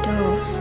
doors.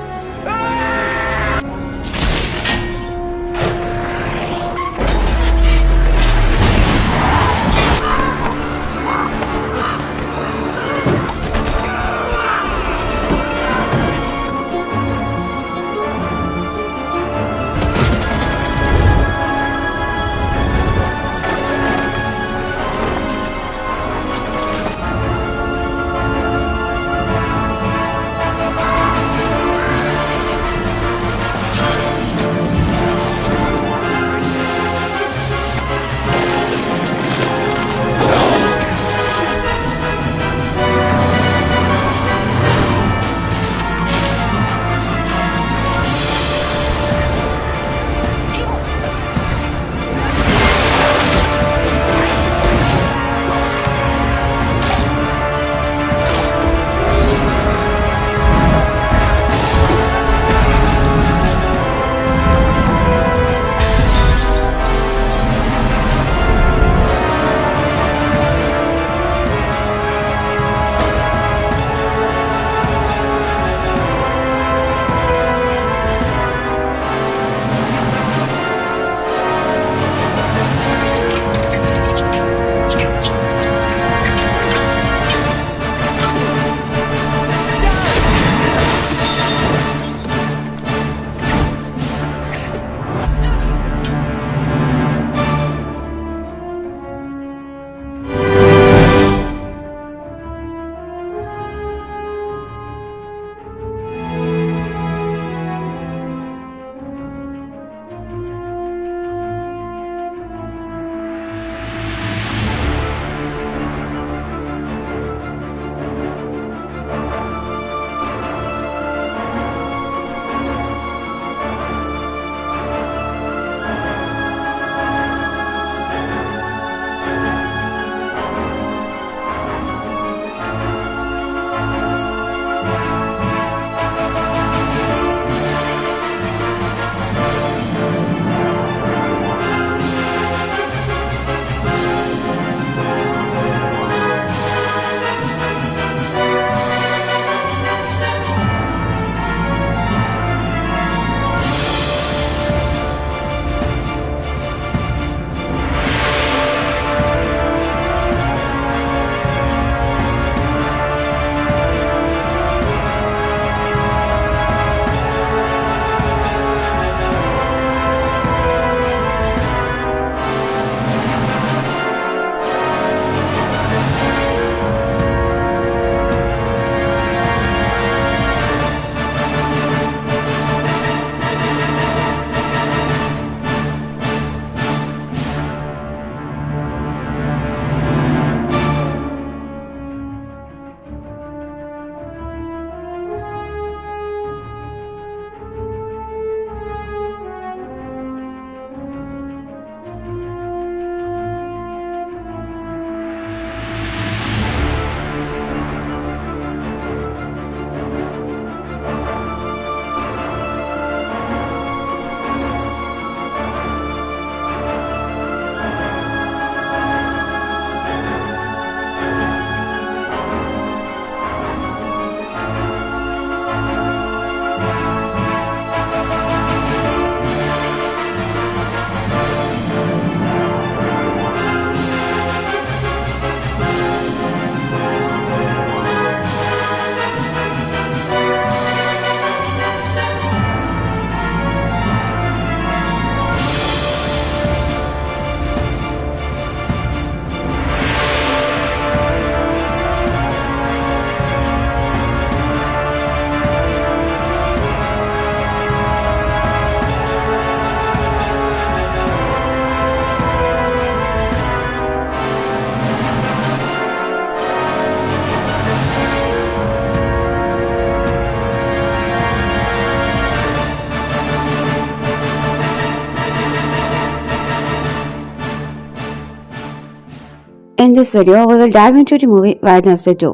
In this video, we will dive into the movie Wednesday 2.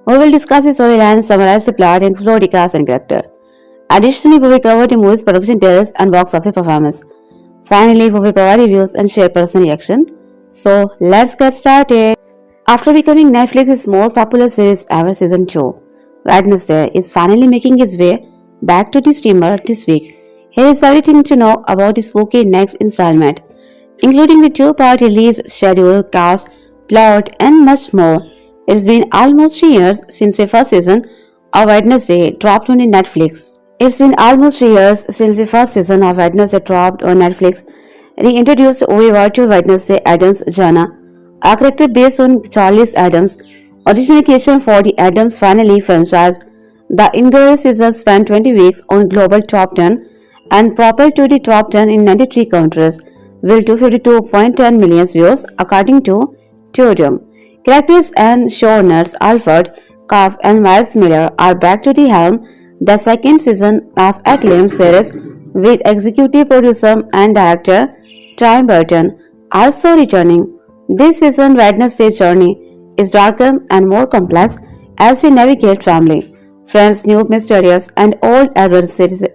We will discuss the storyline, summarize the plot, and explore the cast and character. Additionally, we will cover the movie's production details and box office performance. Finally, we will provide reviews and share personal reaction. So, let's get started. After becoming Netflix's most popular series ever, Season 2, Wednesday is finally making his way back to the streamer this week. Here is everything to know about the spooky next installment, including the two-part release schedule, cast, plot, and much more. It's been almost 3 years since the first season of Wednesday dropped on Netflix. It's been almost 3 years since the first season of Wednesday dropped on Netflix. Reintroduced viewer to Wednesday Addams Jenna, a character based on Charles Addams' original creation for the Addams Family franchise. The inaugural season spent 20 weeks on global top 10 and propelled to the top 10 in 93 countries, with 252.10 million views according to Tutorium. Characters and showrunners Alfred Kauf and Miles Miller are back to the helm, the second season of acclaimed series, with executive producer and director Tim Burton also returning. This season, Wednesday's journey is darker and more complex as we navigate family, friends, new mysterious, and old adversaries,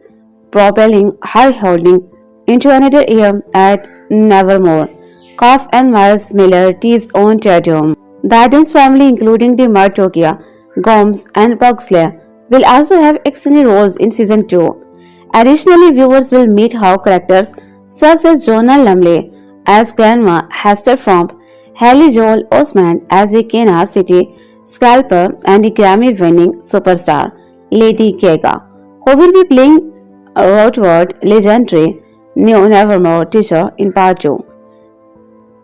propelling her holding into another year at Nevermore. Kauf and Miles Miller teased on Tatum. The Addams family, including the Morticia, Gomez, and Pugsley, will also have extended roles in season 2. Additionally, viewers will meet how characters such as Jonah Lumley as Grandma Hester Fromp, Haley Joel Osment as the Kansas City Scalper, and the Grammy-winning superstar Lady Gaga, who will be playing Rotwood legendary new Nevermore teacher in part 2.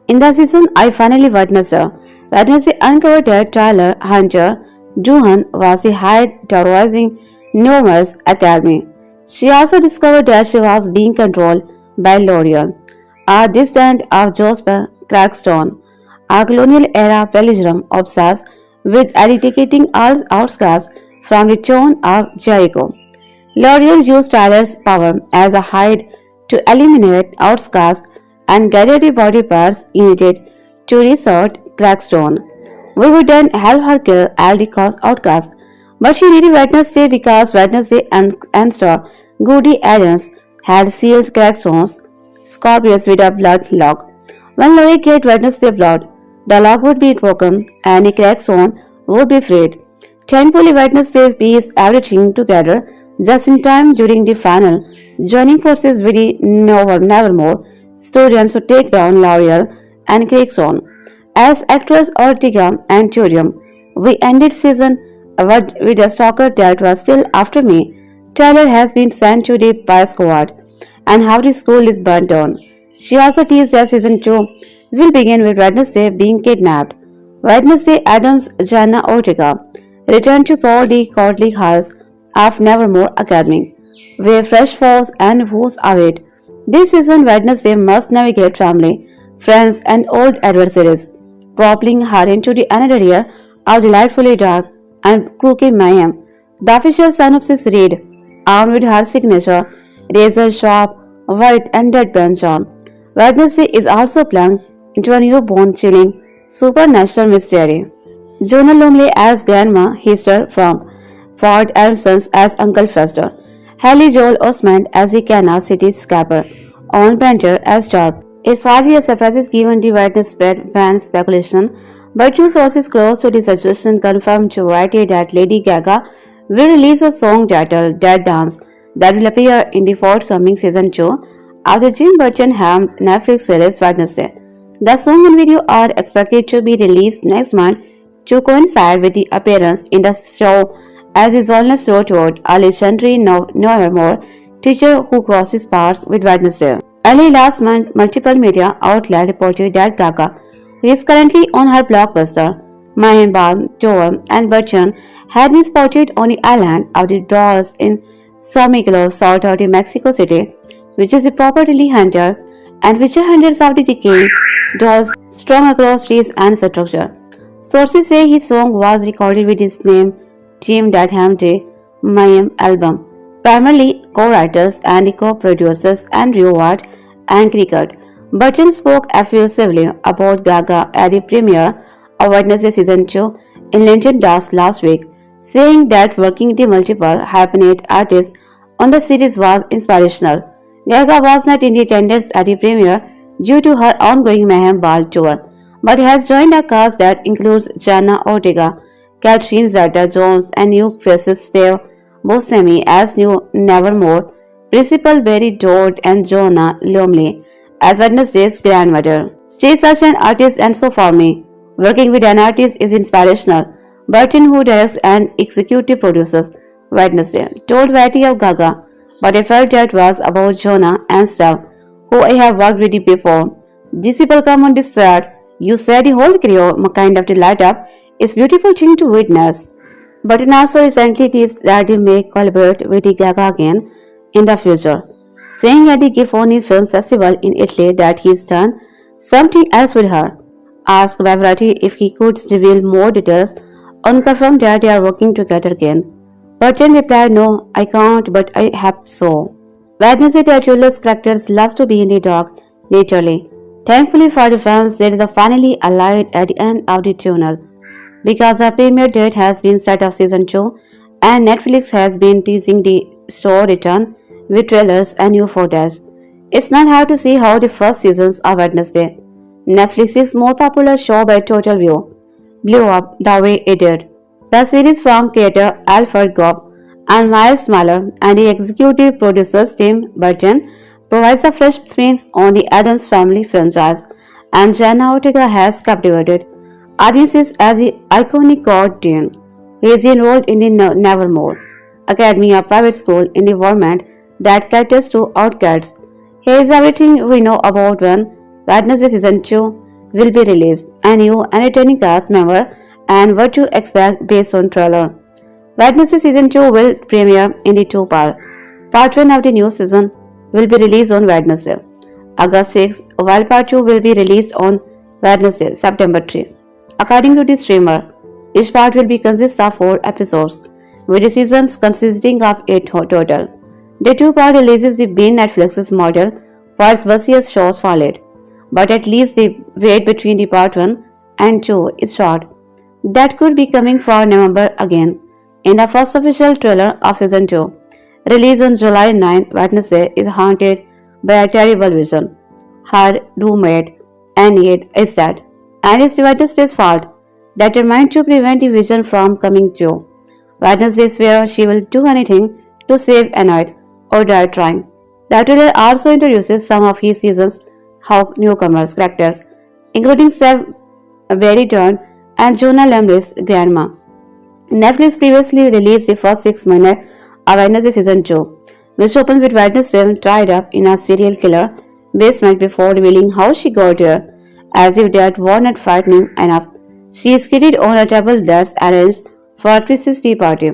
In the season, I finally witnessed her. Wednesday uncovered that Tyler Hunter Duhan was the Hyde terrorizing Nevermore Academy. She also discovered that she was being controlled by L'Oreal, a descendant of Joseph Crackstone, a colonial-era pilgrim obsessed with eradicating all outcasts from the town of Jericho. L'Oreal used Tyler's power as a Hyde to eliminate outcasts and gather the body parts needed to resort Crackstone. We would then help her kill all the outcasts, but she needed Wednesday because Wednesday and Answer Goody Addams had sealed Crackstone's scorpions with a blood lock. When Laurie get Wednesday blood, the lock would be broken and the Crackstone would be freed. Thankfully, Wednesday pieced everything together just in time during the final, joining forces with the Nevermore students to take down L'Oreal and Crackstone. As actress Ortega and Tutorium, we ended season with a stalker that was still after me. Tyler has been sent to the Pie Squad, and how the school is burnt down. She also teased that season 2 will begin with Wednesday being kidnapped. Wednesday Addams Jenna Ortega returned to Paul the courtly halls of Nevermore Academy, where fresh foes and woes await. This season, Wednesday must navigate family, friends, and old adversaries, propelling her into the another year of delightfully dark and crooked mayhem. The official synopsis read, armed with her signature, razor sharp, white and deadpan charm, Wednesday is also plunged into a new bone-chilling supernatural mystery. Jonah Lumley as Grandma Hester Fromp, Ford Adams as Uncle Fester, Haley Joel Osment as the Kansas City Scalper, Owen Painter as Sharp. A 5-year surprise is given the Wednesday spread fan speculation, but two sources close to the situation confirmed to Variety that Lady Gaga will release a song titled Dead Dance that will appear in the forthcoming season 2 of the Jim Burton-helmed Netflix series Wednesday. The song and video are expected to be released next month to coincide with the appearance in the show as Rosaline Rotwood, a legendary Nevermore teacher who crosses paths with Wednesday. Early last month, multiple media outlets reported that Gaga, who is currently on her blockbuster, Mayan Tour and Burton, had been spotted on the island of the Dolls in Somiglo, south of Mexico City, which is a property hunter and features hundreds of the decaying dolls strung across streets and structure. Sources say his song was recorded with his name team that helmed the Mayhem album. Primarily co-writers and co-producers Andrew Watt and Cricket. Burton spoke effusively about Gaga at the premiere of Wednesday Season 2 in Linton Dust last week, saying that working with the multiple hyphenate artists on the series was inspirational. Gaga was not in attendance at the premiere due to her ongoing Mayhem Ball tour, but has joined a cast that includes Jenna Ortega, Catherine Zeta-Jones and new faces Steve Buscemi as new Nevermore, Principal Barry Dort and Jonah Lumley as Wednesday's grandmother. She is such an artist and so for me. Working with an artist is inspirational. Burton, who directs and executive produces Wednesday, told Variety of Gaga, but I felt that was about Jonah and Steve, who I have worked with before. These people come on this set. You said the whole crew kind of light up. It's a beautiful thing to witness. But it also recently teased that he may collaborate with the Gaga again in the future, saying at the Gifoni Film Festival in Italy that he's done something else with her. Asked by Variety if he could reveal more details on confirmed that they are working together again. Burton replied, "No, I can't, but I hope so." Wednesday Titular's characters loves to be in the dark, literally. Thankfully for the fans, there is a finally a light at the end of the tunnel. Because our premiere date has been set of season 2 and Netflix has been teasing the show return with trailers and new footage. It's not hard to see how the first seasons of Wednesday, Netflix's more popular show by total view, blew up the way it did. The series from creator Alfred Gobb and Miles Smaller and the executive producers Tim Burton provides a fresh spin on the Addams Family franchise, and Jenna Ortega has captivated audiences as the iconic God Dean. He is enrolled in the Nevermore Academy, a private school in the environment that caters to outcasts. Here is everything we know about when Wednesday Season 2 will be released, a new and returning cast member, and what to expect based on trailer. Wednesday Season 2 will premiere in the two-part. Part 1 of the new season will be released on Wednesday, August 6, while Part 2 will be released on Wednesday, September 3. According to the streamer, each part will be consist of 4 episodes, with the seasons consisting of 8 total. The two-part releases the being Netflix's model for its busiest shows followed, but at least the wait between the part 1 and 2 is short. That could be coming for November again. In the first official trailer of season 2, released on July 9, Wednesday is haunted by a terrible vision. Her roommate, Annie, is dead, and it's Wednesday's fault that reminds to prevent the vision from coming true. Wednesday swears she will do anything to save Annie or die trying. The trailer also introduces some of his season's newcomers characters, including Steve Barry Dort and Jonah Lumley's grandma. Netflix previously released the first 6 minutes of Wednesday Season 2, which opens with Wednesday tied up in a serial killer basement before revealing how she got there. As if that were not frightening enough, she is seated on a table that's arranged for a twisted tea party,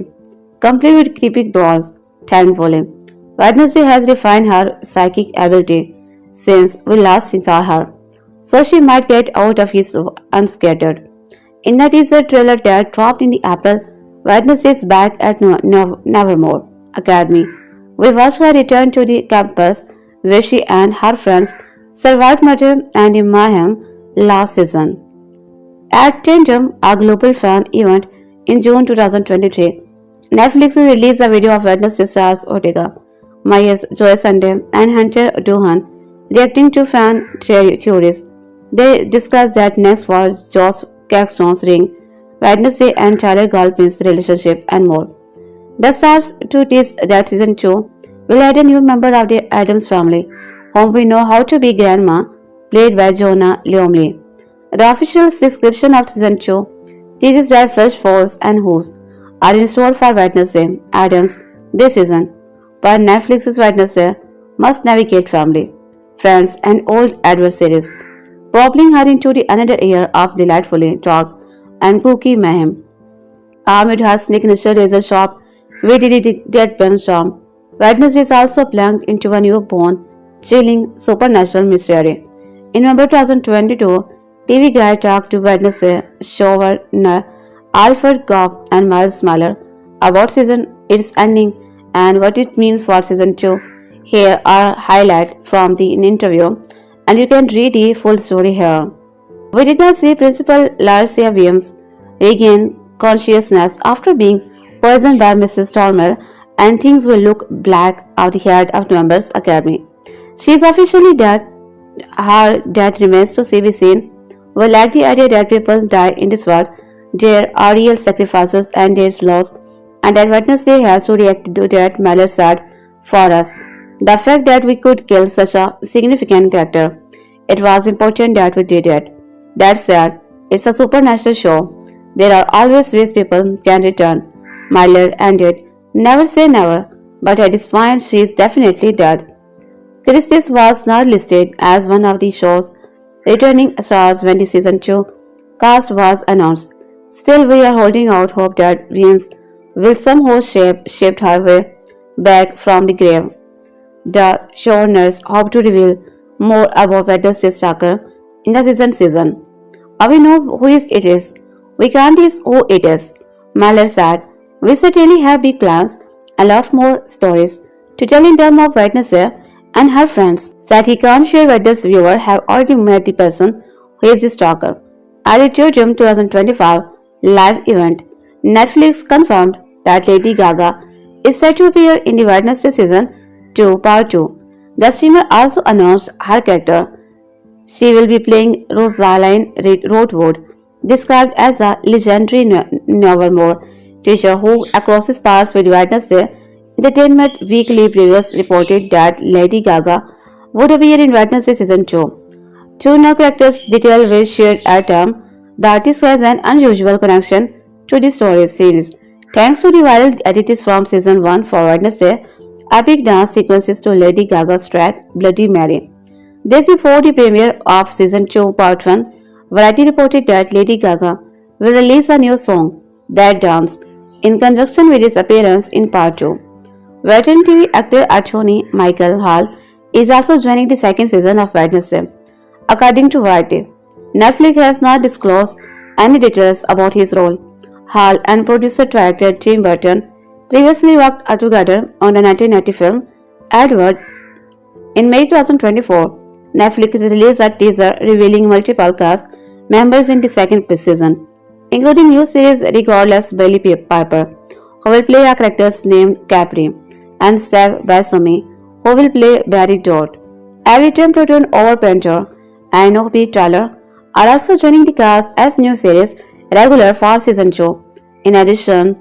complete with creepy dolls. Thankfully, Wednesday has refined her psychic ability since we last saw her, so she might get out of his unscattered. In the teaser trailer that dropped in the April, Wednesday is back at Nevermore Academy. We watch her return to the campus where she and her friends survived murder and mayhem last season. At Tandem, a global fan event in June 2023, Netflix released a video of Wednesday stars Ortega, Myers, Joy Sunday, and Hunter Duhan reacting to fan theories. They discussed that next was Josh Caxton's ring, Wednesday and Tyler Galpin's relationship, and more. The stars to tease that season 2 will add a new member of the Addams family, whom we know how to be Grandma, played by Jonah Lumley. The official description of season 2 teases that fresh foes and who's are in store for Wednesday Addams this season, but Netflix's Wednesday must navigate family, friends, and old adversaries, propelling her into the another year of delightfully dark and kooky mayhem. Armed with her signature razor sharp with the deadpan charm, Wednesday is also plunged into a newborn, chilling supernatural mystery. In November 2022, TV Guide talked to Wednesday showrunner Alfred Gobb and Miles Smaller about its ending and what it means for season 2. Here are highlights from the interview, and you can read the full story here. We did not see Principal Larcia Williams regain consciousness after being poisoned by Mrs. Turmoil, and things will look black out the head of Nevermore Academy. She is officially dead. Her death remains to be seen. We like the idea that people die in this world their Ariel sacrifices and their loss, and that Wednesday has to react to that Mallory said for us. The fact that we could kill such a significant character. It was important that we did it. That said, it's a supernatural show. There are always ways people can return. Myler ended. Never say never, but at this point she is definitely dead. Christie was not listed as one of the show's returning stars when the season 2 cast was announced. Still, we are holding out hope that Reigns will somehow shift her way back from the grave. The showrunners hope to reveal more about Wednesday Stalker in the season. We know who it is. We can't guess who it is. Mahler said, we certainly have big plans, a lot more stories to tell in terms of Wednesday and her friends. Said he can't share whether viewers have already met the person who is the stalker. At the June 2025 live event, Netflix confirmed that Lady Gaga is set to appear in the Wednesday season 2 part 2. The streamer also announced her character. She will be playing Rosaline Rotwood, described as a legendary Nevermore teacher who crosses paths with Wednesday. Entertainment Weekly previously reported that Lady Gaga would appear in Wednesday season 2. Two new characters detail were shared at time. The artist has an unusual connection to the story series. Thanks to the viral edits from season 1 for Wednesday, epic dance sequences to Lady Gaga's track Bloody Mary. This before the premiere of season 2 part 1, Variety reported that Lady Gaga will release a new song, That Dance, in conjunction with its appearance in part 2. Veteran TV actor Anthony Michael Hall is also joining the second season of Wednesday. According to Variety, Netflix has not disclosed any details about his role. Hall and producer-director Tim Burton previously worked together on the 1990 film Edward. In May 2024, Netflix released a teaser revealing multiple cast members in the second season, including new series regardless Billy Piper, who will play a characters named Capri, and Steve Buscemi, who will play Barry Dort. Every Templeton Overpainter and O.P. Tyler are also joining the cast as new series regular for season 2. In addition,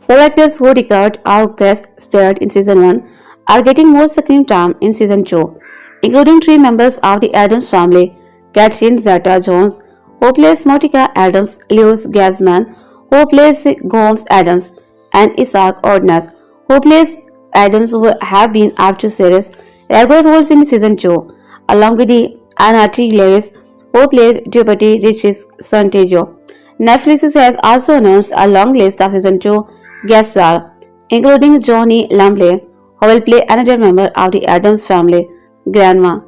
4 actors who recorded our guest starred in season 1 are getting more screen time in season 2, including 3 members of the Addams family: Catherine Zeta-Jones, who plays Morticia Addams, Lewis Gazman, who plays Gomes Addams, and Isaac Ordnance, who plays Addams, who have been up to series regular roles in season 2, along with the Anati Lewis, who plays Deputy Richie's son Tejo. Netflix has also announced a long list of season 2 guest stars, including Johnny Lambley, who will play another member of the Addams family, Grandma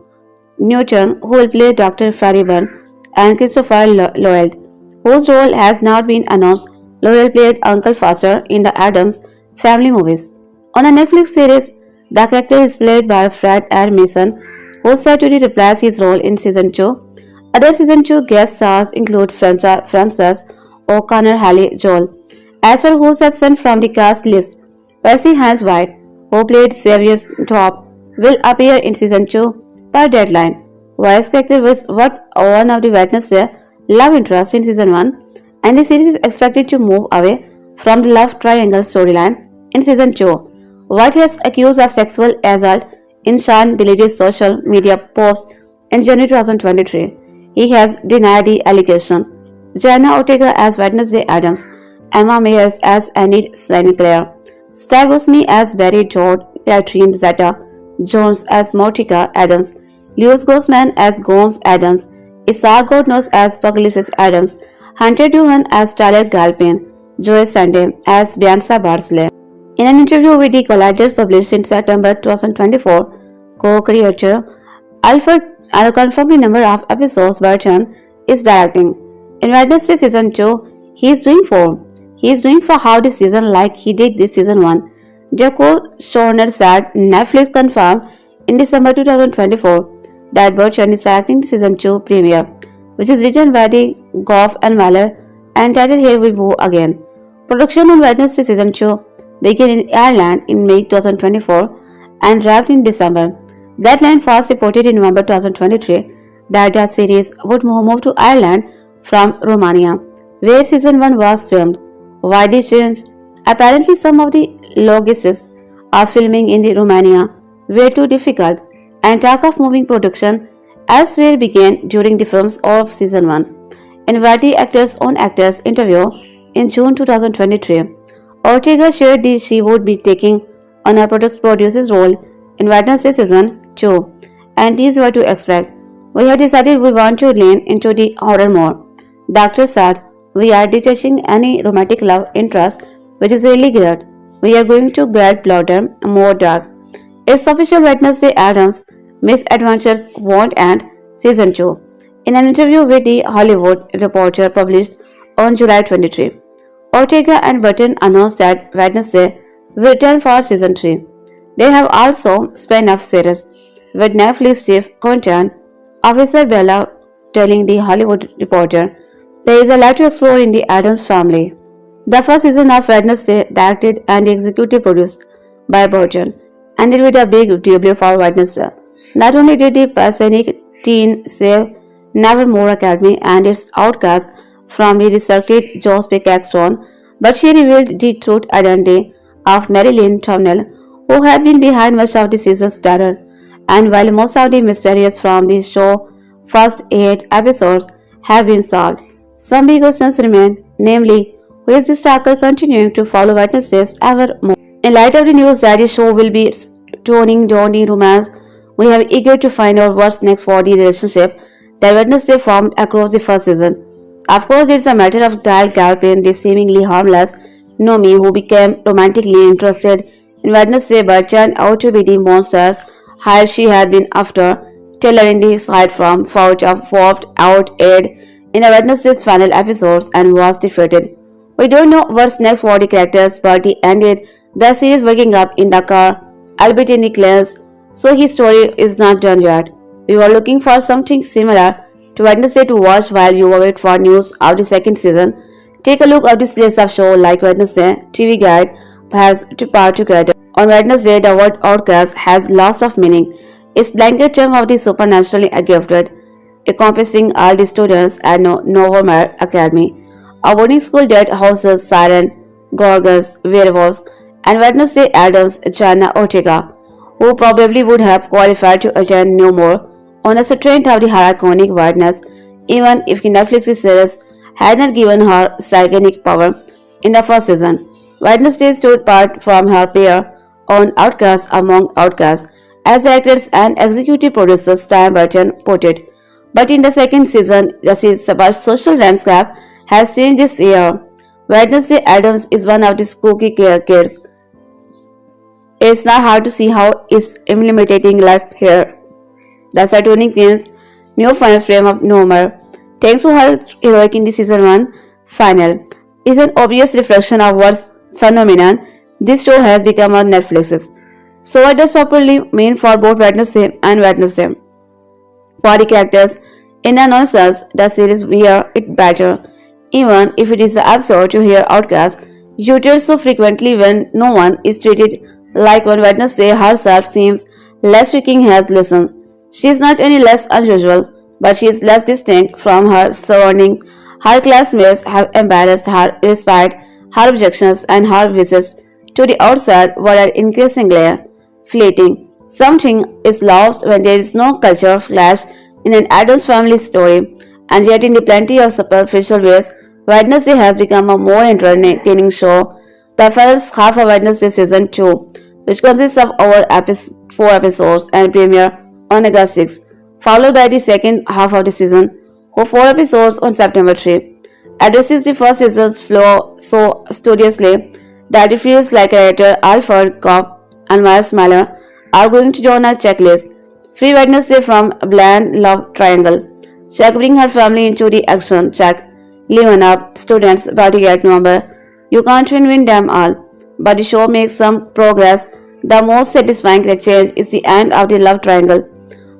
Newton, who will play Dr. Farriban, and Christopher Lloyd, whose role has not been announced. Lloyd played Uncle Foster in the Addams family movies. On a Netflix series, the character is played by Fred R. Mason, who is said to reprise his role in season 2. Other season 2 guest stars include Frances O'Connor, Haley Joel, as well who's absent from the cast list. Percy Hans White, who played Xavier Top, will appear in season 2 per deadline. White's character was one of the Wednesday love interest in season 1, and the series is expected to move away from the love triangle storyline in season 2. White has accused of sexual assault in Sean deleted social media post in January 2023. He has denied the allegation. Jenna Ortega as Wednesday Addams, Emma Meyers as Enid Sinclair, Steve Buscemi as Barry Dort, Catherine Zeta-Jones as Morticia Addams, Lewis Guzman as Gomes Addams, Isaac Ordnance as Pugsley Addams, Hunter Duhan as Tyler Galpin, Joe Sunday as Bianca Barsley. In an interview with the Collider published in September 2024, co-creator Alfred confirmed the number of episodes Burton is directing. In Wednesday season 2, he is doing 4. He is doing for half the season like he did this season 1. The co-showrunner said Netflix confirmed in December 2024 that Burton is directing the season 2 premiere, which is written by the Goff and Waller and titled Here We Go Again. Production on Wednesday season 2 began in Ireland in May 2024 and wrapped in December. Deadline first reported in November 2023 that the series would move to Ireland from Romania, where season 1 was filmed, widely changed. Apparently, some of the logistics of filming in the Romania were too difficult, and talk of moving production elsewhere began during the films of season 1. In Variety Actors on Actors interview in June 2023, Ortega shared that she would be taking on a producer's role in Wednesday season 2, and these were to expect. We have decided we want to lean into the horror more. The actor said, we are detaching any romantic love interest, which is really good. We are going to get blotter, more dark. Its official Wednesday Addams misadventures won't end season 2. In an interview with the Hollywood Reporter published on July 23, Ortega and Burton announced that Wednesday will return for season 3. They have also spun-off series with Netflix chief content officer Bella telling the Hollywood Reporter there is a lot to explore in the Addams family. The first season of Wednesday, directed and executive produced by Burton, ended with a big debut for Wednesday. Not only did the Pacific teen save Nevermore Academy and its outcast from the resurrected Joss Caxton, but she revealed the true identity of Marilyn Turnell, who had been behind much of the season's terror. And while most of the mysteries from the show's first 8 episodes have been solved, some big questions remain, namely, who is the stalker continuing to follow Wednesdays ever more? In light of the news that the show will be toning down the romance, we are eager to find out what's next for the relationship that Wednesday formed across the first season. Of course, it's a matter of Dial Galpin, the seemingly harmless Nomi who became romantically interested in Wednesday but turned out to be the monsters Hyde she had been after, tailoring the side from fought out Ed in a Wednesday's final episodes and was defeated. We don't know what's next for the characters, but he ended the series waking up in the car, albeit in the class, so his story is not done yet. We were looking for something similar to Wednesday to watch while you wait for news of the second season. Take a look at this list of shows like Wednesday. TV Guide has two parts together. On Wednesday, the word outcast has lots of meaning. It's blanket term of the supernaturally gifted, encompassing all the students at Nevermore Academy, a boarding school that houses siren, gorgons, werewolves, and Wednesday Addams Jenna Ortega, who probably would have qualified to attend no more on a strength of the iconic whiteness, even if the Netflix series had not given her psychic power in the first season. Wednesday stood apart from her peer on Outcast among Outcasts, as directors and executive producers Tim Burton put it. But in the second season, the social landscape has changed this year. Wednesday Addams is one of the spooky kids. It's not hard to see how it's imitating life here. The Saturning Queen's new final frame of Nomer, thanks to her heroic in the season 1 final, is an obvious reflection of what phenomenon this show has become on Netflix. So what does properly mean for both Wednesday and Wednesday? For the characters, in a nonsense, the series wear it better, even if it is absurd to hear Outcast uttered so frequently when no one is treated like when Wednesday herself seems less striking as listen. She is not any less unusual, but she is less distinct from her surrounding. Her classmates have embarrassed her despite her objections, and her visits to the outside were increasingly fleeting. Something is lost when there is no culture clash in an Addams family story, and yet in the plenty of superficial ways, Wednesday has become a more entertaining show. The first half of Wednesday season 2, which consists of over 4 episodes and premiere on August 6, followed by the second half of the season, with 4 episodes on September 3, addresses the first season's flaw so studiously that it feels like a writer Alfred Kopp and Miles Miller are going to join a checklist. Free Wednesday from Bland Love Triangle. Check bring her family into the action. Check liven up students about to get number. You can't win them all, but the show makes some progress. The most satisfying change is the end of the love triangle.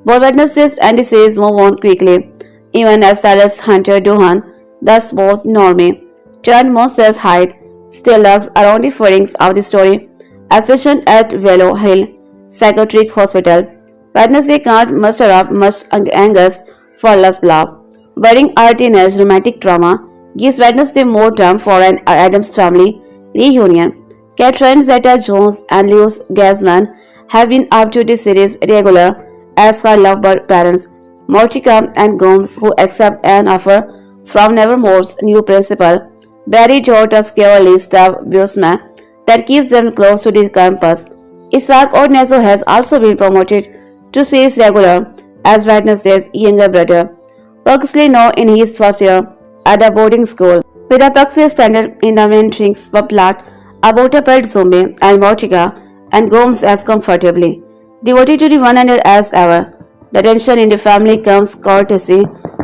Both Wednesdays and the series move on quickly, even as stylist Hunter Duhan, the supposed normie, turned monsters Hyde, still lurks around the furrings of the story, as patient at Willow Hill Psychiatric Hospital. Wednesday can't muster up much angst for lust love, wearing our teenage romantic drama gives Wednesday more time for an Addams family reunion. Catherine Zeta-Jones and Lewis Gasman have been up to the series regular as her lovebird parents, Morticia and Gomez, who accept an offer from Nevermore's new principal, Barry Dort's cleverly staffed Buscemi, that keeps them close to the campus. Isaac Ornezo has also been promoted to series regular as Wednesday's younger brother. Pugsley, now in his first year at a boarding school, with a Pugsley standard in the main drinks plot about a pet zombie and Morticia and Gomez as comfortably devoted to the one another as ever. The tension in the family comes courtesy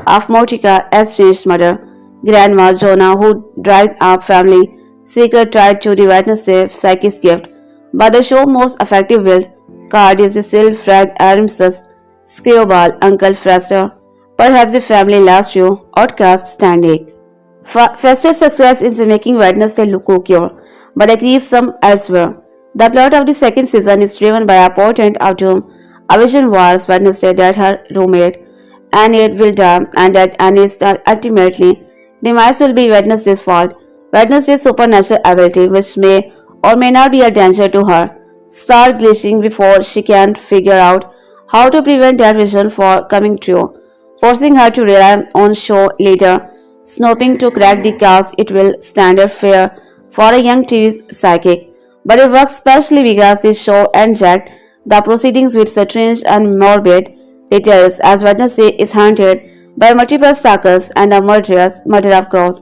of Morticia as changed mother, Grandma Jonah, who dried up family secret tried to the Wednesday psychic gift, but the show's most effective wild card is the still Fred Addams' screwball Uncle Fester, perhaps the family last show outcast standing. Fester's success is making Wednesday look cute, but aggrieves some elsewhere. The plot of the second season is driven by a portent of doom. A vision warns Wednesday that her roommate, Annie, will die and that Annie's ultimately demise will be Wednesday's fault. Wednesday's supernatural ability, which may or may not be a danger to her, start glitching before she can figure out how to prevent that vision from coming true, forcing her to rely on show later snooping to crack the cast. It will standard fare for a young TV psychic, but it works especially because this show injects the proceedings with strange and morbid details as Wednesday is haunted by multiple stalkers and a murder of crows.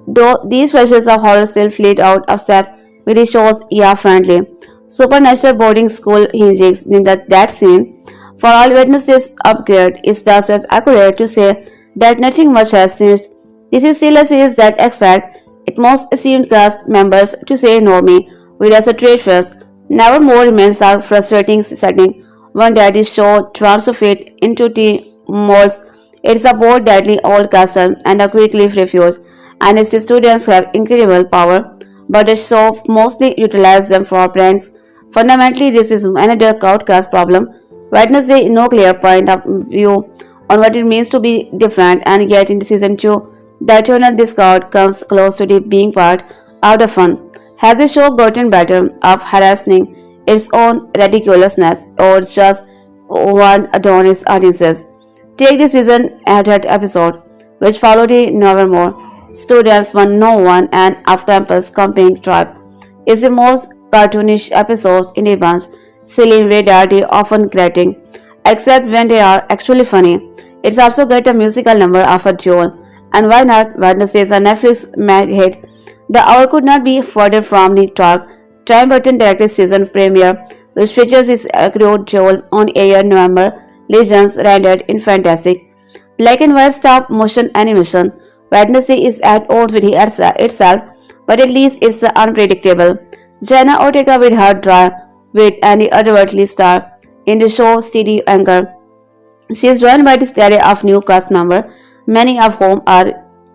Though these flashes of horror still fleet out of step with the show's ER-friendly supernatural boarding school hijinks in that scene, for all Wednesday's upgrade is just as accurate to say that nothing much has changed. This is still a series that expects its most esteemed cast members to say normie with a straight face. Nevermore remains a frustrating setting, one that is show tries to fit into the molds. It's a both deadly old castle and a quick leaf refuge, and its students have incredible power, but the show mostly utilizes them for pranks. Fundamentally, this is another outcast problem. Wednesday no clear point of view on what it means to be different, and yet in season 2, the eternal discord comes close to the being part of the fun. Has the show gotten better of harassing its own ridiculousness, or just one adorn its audiences? Take the season 8 episode, which followed the Nevermore students 101 and off-campus camping trip, is the most cartoonish episodes in the bunch, silly in way that they often grating, except when they are actually funny. It's also got a musical number of a duel, and why not? Wednesday is a Netflix mag hit. The hour could not be further from the talk. Time Burton directed season premiere, which features his accrued duel on air November Legends rendered in fantastic black and white stop motion animation. Wednesday is at odds with itself, but at least it's unpredictable. Jenna Ortega with her dry wit and the otherworldly star in the show's steady anchor. She is joined by this array of new cast members, many of whom are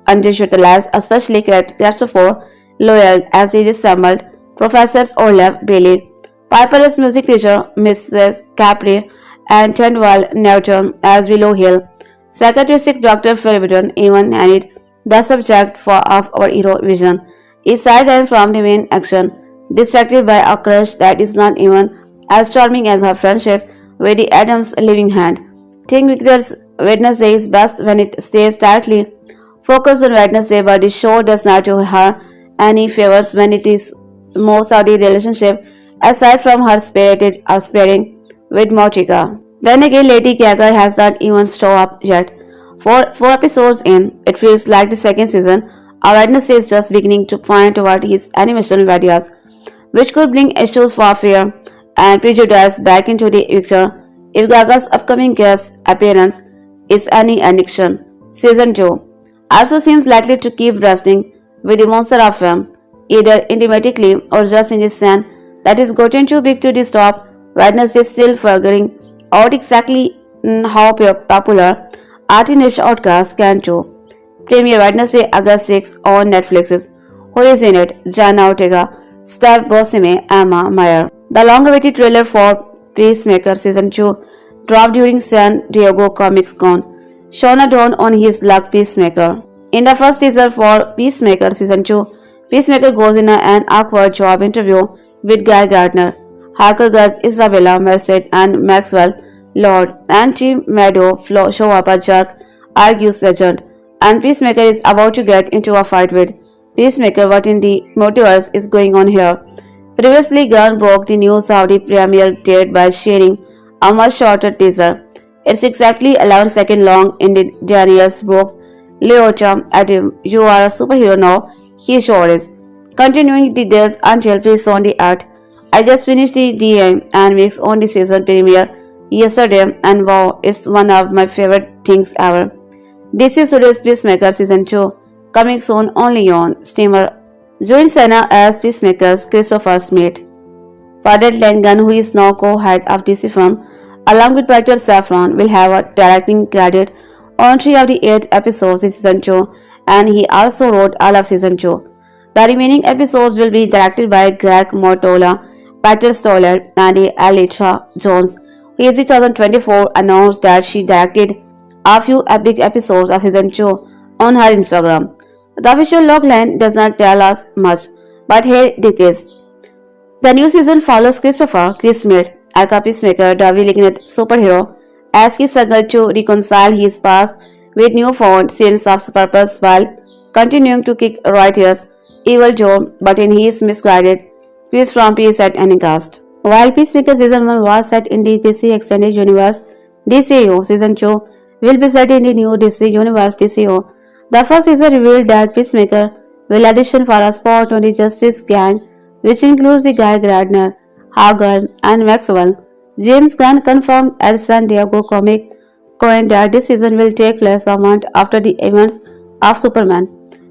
underutilized, especially Christopher Loyal as he resembled Professor Orlev Bailey, Piper's music teacher Mrs. Capri, and Turnwell Newton as Willow Hill. Psychiatrist Dr. Philibert even handed the subject of our hero vision is sidelined from the main action, distracted by a crush that is not even as charming as her friendship with the Addams' living hand. Think Victor's Wednesday is best when it stays tightly focused on Wednesday, but the show does not do her any favors when it is most of the relationship aside from her sparring with Morticia. Then again, Lady Gaga has not even shown up yet. Four episodes in, it feels like the second season of Wednesday is just beginning to point toward his animation ideas, which could bring issues for fear and prejudice back into the picture if Gaga's upcoming guest appearance is any addiction. Season 2 also seems likely to keep wrestling with the monster of film, either intimately or just in the scene that is gotten too big to stop. Wednesday still figuring out exactly how popular a teenage outcast can do. Premiere Wednesday, August 6 on Netflix. Who is in it? Jenna Ortega, Steph Buscemi, Emma Meyer. The long-awaited trailer for Peacemaker Season 2 dropped during San Diego Comic Con. Shona Dawn on his luck Peacemaker. In the first teaser for Peacemaker Season 2, Peacemaker goes in an awkward job interview with Guy Gardner. Hacker girls Isabella Merced and Maxwell Lord and Team Meadow show up. A jerk argues legend, and Peacemaker is about to get into a fight with Peacemaker. What in the multiverse is going on here? Previously, Gunn broke the news of the premiere date by sharing a much shorter teaser. It's exactly 11 seconds long in the Daniels Brooks Leota Adam, you are a superhero now. He sure is. Continuing the this until please on the art. I just finished the DM and Mix on the season premiere yesterday, and wow, it's one of my favorite things ever. This is today's Peacemaker Season 2, coming soon only on Steamer. Join Senna as Peacemaker's Christopher Smith. Father Langan, who is now co-head of DC firm, along with Peter Safran, will have a directing credit on 3 of the 8 episodes in Season 2, and he also wrote all of Season 2. The remaining episodes will be directed by Greg Mortola, Peter Stoller, and Alitra Jones, who in 2024 announced that she directed a few epic episodes of Season 2 on her Instagram. The official logline does not tell us much, but here it is. The new season follows Chris Smith, a peacemaker, the villainous superhero, as he struggles to reconcile his past with newfound sense of purpose while continuing to kick righteous evil Joe, but in his misguided peace from peace at any cost. While Peacemaker Season 1 was set in the DC Extended Universe DCU, Season 2 will be set in the new DC Universe DCU. The first season revealed that Peacemaker will audition for a spot on the Justice Gang, which includes the Guy Gardner, Hagar, and Maxwell. James Gunn confirmed at San Diego Comic Con that this season will take place a month after the events of Superman.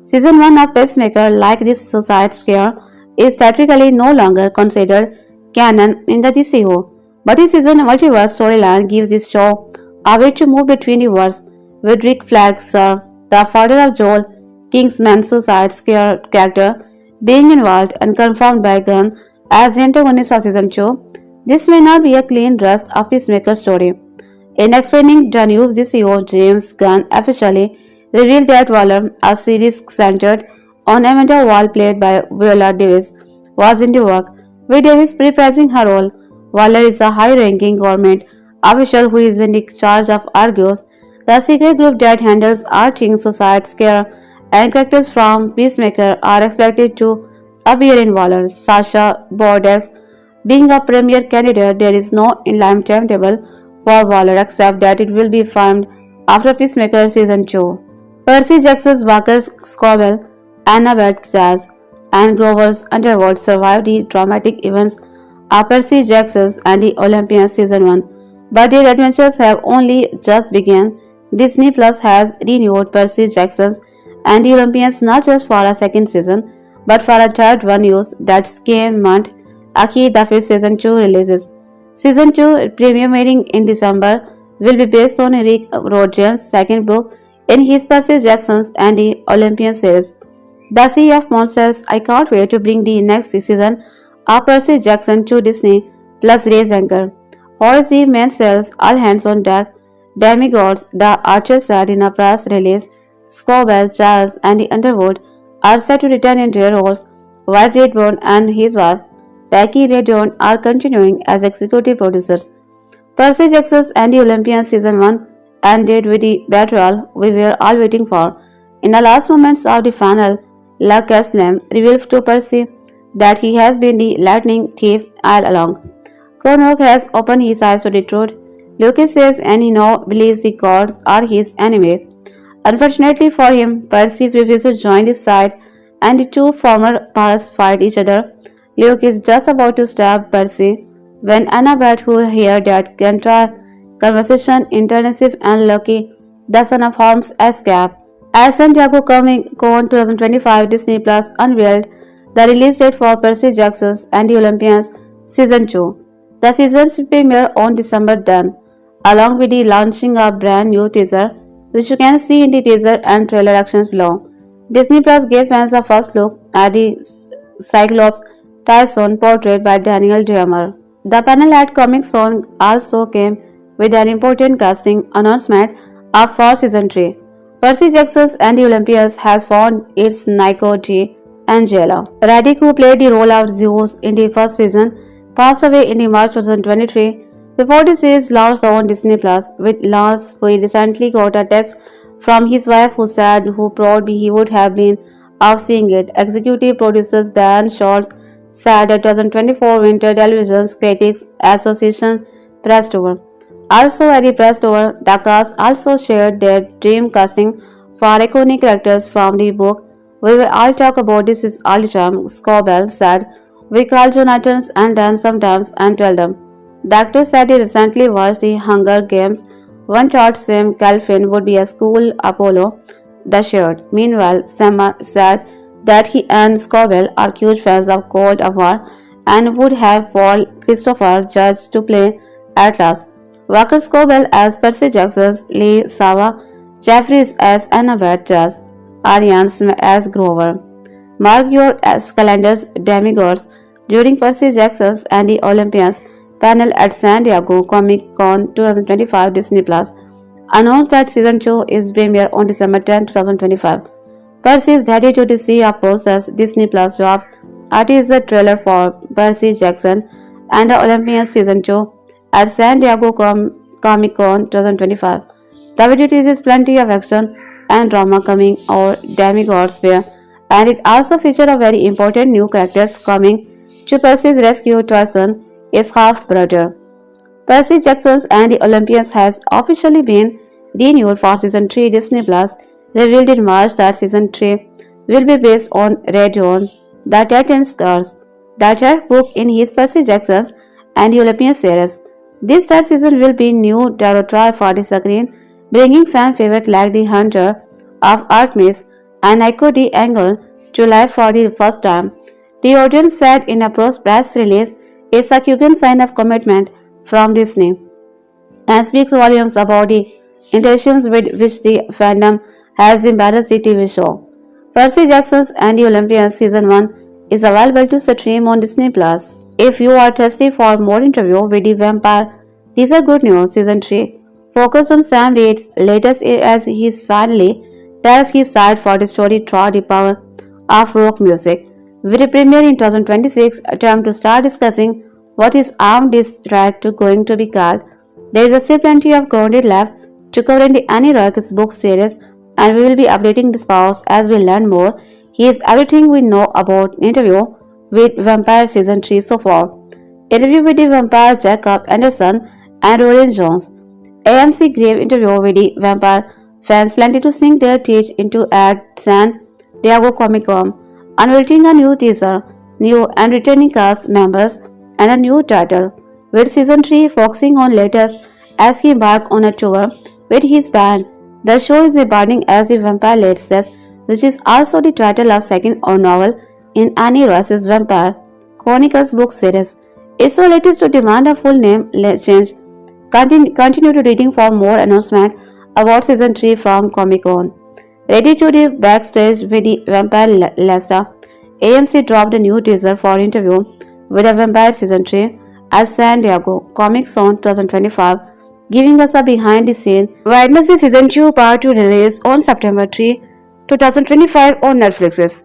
Season 1 of Peacemaker, like this Suicide Scare, is theatrically no longer considered canon in the DCU, but the season multiverse storyline gives this show a way to move between the worlds, with Rick Flagg's the father of Joel Kingsman's Suicide Scare character being involved and confirmed by Gunn as antagonist of Season 2. This may not be a clean rest of Peacemaker's story. In explaining the news DCU, James Gunn officially revealed that Waller, a series centered on Amanda Waller played by Viola Davis, was in the work, with Davis reprising her role. Waller is a high-ranking government official who is in the charge of Argos, the secret group that handles all things Suicide Scare, and characters from Peacemaker are expected to appear in Waller. Sasha Bordex being a premier candidate, there is no in-line timetable for Waller except that it will be filmed after Peacemaker Season 2. Percy Jackson's Walker Scobell, Annabeth Jazz, and Grover's Underwood survived the dramatic events of Percy Jackson's and the Olympians Season 1, but their adventures have only just begun. Disney Plus has renewed Percy Jackson's and the Olympians not just for a second season, but for a third one news that same month. Aki, the fifth Season 2 releases. Season 2, premiering in December, will be based on Rick Riordan's second book in his Percy Jackson's and the Olympian series. The Sea of Monsters. I can't wait to bring the next season of Percy Jackson to Disney Plus raise anchor. Or is the main series all hands on deck? Demigods, the Archer said in a press release. Scobell, Charles, and the Underwood are set to return in their roles, while Redbone and his wife, Becky Redbone, are continuing as executive producers. Percy Jackson's and the Olympians Season 1 ended with the betrayal we were all waiting for. In the last moments of the final, Luke Castellan revealed to Percy that he has been the lightning thief all along. Cronok has opened his eyes to the truth. Lucas says and he now believes the gods are his enemy. Unfortunately for him, Percy refuses to join his side and the two former pals fight each other. Luke is just about to stab Percy when Annabeth, who heard that entire conversation, interventive and Lucky, the son of Holmes, escape. At San Diego Comic Con 2025, Disney Plus unveiled the release date for Percy Jackson's and the Olympians Season 2. The season's premiere on December 10, along with the launching of brand new teaser, which you can see in the teaser and trailer actions below. Disney Plus gave fans a first look at the Cyclops Tyson portrait by Daniel Dreamer. The panel at Comic Con also came with an important casting announcement for Season 3. Percy Jackson's Anti-Olympians has found its Nico G. Angela. Raddick, who played the role of Zeus in the first season, passed away in March 2023 before the series launched on Disney Plus. With Lars, we recently got a text from his wife who said how proud he would have been of seeing it. Executive producers Dan Schultz said at 2024 Winter Television Critics Association pressed over. Also at the press tour, the cast also shared their dream casting for iconic characters from the book. We will all talk about this is all the time, Scobell said. We call Jonathans and Dan sometimes and tell them. The actor said he recently watched the Hunger Games. One thought Sam Calvin would be a school Apollo, the shared. Meanwhile, Sam said that he and Scobell are huge fans of Cold War and would have Paul Christopher Judge to play Atlas. Walker Scobell as Percy Jackson, Lee Sava, Jeffries as Annabeth Jazz, Ariane Smith as Grover. Mark your calendars demigods during Percy Jackson's and the Olympians panel at San Diego Comic-Con 2025 Disney Plus announced that Season 2 is premiere on December 10, 2025. Percy is ready to see a process. Disney Plus dropped a teaser trailer for Percy Jackson and the Olympians Season 2 at San Diego Comic-Con 2025. The video teases plenty of action and drama coming our demigods fair, and it also featured a very important new characters coming to Percy's rescue. Tyson, his half-brother. Percy Jackson's and the Olympians has officially been renewed for Season 3. Disney Plus revealed in March that Season 3 will be based on Redon, the Titan's Curse, the third book in his Percy Jackson's and the Olympians series. This third season will be new territory for the screen, bringing fan favorites like the Hunter of Artemis and Nico D. Angle to life for the first time. The audience said in a press release, it's a token sign of commitment from Disney and speaks volumes about the intentions with which the fandom has embarrassed the TV show. Percy Jackson's and the Olympians Season 1 is available to stream on Disney Plus. If you are thirsty for more interview with the vampire, these are good news. Season 3 focused on Sam Reed's latest as he finally tells his side for the story through the power of rock music. With a premiere in 2026, attempt to start discussing what is armed this track to going to be called. There is still plenty of grounded left to cover in the Annie Rock's book series, and we will be updating this post as we learn more. He is everything we know about interview with Vampire Season 3 so far. Interview with the Vampire Jacob Anderson and Roland Jones. AMC Grave interview with the Vampire fans plenty to sink their teeth into at San Diego Comic-Con, unveiling a new teaser, new and returning cast members, and a new title, with Season 3 focusing on latest as he embarks on a tour with his band. The show is debuting as the Vampire Latest, which is also the title of second novel in Annie Ross's Vampire Chronicles book series. It's so latest to demand a full name change. Continue to reading for more announcement about Season 3 from Comic-Con. Ready to the backstage with the Vampire Lesta, AMC dropped a new teaser for interview with a Vampire Season 3 at San Diego Comic-Con 2025, giving us a behind-the-scenes. Wednesday Season 2 Part 2 release on September 3, 2025 on Netflix.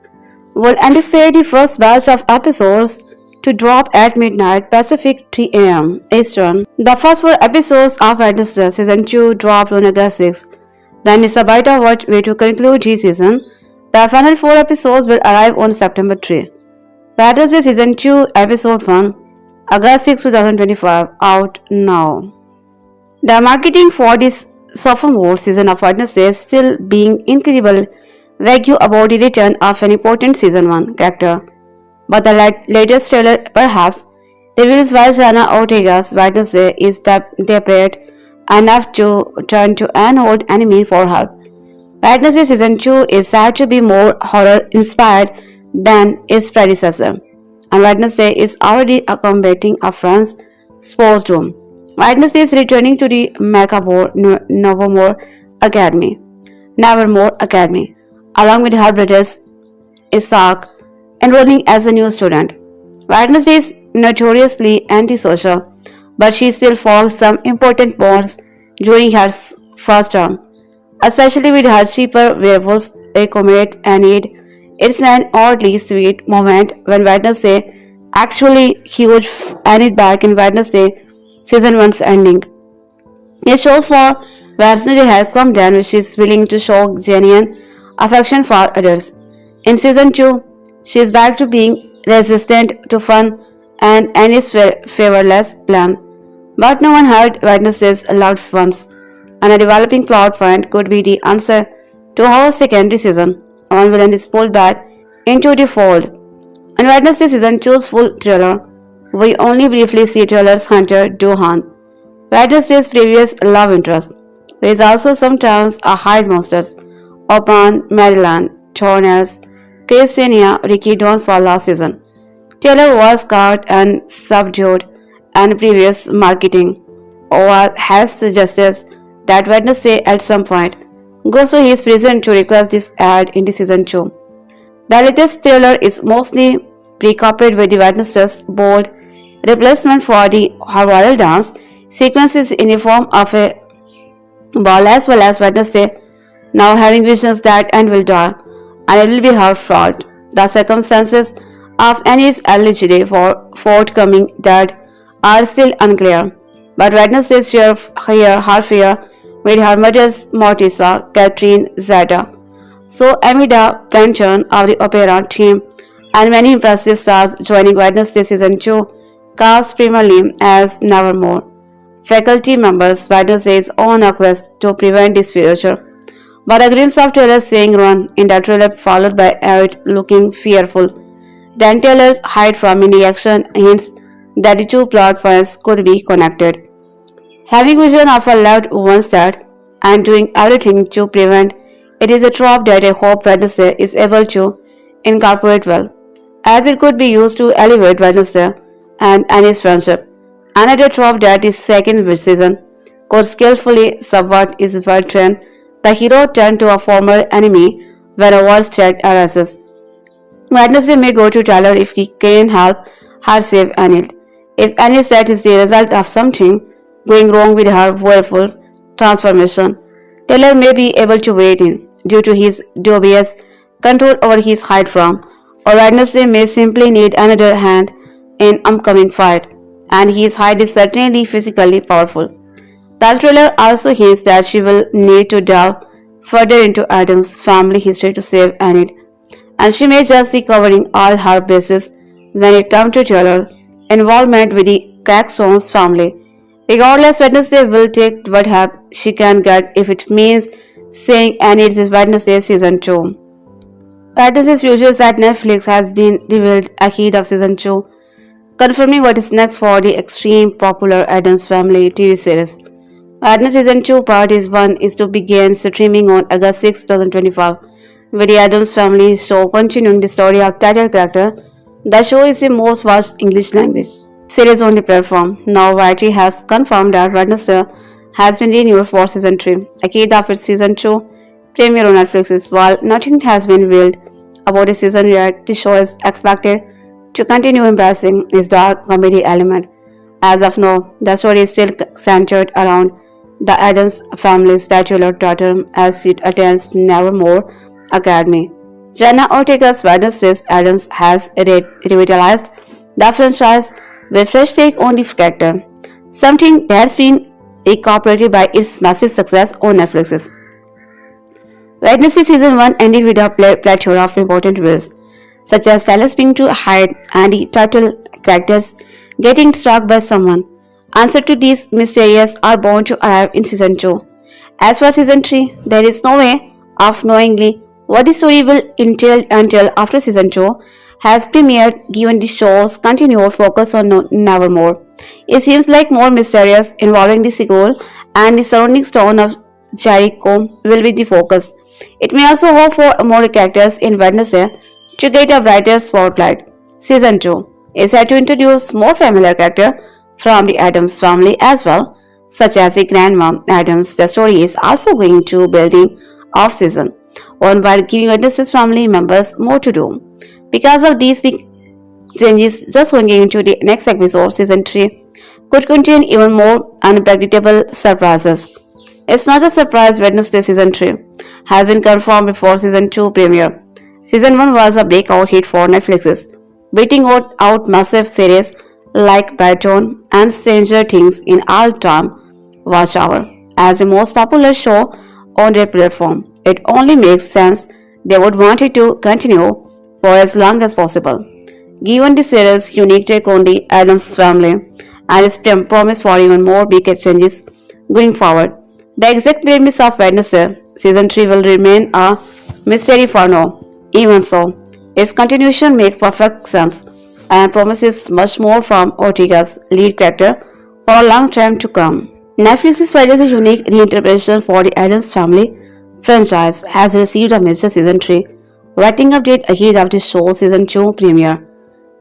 Will anticipate the first batch of episodes to drop at midnight Pacific 3 a.m. Eastern. The first 4 episodes of Wednesday Season 2 dropped on August 6. Then it's a bite of what way to conclude this season. The final 4 episodes will arrive on September 3. Wednesday Season 2 Episode 1, August 6, 2025, out now. The marketing for this sophomore season of Wednesday is still being incredible vague about the return of an important Season 1 character. But the latest trailer perhaps reveals why Jenna Ortega's Wednesday is desperate enough to turn to an old enemy for help. Wednesday Season 2 is said to be more horror-inspired than its predecessor, and Wednesday is already accommodating a friend's sports room. Wednesday is returning to the macabre Nevermore Academy, along with her brothers Isaac, enrolling as a new student. Wednesday is notoriously antisocial, but she still forms some important bonds during her first term. especially with her cheaper werewolf commit Enid. It's an oddly sweet moment when Wednesday actually huge Enid back in Wednesday season 1's ending. It shows for Wednesday has come down which is willing to show genuine affection for others. In season 2, she is back to being resistant to fun and Annie's favorless plan. But no one heard Wednesday's loved ones, and a developing plot point could be the answer to how secondary season one villain is pulled back into the fold. In Wednesday season 2's full trailer, we only briefly see Trailer's hunter Duhan, Wednesday's previous love interest. There is also sometimes a Hyde monsters, Opan, Maryland, Tornes, Christiania, Ricky Dawn for last season. Taylor was caught and subdued, and previous marketing or has suggested that Wednesday at some point goes to his prison to request this ad in the season 2. The latest trailer is mostly pre-copied with the Wednesday's bold replacement for the her royal dance sequences in the form of a ball as well as Wednesday now having visions that end will die and it will be her fault. The circumstances of Annie's alleged for forthcoming death are still unclear, but Wednesday's share her fear with her mother's Morticia, Catherine Zeta. So Amida Planchon of the opera team and many impressive stars joining Wednesday season 2 cast primarily as Nevermore. Faculty members Wednesday's on a quest to prevent this future. But a glimpse of Taylor saying run in the trailer followed by Ed looking fearful. Then Taylor's hide from in the action hints that the two plot points could be connected. Having vision of a loved one's death and doing everything to prevent it is a trope that I hope Wednesday is able to incorporate well, as it could be used to elevate Wednesday and Annie's friendship. Another trope that is second season could skillfully subvert is veteran. The hero turned to a former enemy when a worse threat arises. Wednesday may go to Tyler if he can help her save Annie. If Annie's death is the result of something going wrong with her werewolf transformation, Taylor may be able to wait in due to his dubious control over his hide from, or Wednesday may simply need another hand in upcoming fight, and his hide is certainly physically powerful. The trailer also hints that she will need to delve further into Addams' family history to save Enid, and she may just be covering all her bases when it comes to Taylor's involvement with the Crackstone's family. Regardless, Wednesday will take what help she can get if it means saying Enid is Wednesday season 2. Wednesday's future at Netflix has been revealed ahead of season 2, confirming what is next for the extreme popular Addams Family TV series. Wednesday season 2 part is 1 is to begin streaming on August 6, 2025, with the Addams Family show continuing the story of title character. The show is the most watched English language series on the platform. Now Variety has confirmed that Wednesday has been renewed for season 3, ahead of its season 2 premiere on Netflix. While nothing has been revealed about the season yet, the show is expected to continue embracing its dark comedy element. As of now, the story is still centered around the Addams family's titular daughter as she attends Nevermore Academy. Jenna Ortega's Wednesday's Addams has revitalized the franchise with fresh take on the character, something that's been incorporated by its massive success on Netflix. Wednesday season 1 ended with a plethora of important reveals, such as Tyler speaking to Hyde and the title characters getting struck by someone. Answers to these mysteries are bound to arrive in season 2. As for season 3, there is no way of knowing what the story will entail until after season 2 has premiered, given the show's continued focus on Nevermore. It seems like more mysteries involving the sequel and the surrounding town of Jericho will be the focus. It may also hope for more characters in Wednesday to get a brighter spotlight. Season 2 is set to introduce more familiar characters from the Addams family as well, such as the grandma Addams. The story is also going to building off season 1 while giving Wednesday's family members more to do. Because of these big changes, just going into the next episode, season 3 could contain even more unpredictable surprises. It's not a surprise Wednesday Season 3 has been confirmed before Season 2 premiere. Season 1 was a breakout hit for Netflix's, beating out massive series like Baton and Stranger Things in all-time watch hour. As the most popular show on their platform, it only makes sense they would want it to continue for as long as possible. Given the series' unique take on the Addams family and its promise for even more big exchanges going forward, the exact premise of Wednesday Season 3 will remain a mystery for now. Even so, its continuation makes perfect sense and promises much more from Ortega's lead character for a long time to come. Netflix's Friday a unique reinterpretation for the Addams Family franchise has received a major Season 3 writing update ahead of the show's Season 2 premiere.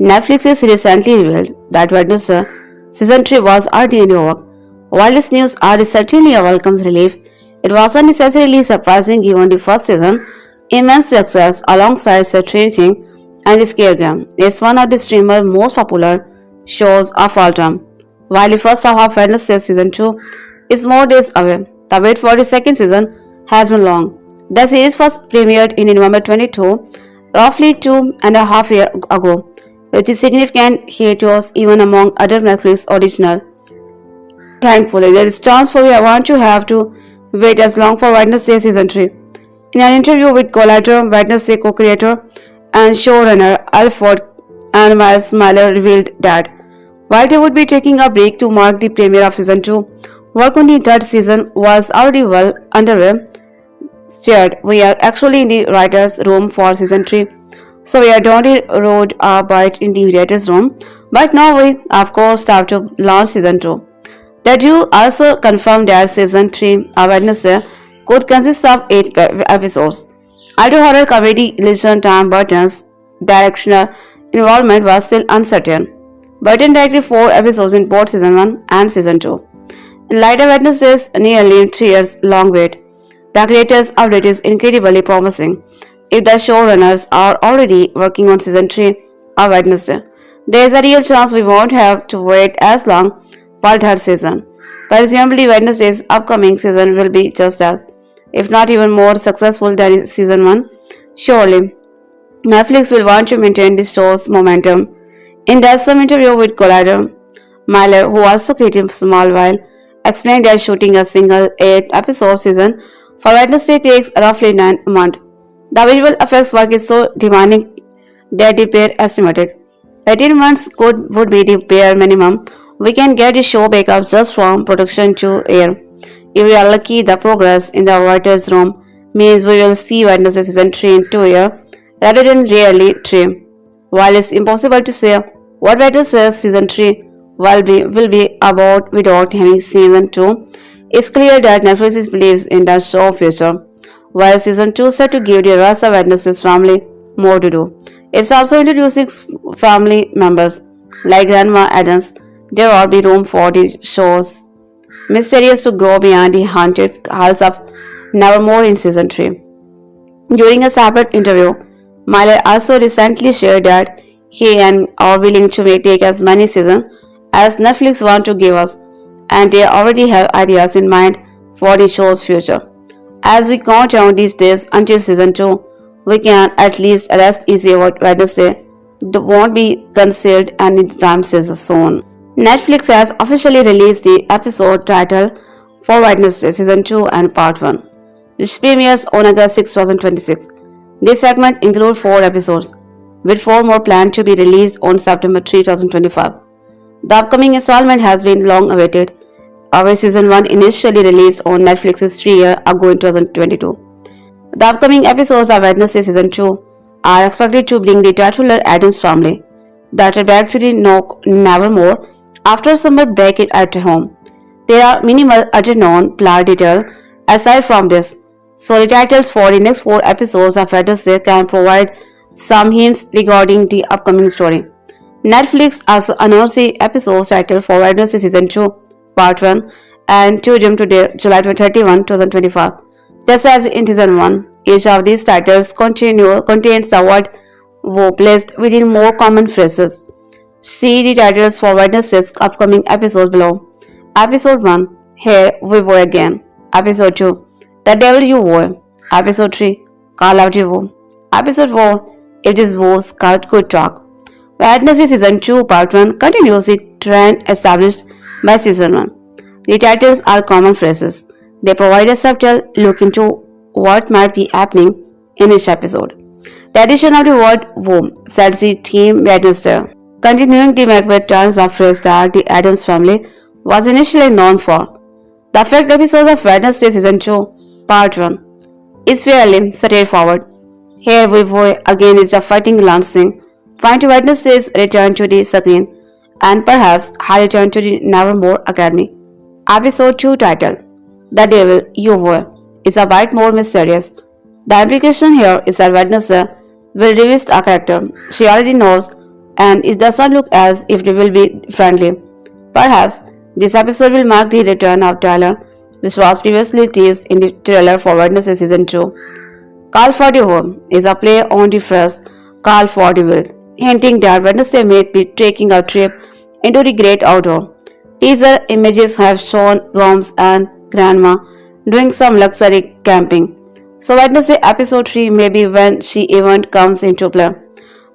Netflix has recently revealed that Wednesday Season 3 was already in the work. While this news is certainly a welcome relief, it was unnecessarily surprising given the first season immense success alongside Stranger and the Scare Game. It's one of the streamer's most popular shows of all time. While the first half of Wednesday Season 2 is more days away, the wait for the second season has been long. The series first premiered in November 22, roughly 2.5 years ago, which is significant hiatus even among other Netflix originals. Thankfully, there is chance for you want to have to wait as long for Wednesday Season 3. In an interview with Collider, Wednesday co-creator and showrunner Alfred and Miles Miller revealed that while they would be taking a break to mark the premiere of Season 2, work on the third season was already well underway. We are actually in the writer's room for Season 3, so we are down the road a bit in the writer's room, but now we, of course, have to launch Season 2. That you also confirmed that Season 3 of Wednesday could consist of 8 episodes. Although horror comedy legend Tim Burton's directional involvement was still uncertain, Burton directed 4 episodes in both Season 1 and Season 2. In light of Wednesday's nearly 3 years long wait, the creator's update is incredibly promising. If the showrunners are already working on Season 3 of Wednesday, there is a real chance we won't have to wait as long for the third season. Presumably Wednesday's upcoming season will be just as, if not even more successful than Season 1. Surely, Netflix will want to maintain the show's momentum. In that some interview with Collider, Miller, who also created Smallville, explained that shooting a single 8-episode season for Wednesday takes roughly 9 months. The visual effects work is so demanding that the pair estimated 18 months would be the bare minimum we can get the show back up just from production to air. If we are lucky, the progress in the writer's room means we will see Wednesday Season 3 in 2 years rather than rarely 3. While it's impossible to say what Wednesday Season 3 will be about without having Season 2, it's clear that Netflix believes in the show's future. While Season 2 is set to give the rest of Wednesday's family more to do, it's also introducing family members like Grandma Addams. There will be room for the show's mysterious to grow beyond the haunted halls of Nevermore in Season 3. During a separate interview, Miller also recently shared that he and are willing to take as many seasons as Netflix want to give us, and they already have ideas in mind for the show's future. As we count down these days until Season 2, we can at least rest easy about Wednesday. It won't be concealed anytime soon. Netflix has officially released the episode title for Wednesday Season 2 and Part 1, which premieres on August 6, 2026. This segment includes 4 episodes, with 4 more planned to be released on September 3, 2025. The upcoming installment has been long awaited. Our Season 1 initially released on Netflix's 3 years ago in 2022. The upcoming episodes of Wednesday Season 2 are expected to bring the titular Addams family that are back to the Nevermore after summer break at home. There are minimal other known plot details aside from this, so the titles for the next 4 episodes of Wednesday can provide some hints regarding the upcoming story. Netflix also announced the episode's title for Wednesday Season 2, Part 1 and to them today, July 31, 2025. Just as in Season 1, each of these titles contains the word "wo" placed within more common phrases. See the titles for Wednesday's upcoming episodes below. Episode 1, Here We Go Again. Episode 2, The Devil You Wore. Episode 3, Call Out Your Woe. Episode 4, If This Was Could Talk. Wednesday Season 2 Part 1 continues the trend established by Season 1. The titles are common phrases. They provide a subtle look into what might be happening in each episode. The addition of the word woe sets the theme Wednesday, continuing the Macbeth turns of phrase that the Addams family was initially known for. The first episode of Wednesday Season 2 Part 1 is fairly straightforward. Here we again is a fighting lancing, find Wednesday's return to the screen, and perhaps her return to the Nevermore Academy. Episode 2 title, The Devil You Were, is a bit more mysterious. The implication here is that Wednesday will revisit a character she already knows, and it does not look as if they will be friendly. Perhaps this episode will mark the return of Tyler, which was previously teased in the trailer for Wednesday Season 2. Call for the Home is a play on the phrase Call for the Will, hinting that Wednesday may be taking a trip into the great outdoor. Teaser images have shown Gomes and Grandma doing some luxury camping. So Wednesday episode 3 may be when she even comes into play.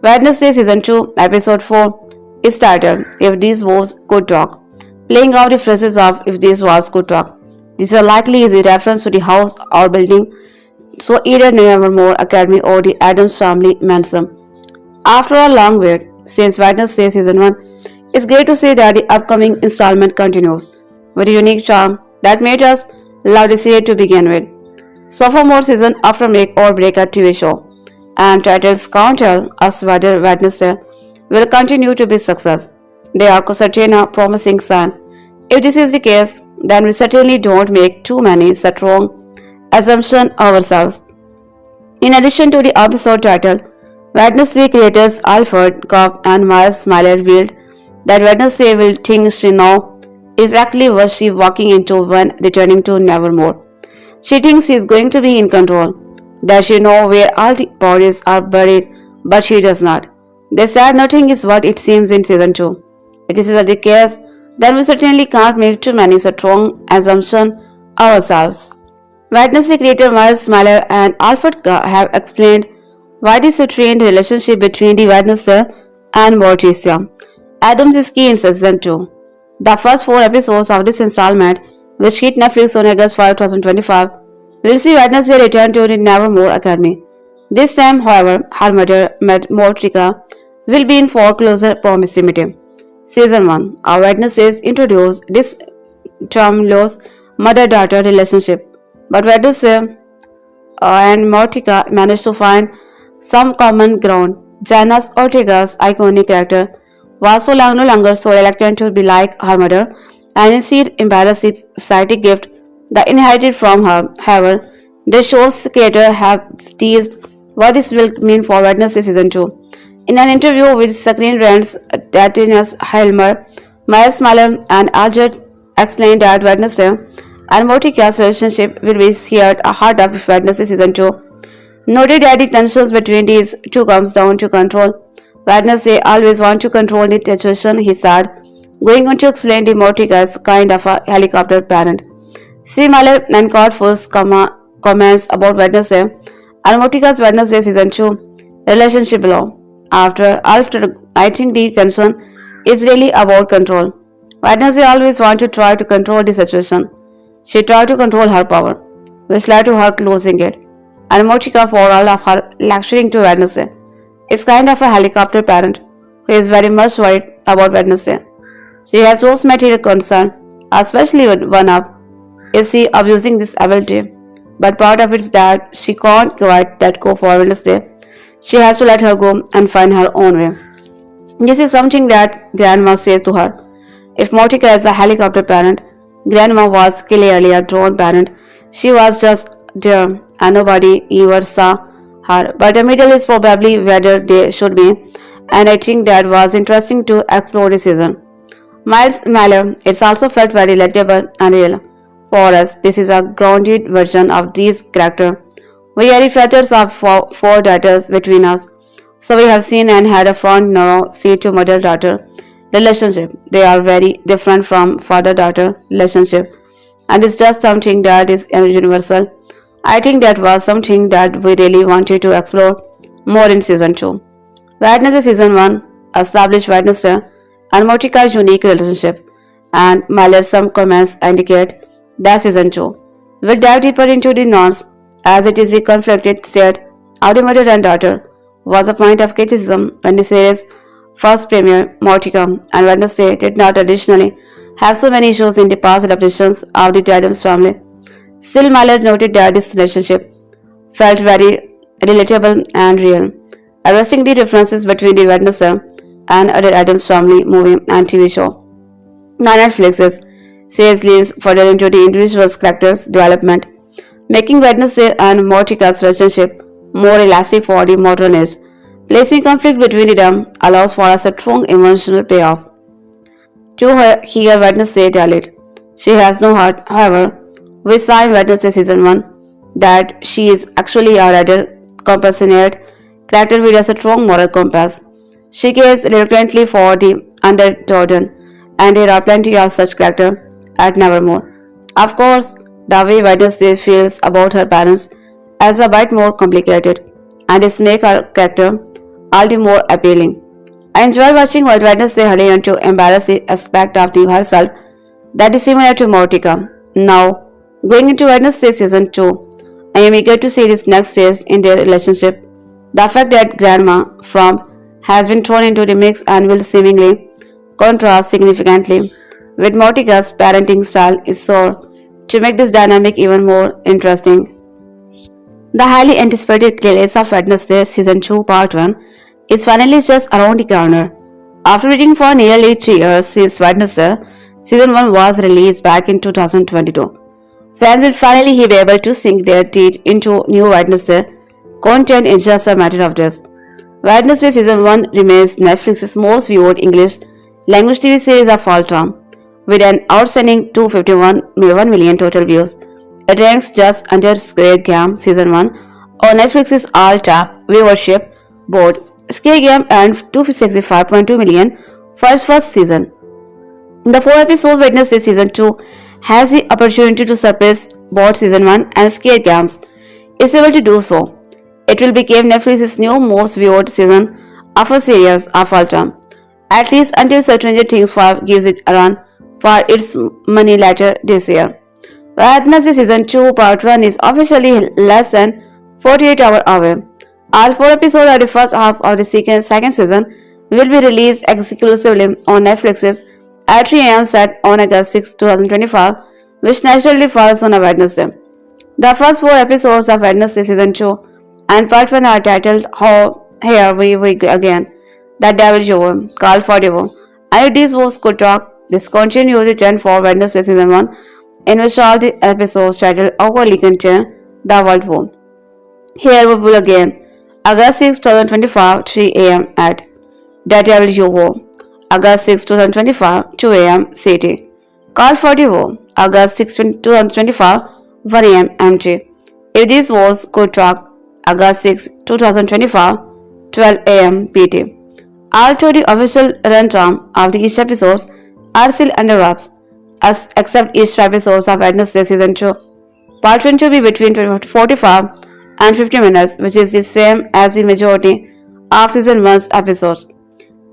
Wednesday Season 2 Episode 4 is titled If These Was Could Talk, playing out the phrases of If This Was Could Talk. This is likely a reference to the house or building, so either Nevermore Academy or the Addams family mansion. After a long wait since Wednesday Season 1, it's great to see that the upcoming installment continues with a unique charm that made us love the series to begin with. So for more season after make or break a TV show, and titles can't tell us whether Wednesday will continue to be success. They are certainly a promising sign. If this is the case, then we certainly don't make too many strong assumptions ourselves. In addition to the episode title, Wednesday creators Alfred, Cobb, and Miles Smiler revealed that Wednesday will think she knows exactly what she walking into when returning to Nevermore. She thinks she is going to be in control, that she knows where all the bodies are buried, but she does not. They said nothing is what it seems in Season 2. If this is the case, then we certainly can't make too many strong assumptions ourselves. Wednesday creator Miles Smiler and Alfred have explained why the strained relationship between the Wednesday and Morticia Addams is key in Season 2. The first 4 episodes of this installment, which hit Netflix on August 5, 2025, will see Wednesday return to the Nevermore Academy. This time, however, her mother, Morticia, will be in foreclosure proximity. Season 1, our Wednesdays introduced this tumultuous mother-daughter relationship, but Wednesday and Morticia managed to find some common ground. Jenna Ortega's iconic character was no longer so reluctant to be like her mother, and instead embarrassed the society gift that inherited from her. However, the show's creators have teased what this will mean for Wednesday Season 2. In an interview with Screen Rant's Tatiana Helmer, Miles Smiler and Alfred explained that Wednesday and Morticia's relationship will be here at heart of Wednesday Season 2. Noted that the tensions between these two comes down to control. Wednesday always want to control the situation, he said, going on to explain the Morticia's kind of a helicopter parent. See Miller and Cordful's comments about Wednesday and Morticia's Wednesday Season 2 relationship below. After, I think the tension is really about control. Wednesday always want to try to control the situation. She tried to control her power, which led to her losing it. And Morticia, for all of her lecturing to Wednesday, is kind of a helicopter parent who is very much worried about Wednesday. She has those material concerns, especially one of is she abusing this ability, but part of it is that she can't quite let go for Wednesday. She has to let her go and find her own way. This is something that Grandma says to her. If Morticia is a helicopter parent, Grandma was clearly a drone parent. She was just there and nobody ever saw her. But the middle is probably where they should be, and I think that was interesting to explore this season. Miles Miller, it's also felt very relatable and real. For us, this is a grounded version of these characters. We are reflectors of four daughters between us, so we have seen and had a front row seat to mother-daughter relationship. They are very different from father-daughter relationship. and it's just something that is universal. I think that was something that we really wanted to explore more in season 2. Wednesday season 1 established Wednesday and Mortica's unique relationship, and while some comments indicate that season 2 will dive deeper into the norms as it is a conflicted state of the mother and daughter was a point of criticism when the series first premiered. Mortica and Wednesday did not traditionally have so many issues in the past adaptations of the Addams family. Still, Mallard noted that this relationship felt very relatable and real, addressing the differences between the Wednesday and other Addams family movie and TV show. Now Netflix's series leans further into the individual's character's development, making Wednesday and Mortica's relationship more elastic for the modern age. Placing conflict between them allows for a strong emotional payoff. To her, hear Wednesday tell it. She has no heart, however, we saw in Wednesday season 1 that she is actually a rather compassionate character with a strong moral compass. She cares reluctantly for the underdone, and there are plenty of such characters at Nevermore. Of course, the way Wednesday feels about her parents is a bit more complicated, and this makes her character all the more appealing. I enjoy watching what Wednesday learn to embrace the aspect of the herself that is similar to Mortica. Now, going into Wednesday season 2, I am eager to see this next stage in their relationship. The fact that Grandma from has been thrown into the mix and will seemingly contrast significantly with Mortica's parenting style is so to make this dynamic even more interesting. The highly anticipated release of Wednesday Season 2 Part 1 is finally just around the corner. After waiting for nearly 3 years since Wednesday Season 1 was released back in 2022, fans will finally be able to sink their teeth into new Wednesday content in just a matter of days. Wednesday Season 1 remains Netflix's most viewed English language TV series of all time, with an outstanding 251 million total views. It ranks just under Squid Game Season 1 on Netflix's all-time viewership board. Squid Game earned 265.2 million for its first season. The 4-episode Wednesday Season 2 has the opportunity to surpass both Season 1 and Squid Games. Is able to do so. It will become Netflix's new most viewed season of a series of all time, at least until Stranger Things 5 gives it a run for its money later this year. Wednesday Season 2 Part 1 is officially less than 48 hours away. All 4 episodes of the first half of the second season will be released exclusively on Netflix's at 3 am set on August 6, 2025, which naturally falls on a Wednesday. The first 4 episodes of Wednesday Season 2 and Part 1 are titled Here We Again, The Devil Joe, Call for Devil. And if this was good talk, this continues the trend for Wednesday Season 1, in which all the episodes titled overly contain the World War. Here we will again, August 6, 2025, 3 am at The Devil Joe, August 6, 2025, 2 am CT. Call for Devil, August 6, 2025, 1 am MT. If this was good talk, August 6, 2025, 12 am PT. Although the official runtime of each episodes are still under wraps, except each episode of Wednesday Season 2. Part 1 to be between 45 and 50 minutes, which is the same as the majority of Season 1's episodes.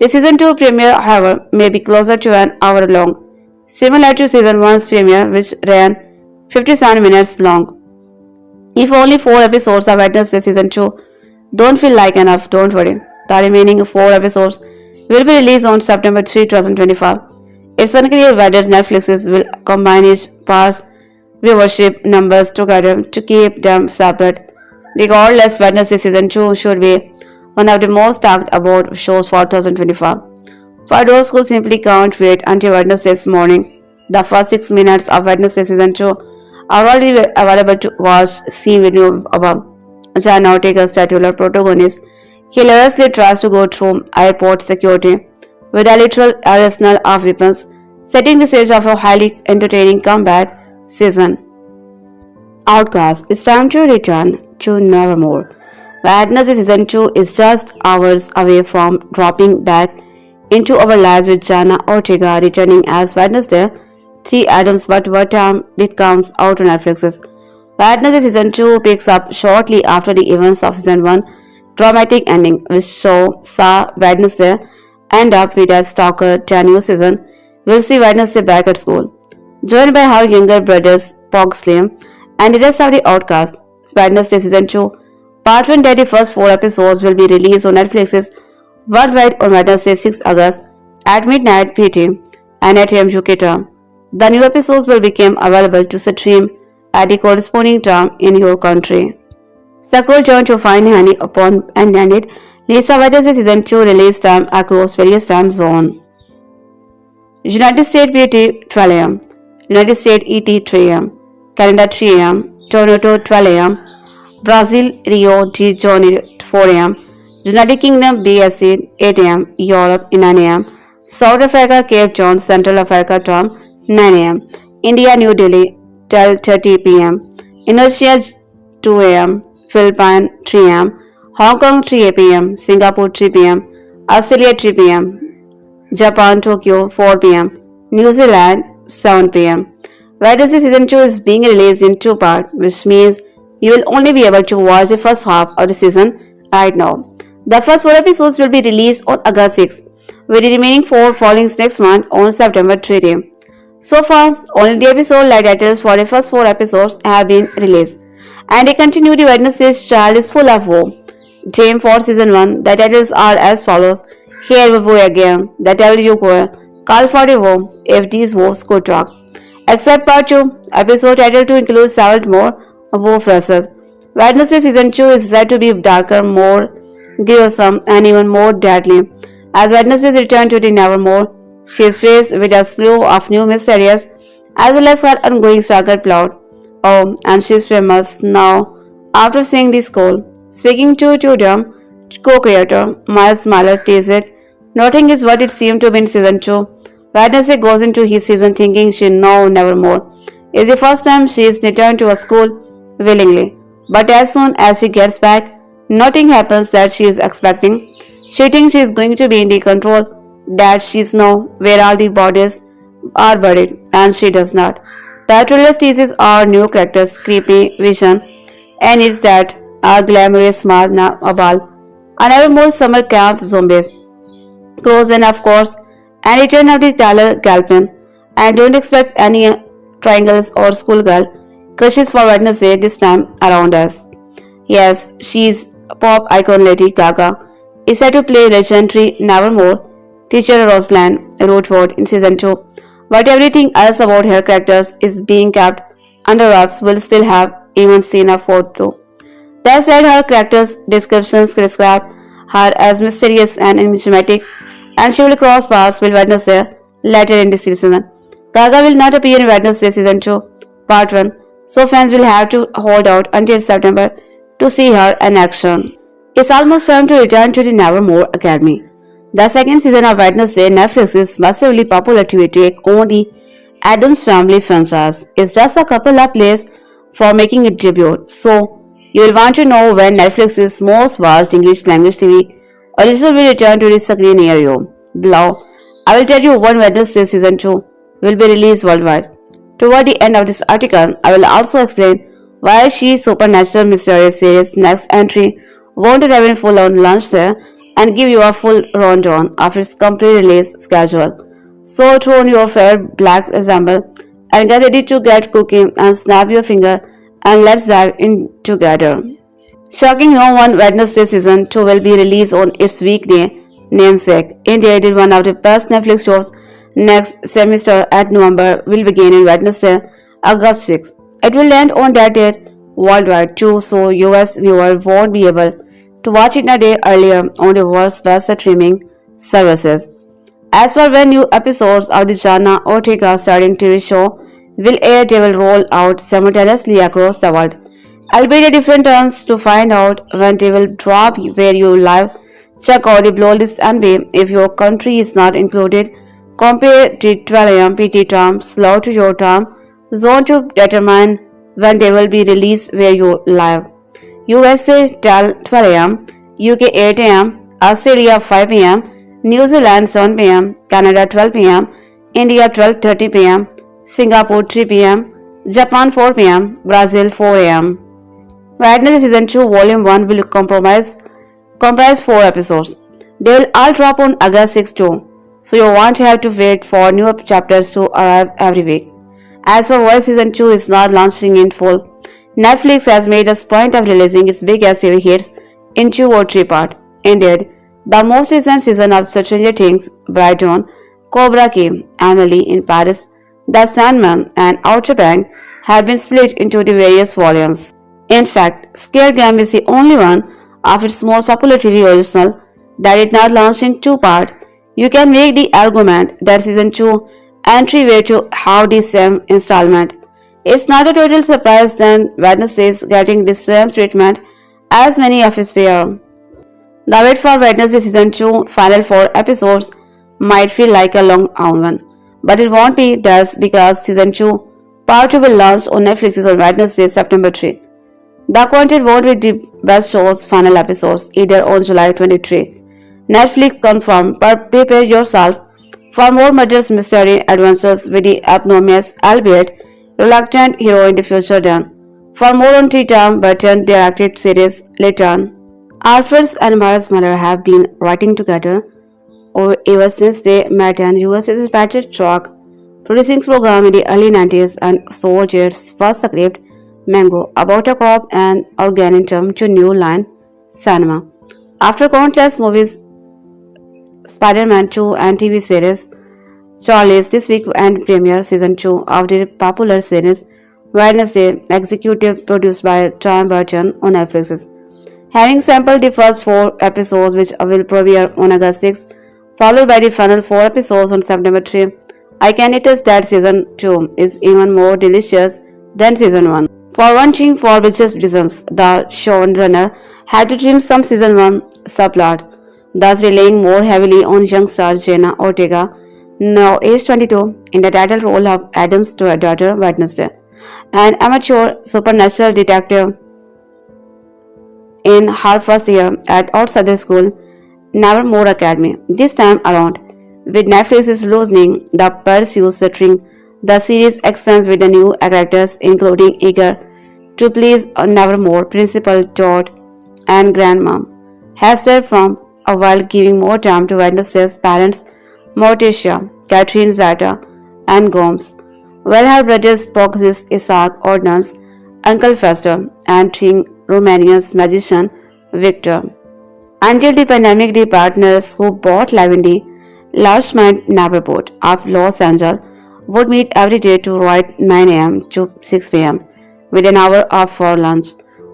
The Season 2 premiere, however, may be closer to an hour long, similar to Season 1's premiere, which ran 57 minutes long. If only 4 episodes of Wednesday Season 2 don't feel like enough, don't worry. The remaining 4 episodes will be released on September 3, 2025. It's unclear whether Netflix will combine each part's viewership numbers together to keep them separate. Regardless, Wednesday Season 2 should be one of the most talked about shows for 2025. For those who simply can't wait until Wednesday's morning, the first 6 minutes of Wednesday Season 2 are already available to watch. See video above. Jenna Ortega's titular protagonist hilariously tries to go through airport security with a literal arsenal of weapons, setting the stage of a highly entertaining comeback season. Outcast, it's time to return to Nevermore. Wednesday Season 2 is just hours away from dropping back into our lives with Jenna Ortega returning as Wednesday 3 Addams, but what time it comes out on Netflix. Wednesday season 2 picks up shortly after the events of season 1, dramatic ending, which saw Wednesday end up with a stalker. The new season will see Wednesday back at school, joined by her younger brothers Pugsley and the rest of the outcast. Wednesday season 2 Part 1 that the first 4 episodes will be released on Netflix's worldwide on Wednesday 6 August at midnight PT and 8 am UK time. The new episodes will become available to stream at the corresponding time in your country. Scroll down to find handy upon and it list of Wednesday season 2 release time across various time zones. United States PT 12 am, United States ET 3 am, Canada 3 am, Toronto 12 am, Brazil Rio de Janeiro 4 am, United Kingdom BST 8 am, Europe 9 am, South Africa Cape Town Central Africa time 9 am, India New Delhi 12:30 pm, Indonesia 2 am, Philippines 3 am, Hong Kong 3 pm, Singapore 3 pm, Australia 3 pm, Japan Tokyo 4 pm, New Zealand 7 pm. Wednesday season 2 is being released in 2 parts, which means you will only be able to watch the first half of the season right now. The first 4 episodes will be released on August 6, with the remaining 4 following next month on September 30. So far, only the episode light titles for the first 4 episodes have been released, and they continue the Wednesday's child is full of woe. Theme for season 1, the titles are as follows: Here we go again, The Devil You Go, Call for the Woe, If These Woes Could Talk. Except part 2, episode title to include several more woe phrases. Wednesday season 2 is said to be darker, more gruesome, and even more deadly. As Wednesday returns to the Nevermore, she is faced with a slew of new mysterious as well as her ongoing struggle plot. Oh, and she is famous now after seeing this call. Speaking to the co-creator, Miles Miller teased, nothing is what it seemed to be in season 2. Wednesday goes into his season thinking she knows Nevermore. It's the first time she is returned to a school willingly. But as soon as she gets back, nothing happens that she is expecting. She thinks she is going to be in the control, that she knows where all the bodies are buried, and she does not. The trailer teases our new character's creepy vision, and it's that a glamorous Marna Abal, and ever more summer camp zombies. Crows and of course, and return of the Tyler Galpin, and don't expect any triangles or schoolgirl crushes for Wednesday this time around us. Yes, she's pop icon Lady Gaga is set to play legendary Nevermore teacher Rosaline Rotwood in season 2, but everything else about her characters is being kept under wraps. Will still have even seen a photo. That said, her character's descriptions describe her as mysterious and enigmatic, and she will cross paths with Wednesday later in the season. Gaga will not appear in Wednesday season 2, part 1, so fans will have to hold out until September to see her in action. It's almost time to return to the Nevermore Academy. The second season of Wednesday, Netflix's massively popular take on the Addams Family franchise, is just a couple of days for making its debut, so you will want to know when Netflix's most watched English language TV original will return to the screen near you. Below, I will tell you when Wednesday season 2 will be released worldwide. Toward the end of this article, I will also explain why She's Supernatural Mysterious Series next entry won't have a full-on launch there, and give you a full rundown of its complete release schedule. So throw on your favorite blacks ensemble and get ready to get cooking and snap your finger, and let's dive in together. Shocking no one, Wednesday season 2 will be released on its weekday namesake. India did one of the best Netflix shows. Next semester at November will begin in Wednesday, August 6. It will land on that date worldwide too, so US viewers won't be able to watch it a day earlier on the world's best streaming services. As for when new episodes of the Jenna Ortega starring TV show will air, they will roll out simultaneously across the world, albeit at different times. To find out when they will drop where you live, check out the below list and be if your country is not included. Compare the 12 am PT time slot to your time zone to determine when they will be released where you live. USA 12 am, UK 8 am, Australia 5 am, New Zealand 7 pm, Canada 12 pm, India 12:30 pm, Singapore 3 p.m., Japan 4 p.m., Brazil 4 a.m. Wednesday Season 2 Volume 1 will comprise 4 episodes. They will all drop on August 6 too, so you won't have to wait for new chapters to arrive every week. As for why Season 2 is not launching in full, Netflix has made a point of releasing its biggest TV hits in 2 or 3 parts. Indeed, the most recent season of Stranger Things, Brighton, Cobra Kai, Emily in Paris, The Sandman, and Outer Banks have been split into the various volumes. In fact, Scare Game is the only one of its most popular TV original that did not launch in 2 parts. You can make the argument that Season 2 entryway to have the same installment. It's not a total surprise that Wednesday is getting the same treatment as many of its peers. The wait for Wednesday Season 2 final 4 episodes might feel like a long one, but it won't be thus because Season 2 Part 2 will launch on Netflix on Wednesday, September 3. The content won't be the best show's final episodes either on July 23. Netflix confirmed, but prepare yourself for more murderous mystery adventures with the abnormous, albeit reluctant heroine the future done. For more on Tim Burton directed series Return. Alfred and Miles Miller have been writing together ever since they met in US's Patrick Chalk producing program in the early 90s and sold its first script, Mango, about a cop and organum to New Line Cinema. After countless movies, Spider-Man 2 and TV series, Charlie's this week and premiere season 2 of the popular series Wednesday, executive produced by Tim Burton on Netflix. Having sampled the first 4 episodes which will premiere on August 6, followed by the final 4 episodes on September 3, I can attest that season 2 is even more delicious than season 1. For one thing, for obvious reasons, the showrunner had to trim some season 1 subplot, thus relying more heavily on young star Jenna Ortega, now age 22, in the title role of Addams' daughter Wednesday, an amateur supernatural detective in her first year at outside school, Nevermore Academy. This time around, with Netflix's loosening the pursuit string, the series expands with the new characters including eager to please Nevermore Principal Dort and Grandmom Hester from while giving more time to Wednesday's parents Morticia, Catherine Zeta, and Gomez, while her brothers Pugsley, Isaac, Addams, Uncle Fester, and King Romanian's magician Victor. Until the pandemic, the partners who both live in the large-minded neighborhood of Los Angeles would meet every day to write 9 a.m. to 6 p.m. with an hour off for lunch.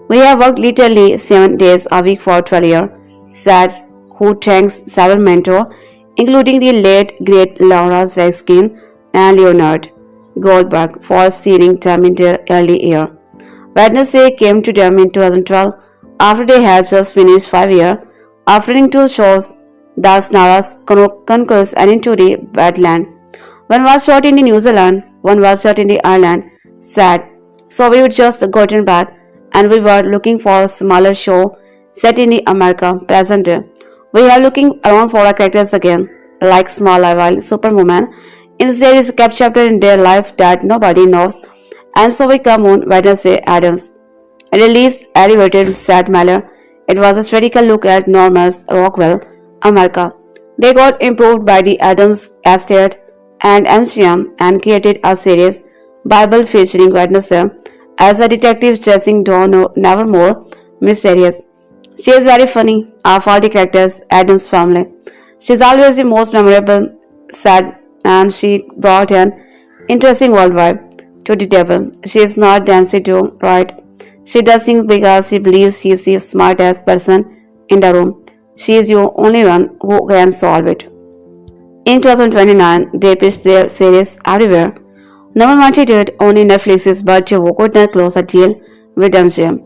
We have worked literally 7 days a week for 12 years, said who thanks several mentors, including the late great Laura Zeskin and Leonard Goldberg, for seeing them in their early year. Wednesday came to them in 2012 after they had just finished 5 years, offering 2 shows, The Snaras Conquest and Into the Badland. One was shot in New Zealand, one was shot in Ireland, said. So we would just gotten back and we were looking for a smaller show set in America present day. We are looking around for our characters again, like small while Superwoman. Instead is a cap chapter in their life that nobody knows, and so we come on Wednesday Addams. Released elevated said Miller. It was a satirical look at Norman's Rockwell, America. They got improved by the Addams estate and MGM and created a series, Bible featuring Wednesday as a detective chasing Dawn Nevermore mysterious. She is very funny, of all the characters, Addams' family. She is always the most memorable, sad, and she brought an interesting worldwide to the table. She is not dancing to, right? She does things because she believes she is the smartest person in the room. She is the only one who can solve it. In 2029, they pitched their series everywhere. No one wanted it, only Netflix's but Joe could not close a deal with MGM.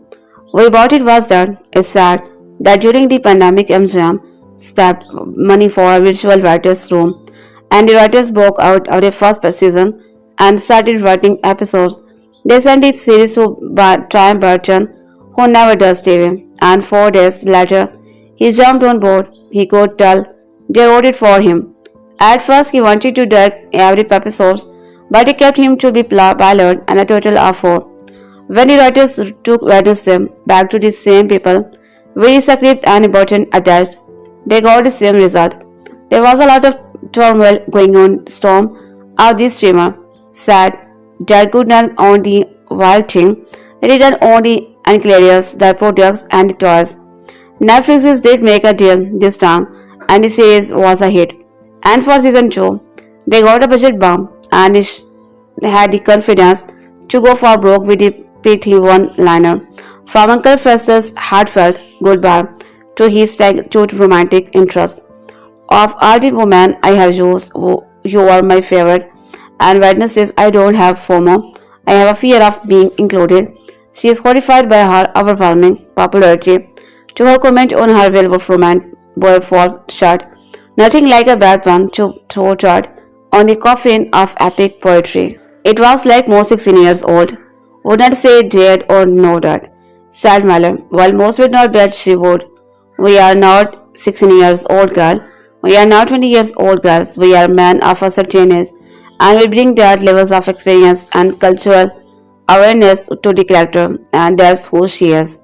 We bought it was that it's sad that during the pandemic MGM stabbed money for a virtual writer's room and the writers broke out of their first season and started writing episodes. They sent the series to Tim Burton, who never does TV, and 4 days later he jumped on board. He could tell they wrote it for him. At first he wanted to direct every episode, but it kept him to be pilot and a total of 4. When the writers took Wednesday back to the same people, with the script and important attached, they got the same result. There was a lot of turmoil going on. Storm of the streamer said that could not own the wild thing, it didn't own the Anclarius, the products and the toys. Netflix did make a deal this time and the series was a hit. And for season 2, they got a budget bump and had the confidence to go for broke with the pithy one-liner. From Uncle Fester's heartfelt goodbye to his tattooed romantic interest. Of all the women I have used, you are my favorite. And Wednesdays I don't have FOMO. I have a fear of being included. She is horrified by her overwhelming popularity. To her comment on her Velvet Romance boyfriend shirt, nothing like a bad one to throw dirt on the coffin of epic poetry. It was like most 16 years old. Would not say dead or know that, said Miller. While most would not bet she would. We are not 16 years old girl. We are not 20 years old girls. We are men of a certain age, and we bring that levels of experience and cultural awareness to the character, and that's who she is.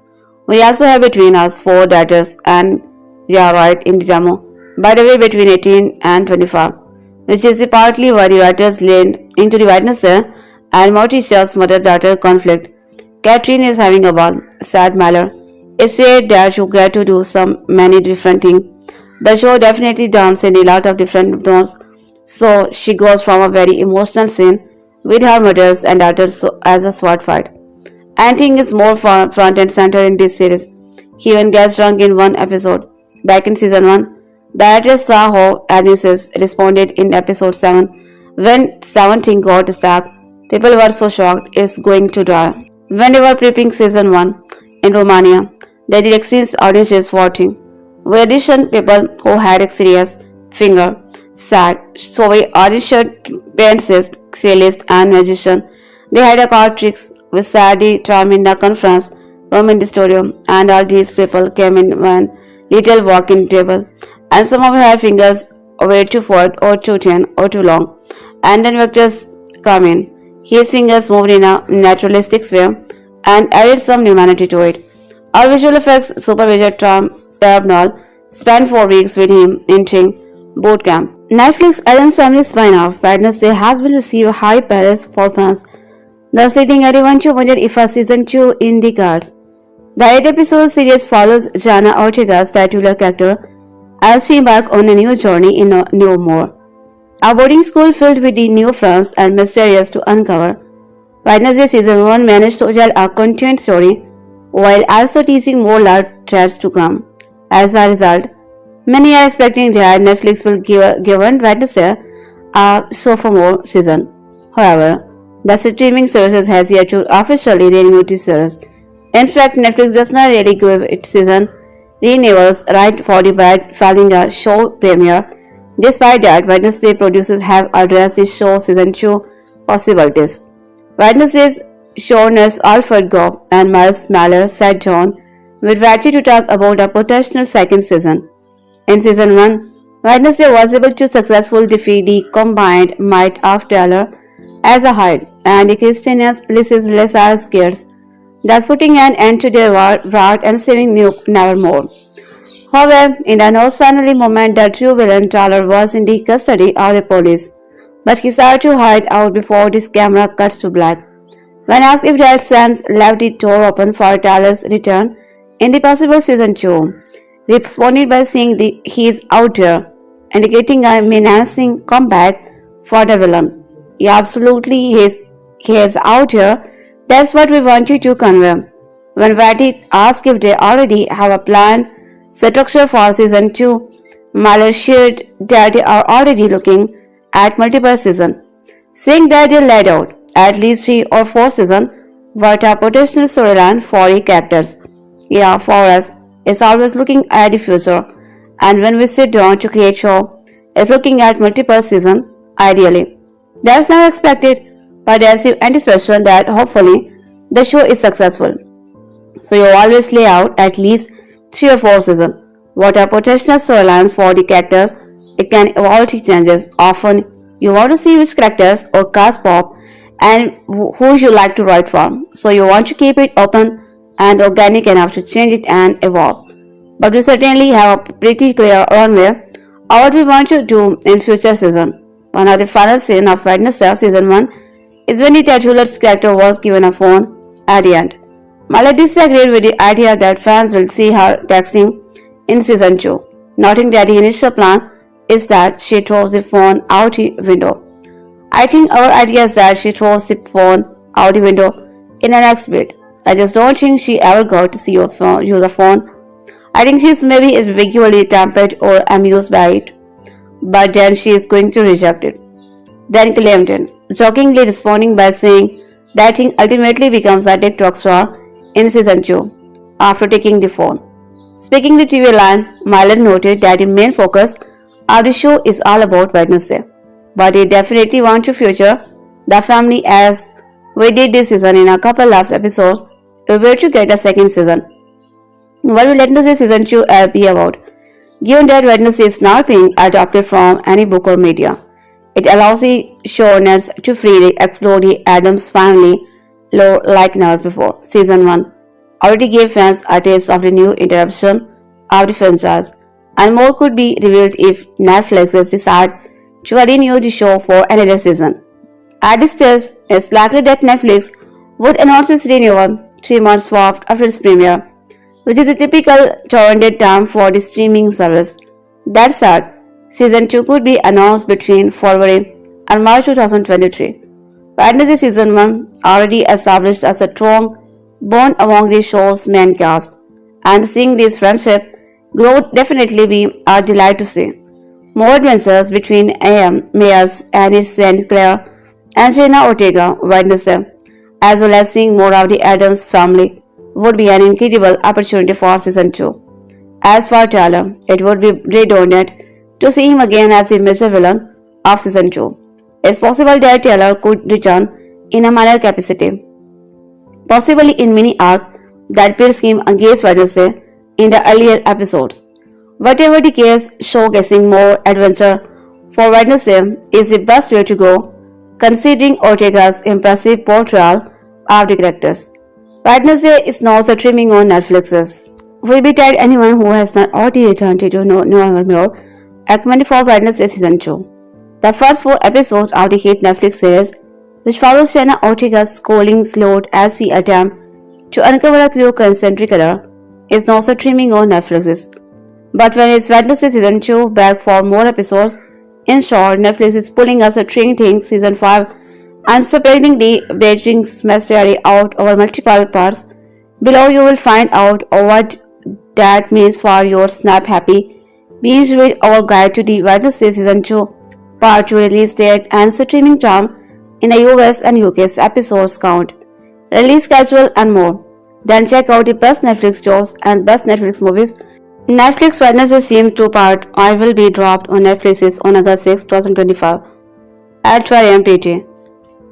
We also have between us 4 daughters, and yeah, right in the demo. By the way, between 18 and 25, which is partly why the writers leaned into the Wednesday and Morticia's mother-daughter conflict. Catherine is having a ball, said Mallory. It's said that you get to do many different things. The show definitely dances in a lot of different tones, so she goes from a very emotional scene with her mothers and daughters as a sword fight. Anything is more front and center in this series. He even gets drunk in one episode. Back in season 1, the actress saw how Addams responded in episode 7 when 17 got stabbed. People were so shocked it's going to die. When they were prepping season 1 in Romania, they did exchange audiences voting. We auditioned people who had a serious finger, sad, so we auditioned pianists, cellists, and magicians. They had a card tricks. We sat the charm in the conference room in the studio, and all these people came in one little walk-in table, and some of them had fingers way too short or too thin or too long, and then Victor's come in. His fingers moved in a naturalistic way and added some humanity to it. Our visual effects supervisor Tom Tabnall spent 4 weeks with him in boot camp. Netflix Addams Family spin-off Wednesday has been received high praise for fans, thus leading everyone to wonder if a season 2 in the cards. The 8-episode series follows Jenna Ortega's titular character as she embarks on a new journey in Nevermore, a boarding school filled with the new friends and mysterious to uncover. Wednesday season 1 managed to tell a content story while also teasing more large threats to come. As a result, many are expecting that Netflix will give Wednesday a sophomore season. However, the streaming services has yet to officially renew the series. In fact, Netflix does not really give its season renewals right for the bad following a show premiere. Despite that, Wednesday producers have addressed the show season 2 possibilities. Wednesday's showrunners Alfred Gough and Miles Mallory sat down with Ratchet to talk about a potential second season. In season 1, Wednesday was able to successfully defeat the combined might of Taylor as a Hyde and the Christiana's lesser scares, thus putting an end to their war and saving Nevermore. However, in the most finally moment, the true villain Taylor was in the custody of the police, but he started to hide out before this camera cuts to black. When asked if that sense left the door open for Taylor's return in the possible season 2, he responded by saying he is out there, indicating a menacing comeback for the villain. Yeah, absolutely, he is out here. That's what we want you to convey. When Ratty asked if they already have a plan structure for season 2, Mallory shared that they are already looking at multiple seasons, saying that they laid out at least 3 or 4 seasons worth a potential storyline for the characters. Yeah, for us, it's always looking at the future, and when we sit down to create show, it's looking at multiple seasons, ideally. That's not expected, but there's the anticipation that hopefully the show is successful. So you always lay out at least 3 or 4 seasons. What are potential storylines for the characters? It can evolve to changes, often You want to see which characters or cast pop and who you like to write for. So you want to keep it open and organic enough to change it and evolve. But we certainly have a pretty clear runway of what we want to do in future season. One of the final scene of Wednesday season 1 is when the titular's character was given a phone at the end. Mala disagreed with the idea that fans will see her texting in season 2, noting that the initial plan is that she throws the phone out the window. I think our idea is that she throws the phone out the window in the next bit. I just don't think she ever got to see use a phone. I think she's maybe is visually tempered or amused by it, but then she is going to reject it. Then Clementine, jokingly responding by saying that thing ultimately becomes a TikTok star in season 2 after taking the phone. Speaking the TV line, Mylan noted that the main focus of the show is all about Wednesday, but they definitely want to feature the family as we did this season in a couple of episodes. We were to get a second season. What will Wednesday season 2 be about? Given that Wednesday is not being adapted from any book or media, it allows the showrunners to freely explore the Addams family lore like never before. Season 1 already gave fans a taste of the new interruption of the franchise, and more could be revealed if Netflix decides to renew the show for another season. At this stage, it's likely that Netflix would announce its renewal 3 months after its premiere, which is a typical turnaround time for the streaming service. That said, season 2 could be announced between February and March 2023. Wednesday season 1 already established as a strong bond among the show's main cast, and seeing this friendship grow definitely be a delight to see. More adventures between Mayers and St. Clair and Jenna Ortega Wednesday, as well as seeing more of the Addams family, would be an incredible opportunity for season 2. As for Tyler, it would be redundant to see him again as the major villain of season 2. It's possible that Tyler could return in a minor capacity, possibly in mini arc that pits him against Wednesday in the earlier episodes. Whatever the case, showcasing more adventure for Wednesday is the best way to go, considering Ortega's impressive portrayal of the characters. Wednesday is now streaming on Netflix. We be tell anyone who has not already returned to Nevermore Academy for Wednesday season 2. The first 4 episodes of the hit Netflix series, which follows Jenna Ortega's schooling sleuth as she attempts to uncover a clue concentric killer, is now streaming on Netflix. But when it's Wednesday season 2 back for more episodes, in short, Netflix is pulling us a Stranger Things season 5 and separating the Beijing mystery out over multiple parts. Below you will find out what that means for your snap happy binge with our guide to the Wednesday season 2 part 2 release date and streaming time in the US and UK's episodes count, release schedule and more. Then check out the best Netflix shows and best Netflix movies. Netflix Wednesday season 2 part I will be dropped on Netflix on August 6, 2025 at 12 am PT.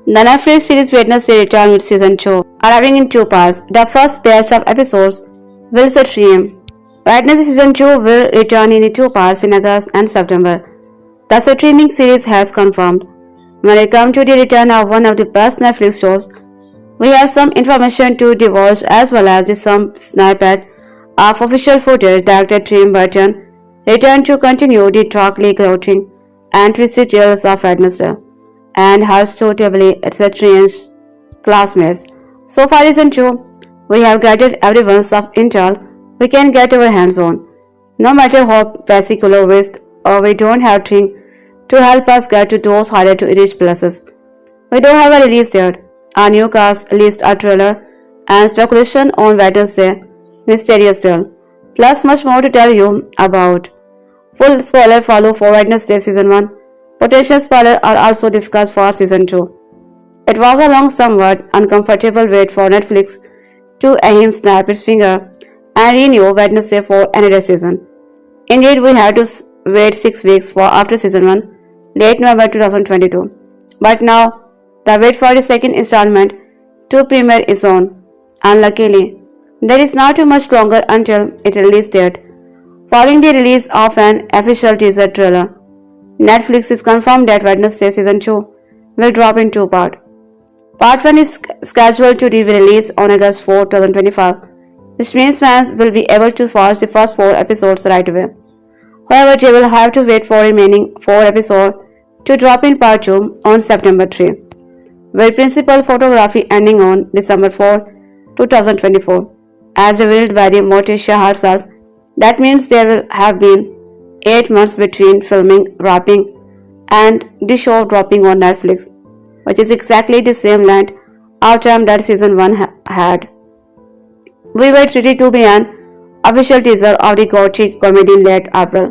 The Netflix series Wednesday return with season 2, arriving in 2 parts. The first batch of episodes will stream. Wednesday season 2 will return in 2 parts in August and September. The streaming series has confirmed. When it comes to the return of one of the best Netflix shows, we have some information to divulge as well as some snippet of official footage. Director Tim Burton returned to continue the darkly gloating and twisted tales of Wednesday and her suitably strange classmates. So far season 2, we have gathered every ounce of intel we can get our hands on. No matter how particular risk or we don't have things to help us get to those harder to reach places. We don't have a release date, a new cast list, a trailer, and speculation on Wednesday mysterious deal, plus much more to tell you about. Full spoiler follow for Wednesday season 1. Potential spoilers are also discussed for season 2. It was a long, somewhat uncomfortable wait for Netflix to aim snap its finger and renew Wednesday for another season. Indeed, we had to wait 6 weeks for after season 1, late November 2022. But now, the wait for the second installment to premiere is on. Unluckily, there is not too much longer until its release date, following the release of an official teaser trailer. Netflix is confirmed that Wednesday season 2 will drop in two parts. Part 1 is scheduled to be released on August 4, 2025, which means fans will be able to watch the first 4 episodes right away. However, they will have to wait for remaining 4 episodes to drop in part 2 on September 3, with principal photography ending on December 4, 2024. As revealed by the Morticia herself, that means there will have been 8 months between filming, wrapping, and the show dropping on Netflix, which is exactly the same length of time that season 1 had. We were treated to be an official teaser of the gothic comedy in late April.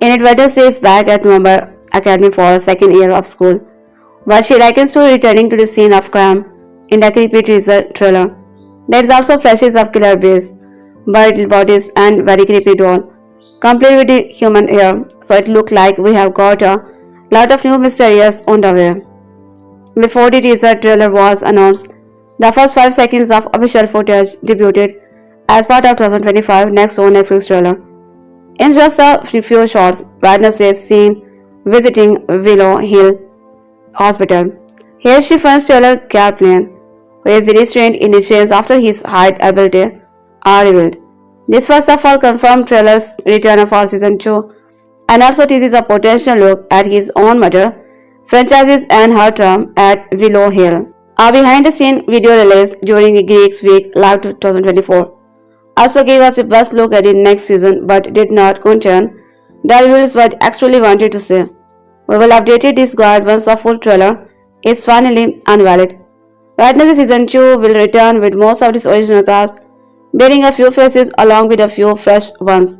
In it, Wednesday is back at Nevermore Academy for a second year of school, while she likens to returning to the scene of crime in the creepy teaser trailer. There is also flashes of killer bees, buried bodies, and very creepy doll, complete with the human hair, so it looked like we have got a lot of new mysterious on the way. Before the teaser trailer was announced, the first 5 seconds of official footage debuted as part of 2025 next on Netflix trailer. In just a few shots, Wednesday is seen visiting Willow Hill Hospital. Here she finds Taylor Kaplan, who is restrained in the chains after his Hyde ability are revealed. This first of all confirmed trailer's return for season 2 and also teases a potential look at his own murder franchises and her term at Willow Hill. A behind-the-scene video released during the Geeks Week Live 2024 also gave us a best look at the next season but did not contain the reveals what actually wanted to say. We will update this guide once a full trailer is finally unveiled. Wednesday season 2 will return with most of its original cast, bearing a few faces along with a few fresh ones.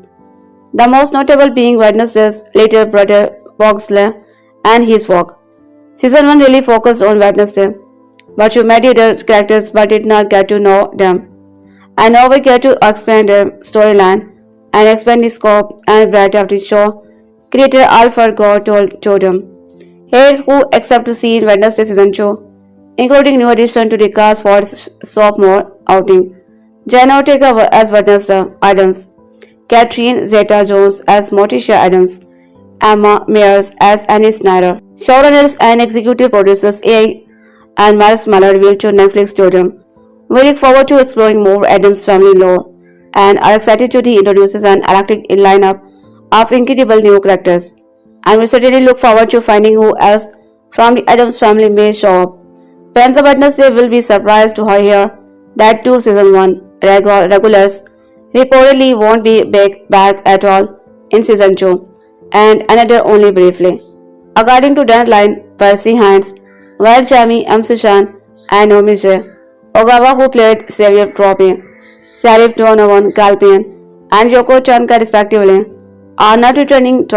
The most notable being Wednesday's little brother Pugsley and his work. Season 1 really focused on Wednesday, but you met the other characters but did not get to know them. And now we get to expand their storyline and expand the scope and variety of the show. Creator Alfred Gore told him, "Here's who expect to see in Wednesday season 2, including new addition to the cast for its sophomore outing. Jenna Ortega as Wednesday Addams, Catherine Zeta-Jones as Morticia Addams, Emma Mears as Annie Snyder. Showrunners and executive producers A. and Miles Muller revealed to Netflix Studio. We look forward to exploring more Addams family lore and are excited to introduce an eclectic lineup of incredible new characters. And we certainly look forward to finding who else from the Addams family may show up. Fans of Wednesday will be surprised to hear that 2 season 1 regulars reportedly won't be back at all in season 2, and another only briefly. According to Deadline, Percy Hines, while Jamie Amsichan and Naomi J. Ogawa, who played Xavier Tropy, Sheriff Donovan Galpian, and Yoko Chanka respectively, are not returning.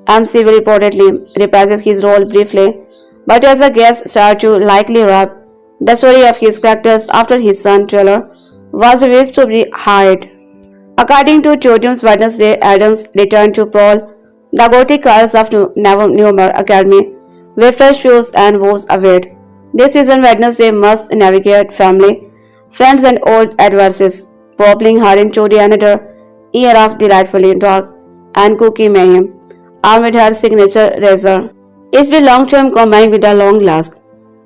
MC will reportedly reprises his role briefly, but as a guest star to likely wrap the story of his characters after his son trailer was released to be Hyde. According to Chodium's Wednesday, Addams returned to Paul, the gothic cars of Nevermore Academy, where fresh views and woes await. This season, Wednesday must navigate family, friends, and old adversaries, propelling her into another year of delightfully dark and kooky mayhem, armed with her signature razor. It's been long-term combined with a long last.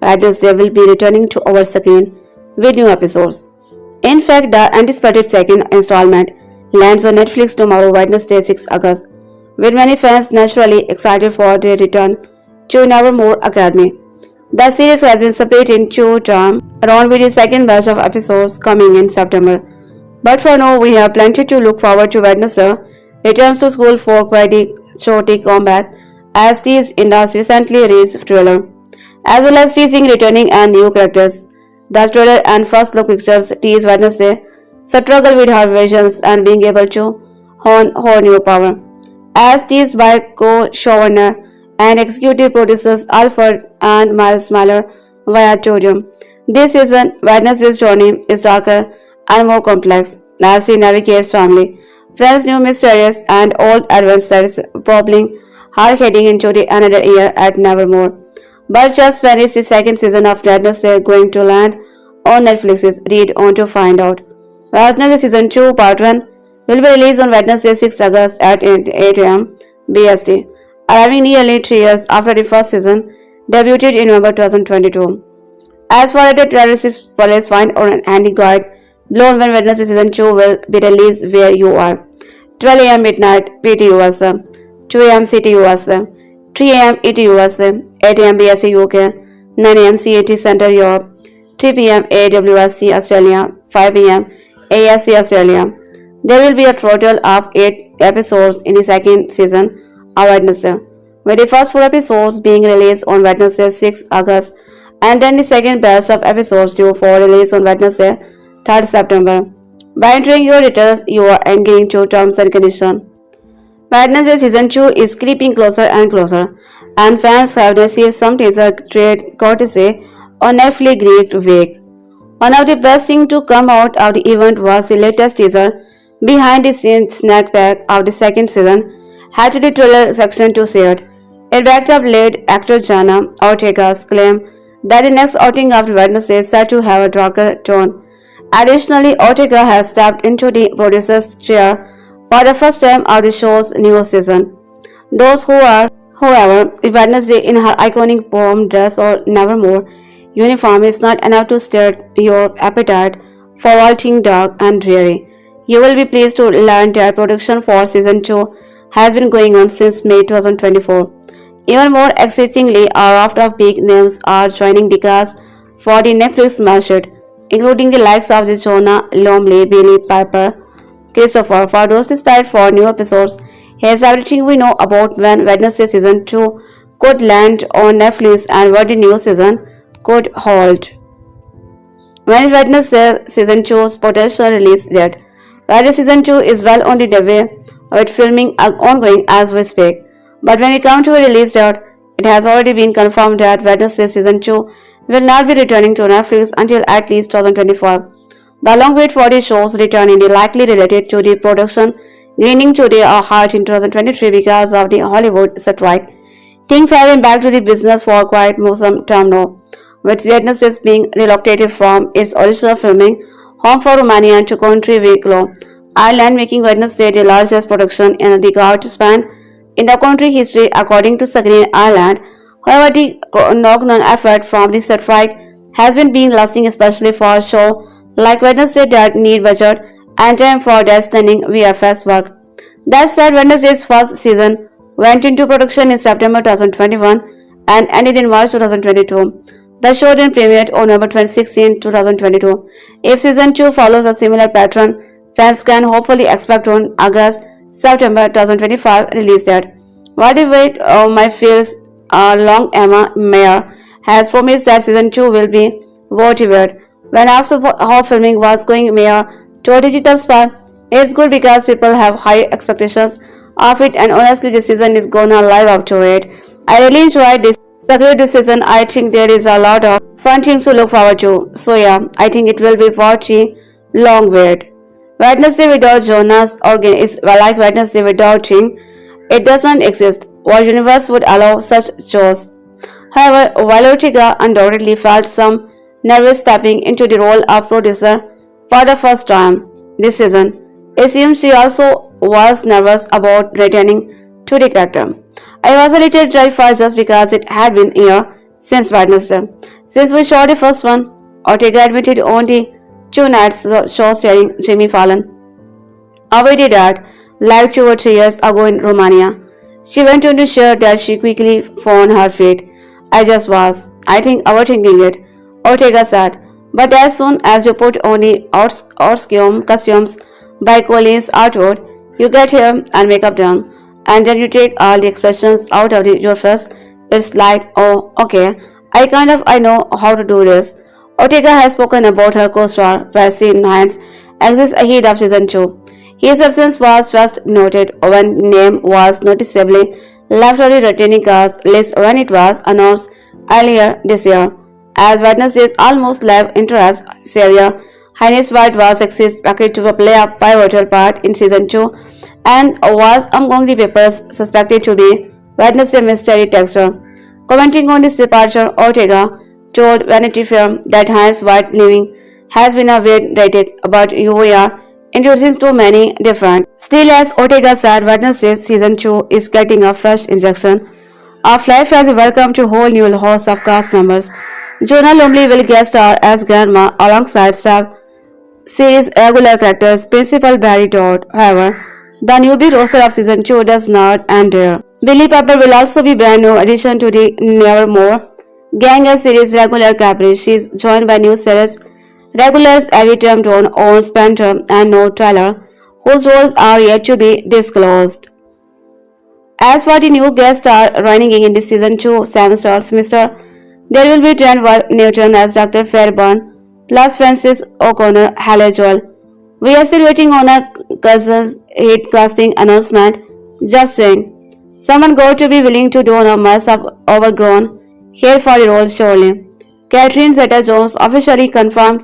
Wednesday will be returning to our screen with new episodes. In fact, the anticipated second installment lands on Netflix tomorrow, Wednesday, 6 August, with many fans naturally excited for their return to Nevermore Academy. The series has been split in 2 terms, around with the second batch of episodes coming in September. But for now, we have plenty to look forward to. Wednesday returns to school for quite a shorty comeback as teased in the recently released trailer, as well as teasing returning and new characters. The trailer and first look pictures tease Wednesday struggle with her visions and being able to hone her new power, as teased by co-showrunner and executive producers Alfred and Miles Muller via Chodium. This season, Wednesday's journey is darker and more complex as she navigates family, friends, new mysterious, and old adventures, propelling her heading into another year at Nevermore. But just when is the second season of Wednesday going to land on Netflix's read on to find out. Wednesday season 2 part 1 will be released on Wednesday 6 August at 8 am BST. arriving nearly 3 years after the first season debuted in November 2022. As for the terrorists, police find on an handy guide blown when Wednesday season 2 will be released where you are. 12 a.m. midnight PT USA, 2 a.m. CT USA, 3 a.m. ET USA, 8 a.m. BST UK, 9 a.m. CAT Central Europe, 3 p.m. AWSC Australia, 5 p.m. ASC Australia. There will be a total of 8 episodes in the second season on Wednesday, with the first 4 episodes being released on Wednesday 6 August and then the second batch of episodes due for release on Wednesday 3rd September. By entering your details, you are agreeing to terms and conditions. Wednesday season 2 is creeping closer and closer, and fans have received some teaser trade courtesy on Netflix Greek week. One of the best things to come out of the event was the latest teaser behind the scenes snack pack of the second season, had to the trailer section to see it. It backed up lead actor Jenna Ortega's claim that the next outing of Wednesday is set to have a darker tone. Additionally, Ortega has stepped into the producer's chair for the first time of the show's new season. Those who are, however, Wednesday in her iconic prom dress or Nevermore uniform is not enough to stir your appetite for vaulting dark and dreary. You will be pleased to learn that production for season 2 has been going on since May 2024. Even more excitingly, a raft of big names are joining the cast for the Netflix smash hit, including the likes of Jonah Lomley, Billy Piper, Christopher. For those desperate for new episodes, here's everything we know about when Wednesday season 2 could land on Netflix and what the new season could hold. When Wednesday season 2's potential release date, Wednesday season 2 is well on the way with filming ongoing as we speak. But when it comes to a release date, it has already been confirmed that Wednesday season 2 will not be returning to Netflix until at least 2025. The long wait for the show's return is likely related to the production gaining today a halt in 2023 because of the Hollywood strike. Things have been back to the business for quite some time now, with Wednesday being relocated from its original filming home for Romania to country Wicklow, Ireland, making Wednesday the largest production in the regard span in the country history, according to Screen Ireland. However, the knock-on effect from the strike has been being lasting, especially for a show like Wednesday that need budget and time for their stunning VFX work. That said, Wednesday's first season went into production in September 2021 and ended in March 2022. The show then premiered on November 26, 2022. If season 2 follows a similar pattern, fans can hopefully expect on August-September 2025 release date. While the wait might feel long, Emma Mayer has promised that season 2 will be worth it. When asked how filming was going, Mayer told Digital Spy, "It's good because people have high expectations of it, and honestly this season is gonna live up to it. I really enjoyed this season. I think there is a lot of fun things to look forward to. So yeah, I think it will be worth the long wait." Wednesday without Jonas Organ is like Wednesday without him. It doesn't exist. What universe would allow such shows? However, while Ortega undoubtedly felt some nervous stepping into the role of producer for the first time this season, it seems she also was nervous about returning to the character. "I was a little terrified just because it had been a year since Wednesday. Since we shot the first one," Ortega admitted on the 2 nights show starring Jimmy Fallon. "We did that like 2 or 3 years ago in Romania." She went on to share that she quickly found her feet. "I just was, I think, overthinking it," Ortega said. "But as soon as you put on the costumes by Collins Artwood, you get hair and makeup done, and then you take all the expressions out of your face. It's like, oh, okay, I know how to do this." Ortega has spoken about her co-star Percy Hines exists ahead of season 2. His absence was first noted when name was noticeably left on the returning cast list when it was announced earlier this year. As Wednesday's almost live interest, Sarah Hines White was expected to play a pivotal part in season 2 and was among the papers suspected to be Wednesday mystery texture. Commenting on this departure, Ortega told Vanity Fair that Hines White leaving has been a weird rating, but we are introducing too many different. Still, as Ortega said, Wednesday season 2 is getting a fresh injection of life as we welcome to a whole new host of cast members. Jonah Lumley will guest star as Grandma alongside staff series regular characters Principal Barry Dort. However, the newbie roster of season 2 does not end there. Billy Pepper will also be brand new addition to the Nevermore Gang as series regular Capri. She is joined by new series regulars Abby Tempton, Owen Spencer, and Noah Tyler, whose roles are yet to be disclosed. As for the new guest star running in the season 2 semester, there will be Trent Newton as Dr. Fairburn, plus Francis O'Connor, Halle Joel. We are still waiting on a cousin's hit casting announcement. Just saying. Someone got to be willing to don a mess of overgrown hair for the role surely. Catherine Zeta-Jones officially confirmed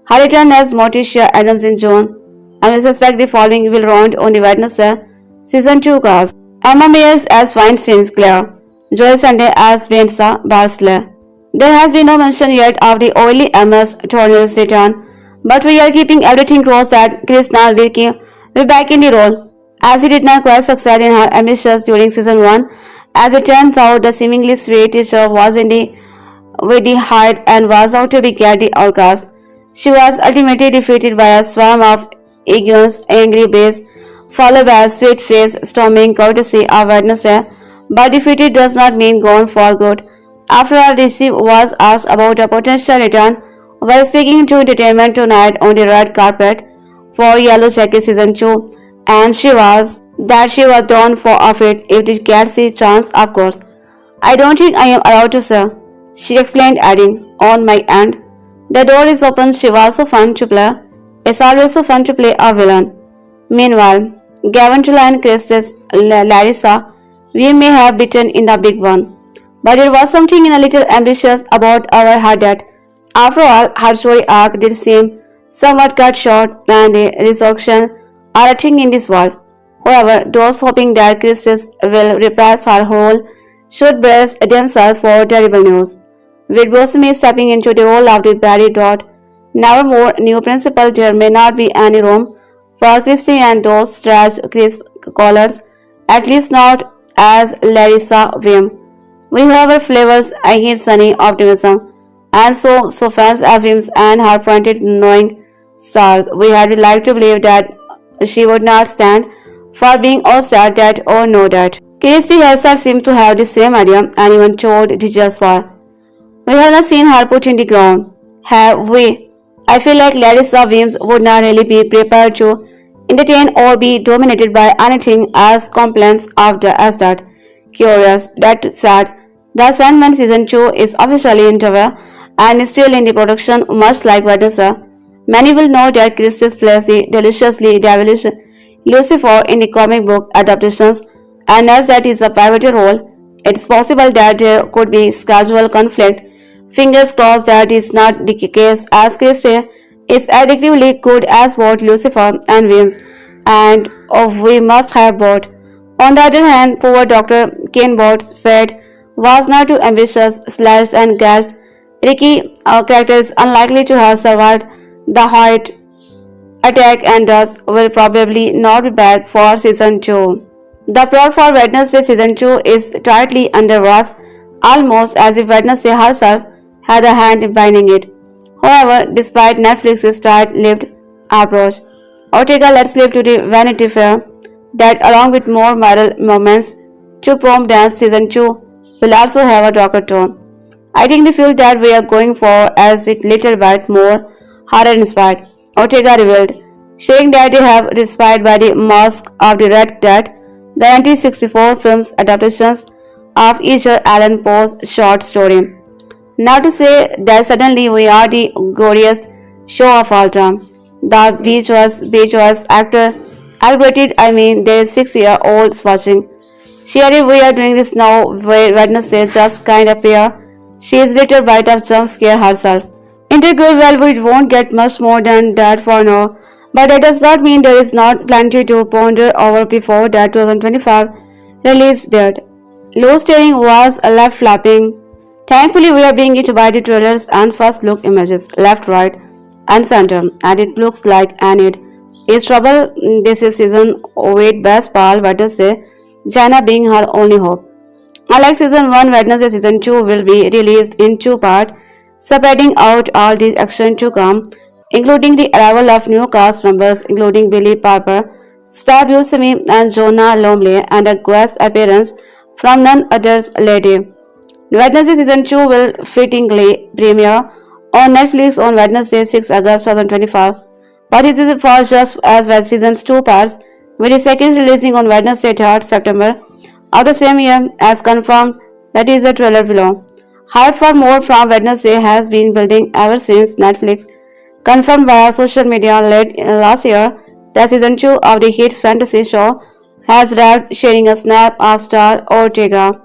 her return as Morticia Addams in June, and we suspect the following will round on the Wednesday season 2 cast. Emma Mears as Feinstein's Claire, Joel Sunday as Bensa Barsley. There has been no mention yet of the oily MS Tornill's return, but we are keeping everything crossed that Krishna will be back in the role, as she did not quite succeed in her ambitions during season 1. As it turns out, the seemingly sweet teacher was in the with the Hyde and was out to be get the outcast. She was ultimately defeated by a swarm of Egon's angry beasts, followed by a sweet face storming courtesy of Wednesday, but defeated does not mean gone for good. After all, Rishi was asked about a potential return while speaking to Entertainment Tonight on the red carpet for Yellow Jacket season 2, and she was down for it if it gets the chance, of course. I don't think I am allowed to say, she explained, adding, on my end. The door is open. She was so fun to play. It's always so fun to play a villain. Meanwhile, Gavantula and Christus Larissa, we may have beaten in the big one. But there was something a little ambitious about our Hadet. After all, her story arc did seem somewhat cut short, and a resurrection are a thing in this world. However, those hoping that Christus will reprise her role should brace themselves for terrible news. With Buscemi stepping into the role of the Barry Dort, Nevermore new principal, there may not be any room for Christy and those stretched crisp collars, at least not as Larissa Wim. We have our flavors, I hear sunny optimism, and so fans of him and her pointed knowing stars. We had like to believe that she would not stand for being or sad that or know that. Christy herself seemed to have the same idea and even told the just why. We have not seen her put in the ground, have we? I feel like Larissa Weems would not really be prepared to entertain or be dominated by anything as complex as that. Curious, that said, The Sandman season 2 is officially underway and is still in the production, much like Wednesday. Many will know that Christus plays the deliciously devilish Lucifer in the comic book adaptations, and as that is a pivotal role, it is possible that there could be casual conflict. Fingers crossed that is not the case, as Christie is adequately good as both Lucifer and Williams, and we must have both. On the other hand, poor Dr. Kenboard's fate was not too ambitious, slashed and gashed. Ricky, our character, is unlikely to have survived the Hyde attack and thus will probably not be back for season 2. The plot for Wednesday season 2 is tightly under wraps, almost as if Wednesday herself had a hand in binding it. However, despite Netflix's tight-lipped approach, Ortega lets slip to the Vanity Fair that, along with more moral moments to Prom Dance season 2, will also have a darker tone. I think the feel that we are going for as it little bit more horror-inspired, Ortega revealed, sharing that they have inspired by the Mask of the Red Dead, the 1964 film's adaptations of Edgar Allan Poe's short story. Not to say that suddenly we are the goriest show of all time. The beach was actor aggravated. I mean, there is 6-year-olds watching. Sherry, we are doing this now. Wednesday just kind of pair. She is little bit of jump scare herself. Intrigue, well, we won't get much more than that for now. But that does not mean there is not plenty to ponder over before that 2025 release date. Low steering was left flapping. Thankfully, we are being hit by the trailers and first look images, left, right, and center, and it looks like an is trouble this is season with best pal Wednesday, Jenna being her only hope. Unlike season 1, Wednesday season 2 will be released in two parts, separating out all the action to come, including the arrival of new cast members including Billy Piper, Star Buscemi and Jonah Lomley, and a guest appearance from none other Lady. Wednesday season 2 will fittingly premiere on Netflix on Wednesday 6 August 2025, but it is for just as well season's 2 parts, with the second releasing on Wednesday 3rd September of the same year as confirmed. That is the trailer below. Hype for more from Wednesday has been building ever since Netflix confirmed via social media late last year that season 2 of the hit fantasy show has wrapped, sharing a snap of star Ortega.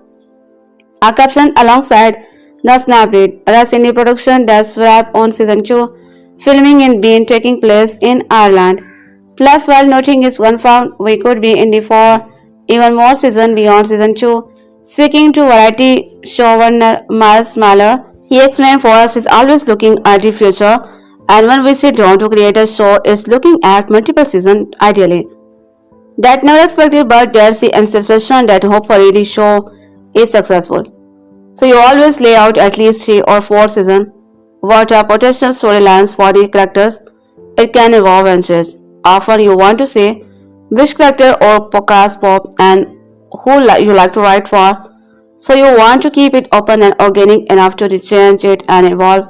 A caption alongside the snap read, Rest in the production that's wrapped on season 2, filming in being taking place in Ireland. Plus, while noting is confirmed, we could be in the for even more season beyond season 2. Speaking to variety showrunner Miles Maller, he explained for us is always looking at the future, and when we sit down to create a show, is looking at multiple seasons ideally. That never expected, but there's the anticipation that hopefully the show is successful. So you always lay out at least 3 or 4 seasons. What are potential storylines for the characters? It can evolve and change. Often you want to say which character or podcast pop and who you like to write for. So you want to keep it open and organic enough to change it and evolve.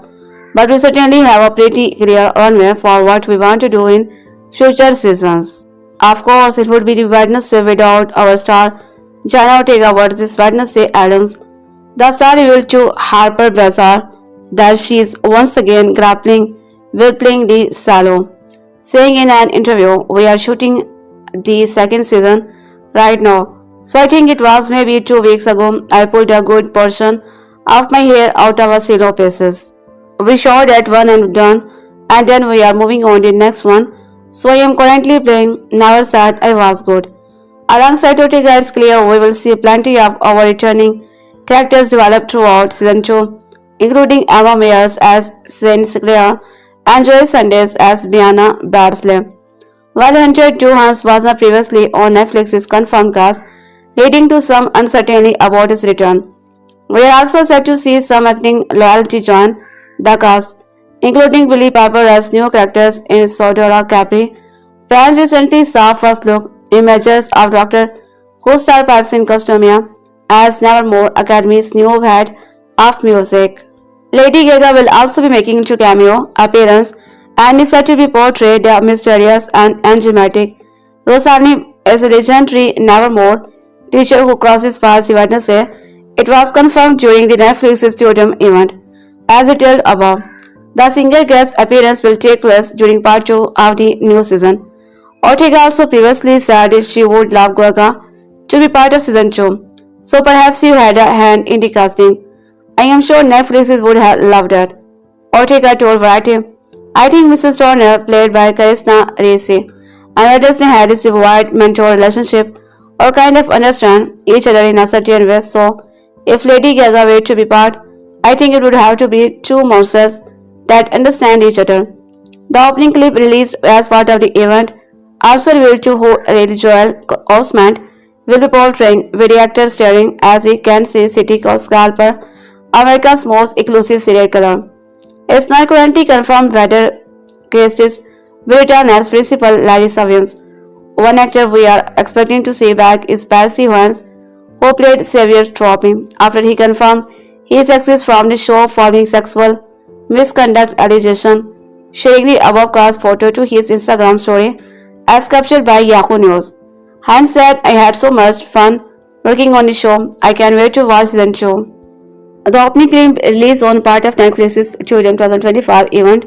But we certainly have a pretty clear runway for what we want to do in future seasons. Of course, it would be the Wednesday without our star Jenna Ortega versus Wednesday Addams. The star revealed to Harper Bazaar that she is once again grappling with playing the salo, saying in an interview, "We are shooting the second season right now. So I think it was maybe 2 weeks ago I pulled a good portion of my hair out of a silo pieces. We shot that one and done, and then we are moving on to the next one. So I am currently playing. Never said I was good." Alongside Ortega, it's clear we will see plenty of our returning characters develop throughout season 2, including Emma Meyers as Saint Clair and Joy Sundays as Bianna Bardsley. While Hunter 2 Hans was not previously on Netflix's confirmed cast, leading to some uncertainty about his return. We are also set to see some acting loyalty join the cast, including Billy Piper as new characters in Sodora Capri. Fans recently saw first look images of Doctor Who star Pipes in Costumia as Nevermore Academy's new head of music. Lady Gaga will also be making a cameo appearance and is said to be portrayed the mysterious and enigmatic Rosaline is a legendary Nevermore teacher who crosses paths Wednesday. It was confirmed during the Netflix Studio event. As detailed above, the single guest appearance will take place during part 2 of the new season. Ortega also previously said she would love Gaga to be part of season 2, so perhaps she had a hand in the casting. I am sure Netflix would have loved it. Ortega told Variety, "I think Mrs. Turner, played by Karishma Racy, and Disney had this wide mentor relationship or kind of understand each other in a certain way, so if Lady Gaga were to be part, I think it would have to be two monsters that understand each other." The opening clip released as part of the event also revealed to who Lady Joel Osment will be portraying, with the actor staring as he can see City Scalper, America's most exclusive serial killer. It's not currently confirmed whether Castis will return as Principal Larissa Williams. One actor we are expecting to see back is Percy Vance, who played Xavier Tropi, after he confirmed his exit from the show following sexual misconduct allegation, sharing the above cast photo to his Instagram story as captured by Yahoo News. Hans said, "I had so much fun working on the show. I can't wait to watch the show." The opening clip released on part of Netflix's Children 2025 event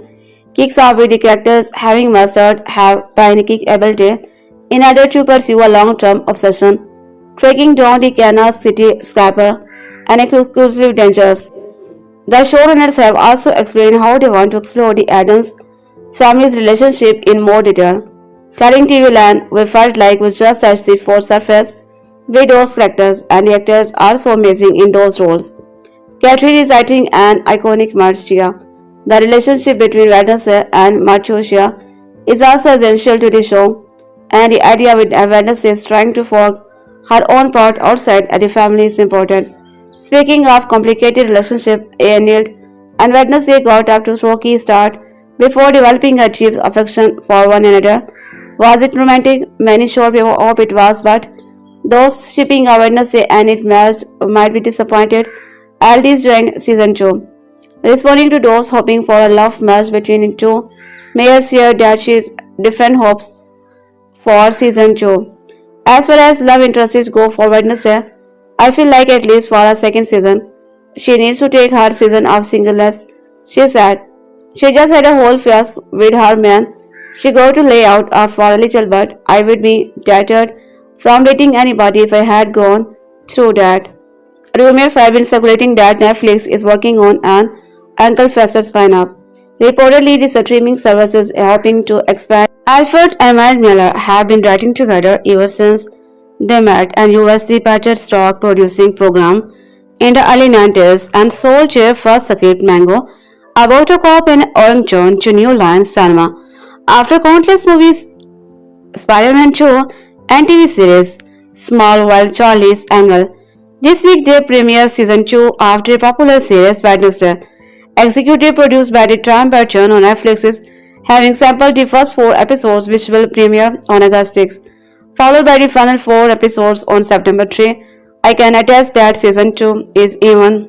kicks off with the characters having mastered have psychic ability in order to pursue a long-term obsession, tracking down the Kansas City Scalper and exclusive dangers. The showrunners have also explained how they want to explore the Addams family's relationship in more detail, telling TV Land, "We felt like we just touched the surface with those characters, and the actors are so amazing in those roles." Catherine is writing an iconic Morticia. The relationship between Wednesday and Morticia is also essential to the show, and the idea with Wednesday is trying to fork her own part outside at the family is important. Speaking of complicated relationship, Enid and Wednesday got up to a rocky start before developing a deep affection for one another. Was it romantic? Many sure people hope it was, but those shipping a Wednesday and it matched might be disappointed. Aldis joined season 2. Responding to those hoping for a love match between the two, Mayer shared that she's different hopes for season 2. As far as love interests go for Wednesday, I feel like at least for a second season, she needs to take her season of singleness. She said, she just had a whole fuss with her man. She got to lay out for a little, but I would be deterred from dating anybody if I had gone through that. Rumors have been circulating that Netflix is working on an Uncle Fester spin-off. Reportedly, the streaming services are hoping to expand. Alfred and Matt Miller have been writing together ever since they met and USC Patriot stock producing program in the early 90s and sold their first script Mango about a cop in Orangeton to New Line Cinema. After countless movies, Spider-Man 2 and TV series Small Wild Charlie's Angle, this week they premiere season 2 after a popular series Wednesday. Executive produced by the Tim Burton on Netflix is having sampled the first 4 episodes which will premiere on August 6, followed by the final 4 episodes on September 3. I can attest that season 2 is even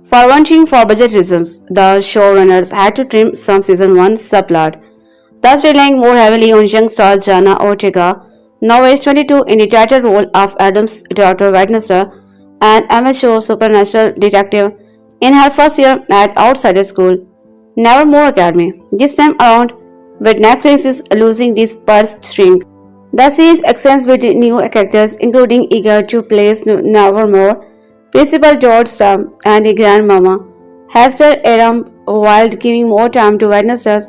for watching for budget reasons. The showrunners had to trim some season 1 subplot, thus relying more heavily on young star Jenna Ortega, now age 22, in the title role of Addams' daughter Wednesday, an amateur supernatural detective in her first year at outsider school, Nevermore Academy. This time around, with Netflix is losing this purse string. The series extends with new characters, including eager to place Nevermore, Principal Dort and the grandmama, Hester Aram, while giving more time to Wednesday's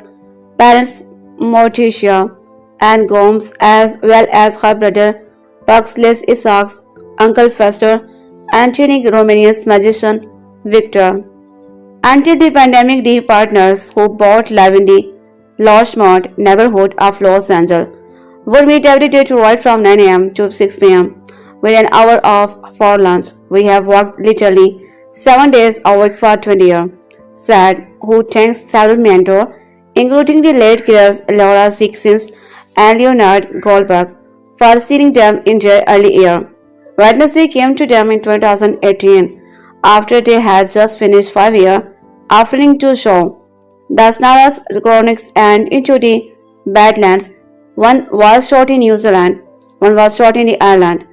parents, Morticia and Gomez, as well as her brother, Pugsley Isaac's Uncle Fester, and Tunic Romanian's magician, Victor. Until the pandemic, the partners who both live in the Larchmont neighborhood of Los Angeles would meet every day to ride from 9 a.m. to 6 p.m. with an hour off for lunch. We have worked literally 7 days a week for 20 years, said, who thanks several mentors, including the late careers Laura Sixins and Leonard Goldberg, for steering them in their early year. Wednesday came to them in 2018 after they had just finished 5 years offering to show the Snaras Chronics and Into the Badlands. One was shot in New Zealand, one was shot in Ireland,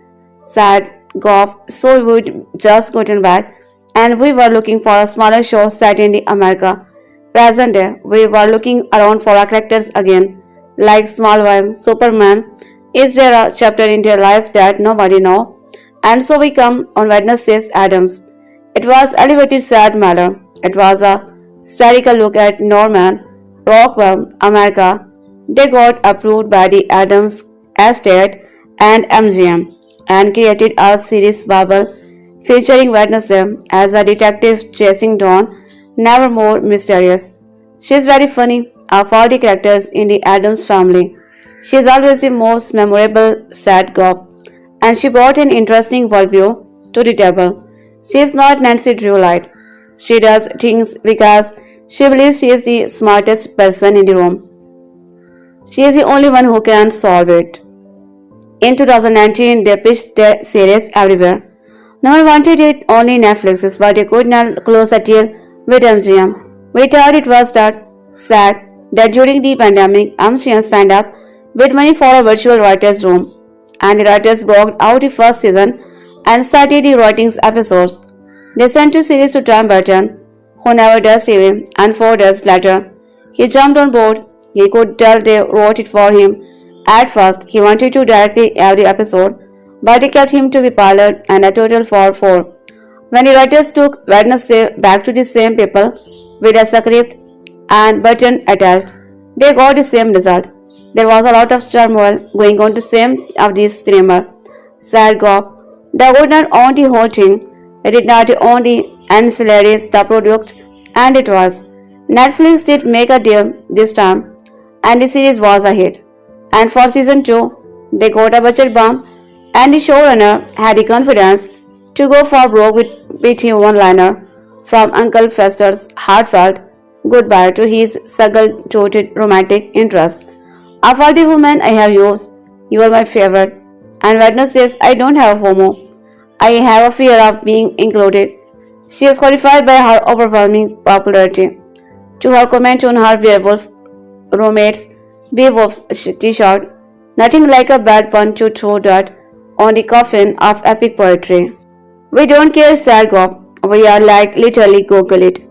said Goff. So we would just gotten back and we were looking for a smaller show set in the America. Present day, we were looking around for our characters again, like Smallville, Superman. Is there a chapter in their life that nobody knows? And so we come on Wednesday's Addams. It was elevated sad manner. It was a satirical look at Norman Rockwell, America. They got approved by the Addams estate and MGM and created a series bubble featuring Wednesday as a detective chasing Dawn, Nevermore mysterious. She's very funny of all the characters in the Addams family. She's always the most memorable, said Goff, and she brought an interesting worldview to the table. She is not Nancy Drew Light. She does things because she believes she is the smartest person in the room. She is the only one who can solve it. In 2019, they pitched their series everywhere. No one wanted it only Netflix, but they could not close a deal with MGM. We thought it was that sad that during the pandemic, MGM spent up with money for a virtual writer's room, and the writers blocked out the first season and started the writing episodes. They sent the series to Tim Burton, who never does TV, and 4 days later, he jumped on board. He could tell they wrote it for him. At first, he wanted to direct every episode, but they kept him to be pilot and a total for 4. When the writers took Wednesday back to the same people with a script and button attached, they got the same result. There was a lot of turmoil going on to same of the screamer, said Goff. They would not own the whole thing. They did not own the ancillaries, the product, and it was. Netflix did make a deal this time. and the series was a hit. And for season 2, they got a budget bump, and the showrunner had the confidence to go for broke with witty one-liner from Uncle Fester's heartfelt goodbye to his struggle-toted romantic interest. Of all the women I have used, you are my favorite. And Wednesdays, I don't have FOMO. I have a fear of being included. She is horrified by her overwhelming popularity. To her comment on her werewolf roommate's werewolf t-shirt, nothing like a bad pun to throw dirt on the coffin of epic poetry. We don't care, Sargop. We are like literally Google it.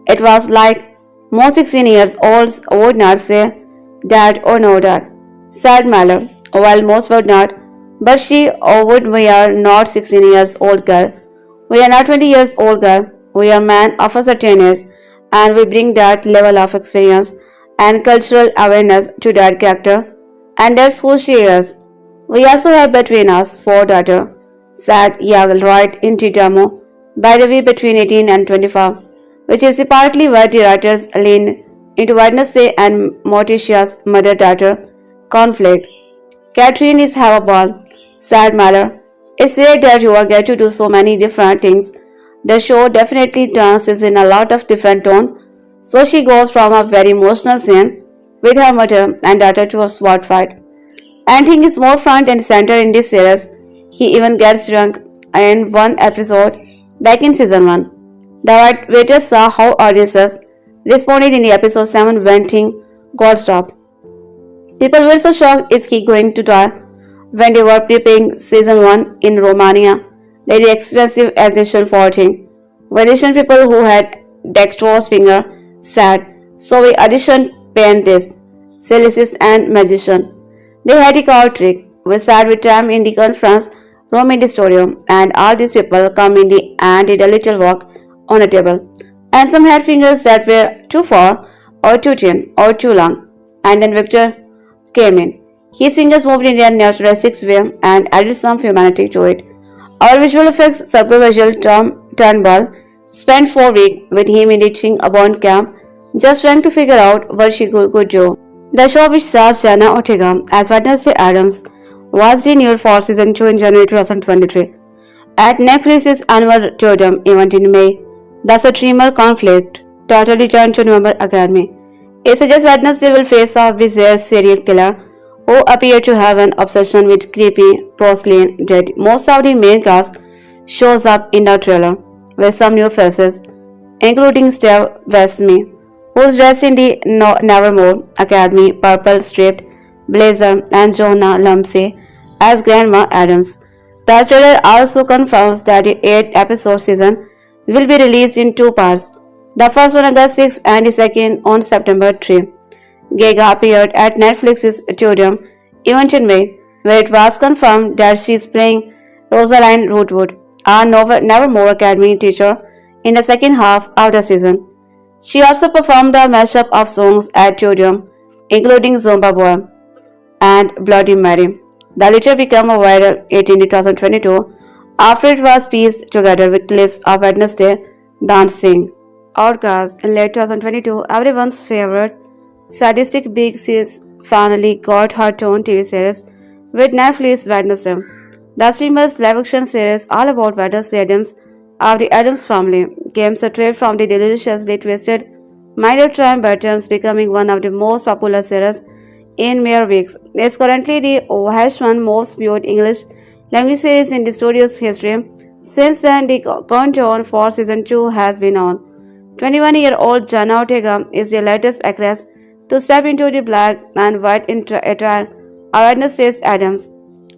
It was like most 16 years olds would not say that or know that, said Mallow. Well, most would not, but she would. We are not 16 years old girl. We are not 20 years old girl. We are men of a certain age, and we bring that level of experience and cultural awareness to that character, and that's who she is. We also have between us 4 daughters, said Yagal right in Titamo, by the way between 18 and 25, which is partly why the writers lean into Wednesday and Morticia's mother-daughter conflict. Catherine is have a ball, said Mallow. It's rare that you get to do so many different things. The show definitely dances in a lot of different tones, so she goes from a very emotional scene with her mother and daughter to a sword fight. And he is more front and center in this series. He even gets drunk in one episode back in season 1. The waiters saw how audiences responded in the episode 7 when things got stopped. People were so shocked, is he going to die? When they were preparing season 1 in Romania, very expensive addition for thing. Venetian people who had dexterous finger said, so we auditioned paintist, cellist and magician. They had a card trick. We sat with them in the conference room in the studio, and all these people come in the and did a little walk on a table. And some had fingers that were too far, or too thin, or too long. And then Victor came in. His fingers moved in their naturalistic way and added some humanity to it. Our visual effects supervisor Tom Turnbull spent 4 weeks with him editing a Bond camp, just trying to figure out what she could do. The show, which stars Jenna Ortega as Wednesday Addams, was renewed for season 2 in January 2023. At Netflix's annual Totem event in May, the streamer conflict title returned to Nevermore Academy. It suggests Wednesday will face off with their serial killer, who appear to have an obsession with creepy porcelain dead. Most of the main cast shows up in the trailer, with some new faces, including Steve Buscemi, who's dressed in the Nevermore Academy purple-striped blazer, and Jonah Lumsey as Grandma Addams. The trailer also confirms that the 8-episode season will be released in 2 parts, the first on August 6 and the second on September 3. Gaga appeared at Netflix's Totem event in May, where it was confirmed that she is playing Rosaline Rotwood, a Nevermore Academy teacher, in the second half of the season. She also performed a mashup of songs at Totem, including Zumba Boy and Bloody Mary. The latter became a viral hit in 2022 after it was pieced together with clips of Wednesday dancing. Outcast in late 2022, everyone's favorite sadistic big sis finally got her own TV series with Netflix Wednesday. The streamer's live-action series all about Wednesday Addams of the Addams family came straight from the deliciously twisted Melodrama Buttons, becoming one of the most popular series in mere weeks. It's currently the highest one most viewed English language series in the studio's history. Since then, the countdown for season 2 has been on. 21-year-old Jenna Ortega is the latest actress to step into the black and white attire of Wednesday Addams,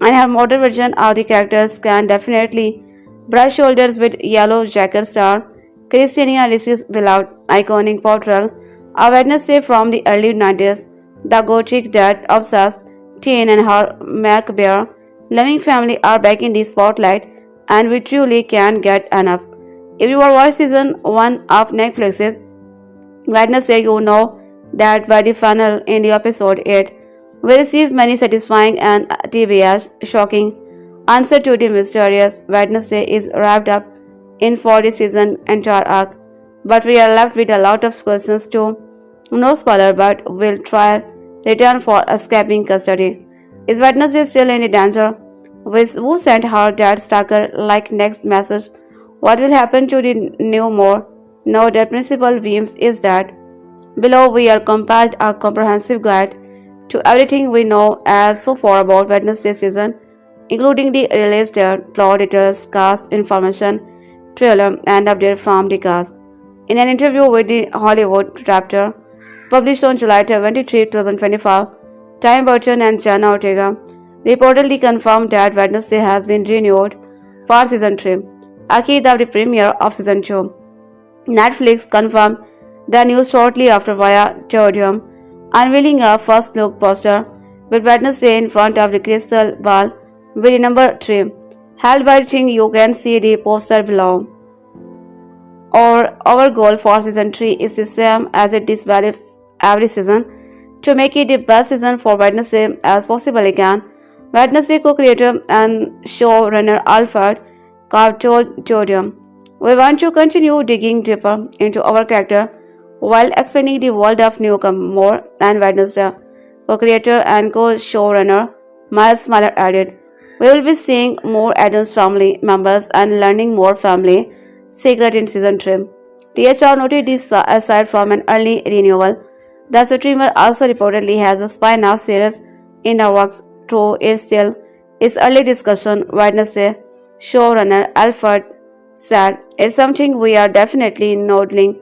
and her modern version of the characters can definitely brush shoulders with Yellow Jacket star Christina Alice's beloved iconic portrayal of Wednesday from the early 90s. The gothic death-obsessed teen and her macabre-loving family are back in the spotlight, and we truly can't get enough. If you are watching season 1 of Netflix's Wednesday, you know that by the final in the episode 8, we receive many satisfying and TBS shocking answer to the mysterious Wednesday is wrapped up in for the season entire arc, but we are left with a lot of questions too. No spoiler, but we'll try return for escaping custody. Is Wednesday still in danger? Who sent her dad stalker like next message? What will happen to the new more? Now that Principal Weems is dead. Below we are compiled a comprehensive guide to everything we know as so far about Wednesday season, including the released plot details, cast information, trailer, and update from the cast. In an interview with the Hollywood Raptor, published on July 23, 2025, Tim Burton and Jenna Ortega reportedly confirmed that Wednesday has been renewed for season 3, ahead of the premiere of season 2. Netflix confirmed the news shortly after via Twitter, unveiling a first look poster with Wednesday in front of the crystal ball with the number 3 held by the thing. You can see the poster below. Our goal for season 3 is the same as it is every season, to make it the best season for Wednesday as possible again. Wednesday co-creator and showrunner Alfred Carr told Todium, "We want to continue digging deeper into our character while explaining the world of Newcomer and Wednesday." Co-creator and co-showrunner Miles Miller added, "We will be seeing more Addams family members and learning more family secret in season 3. THR noted this aside from an early renewal. The streamer also reportedly has a spin-off series in the works, though it's still its early discussion. Wednesday showrunner Alfred said, "It's something we are definitely noodling.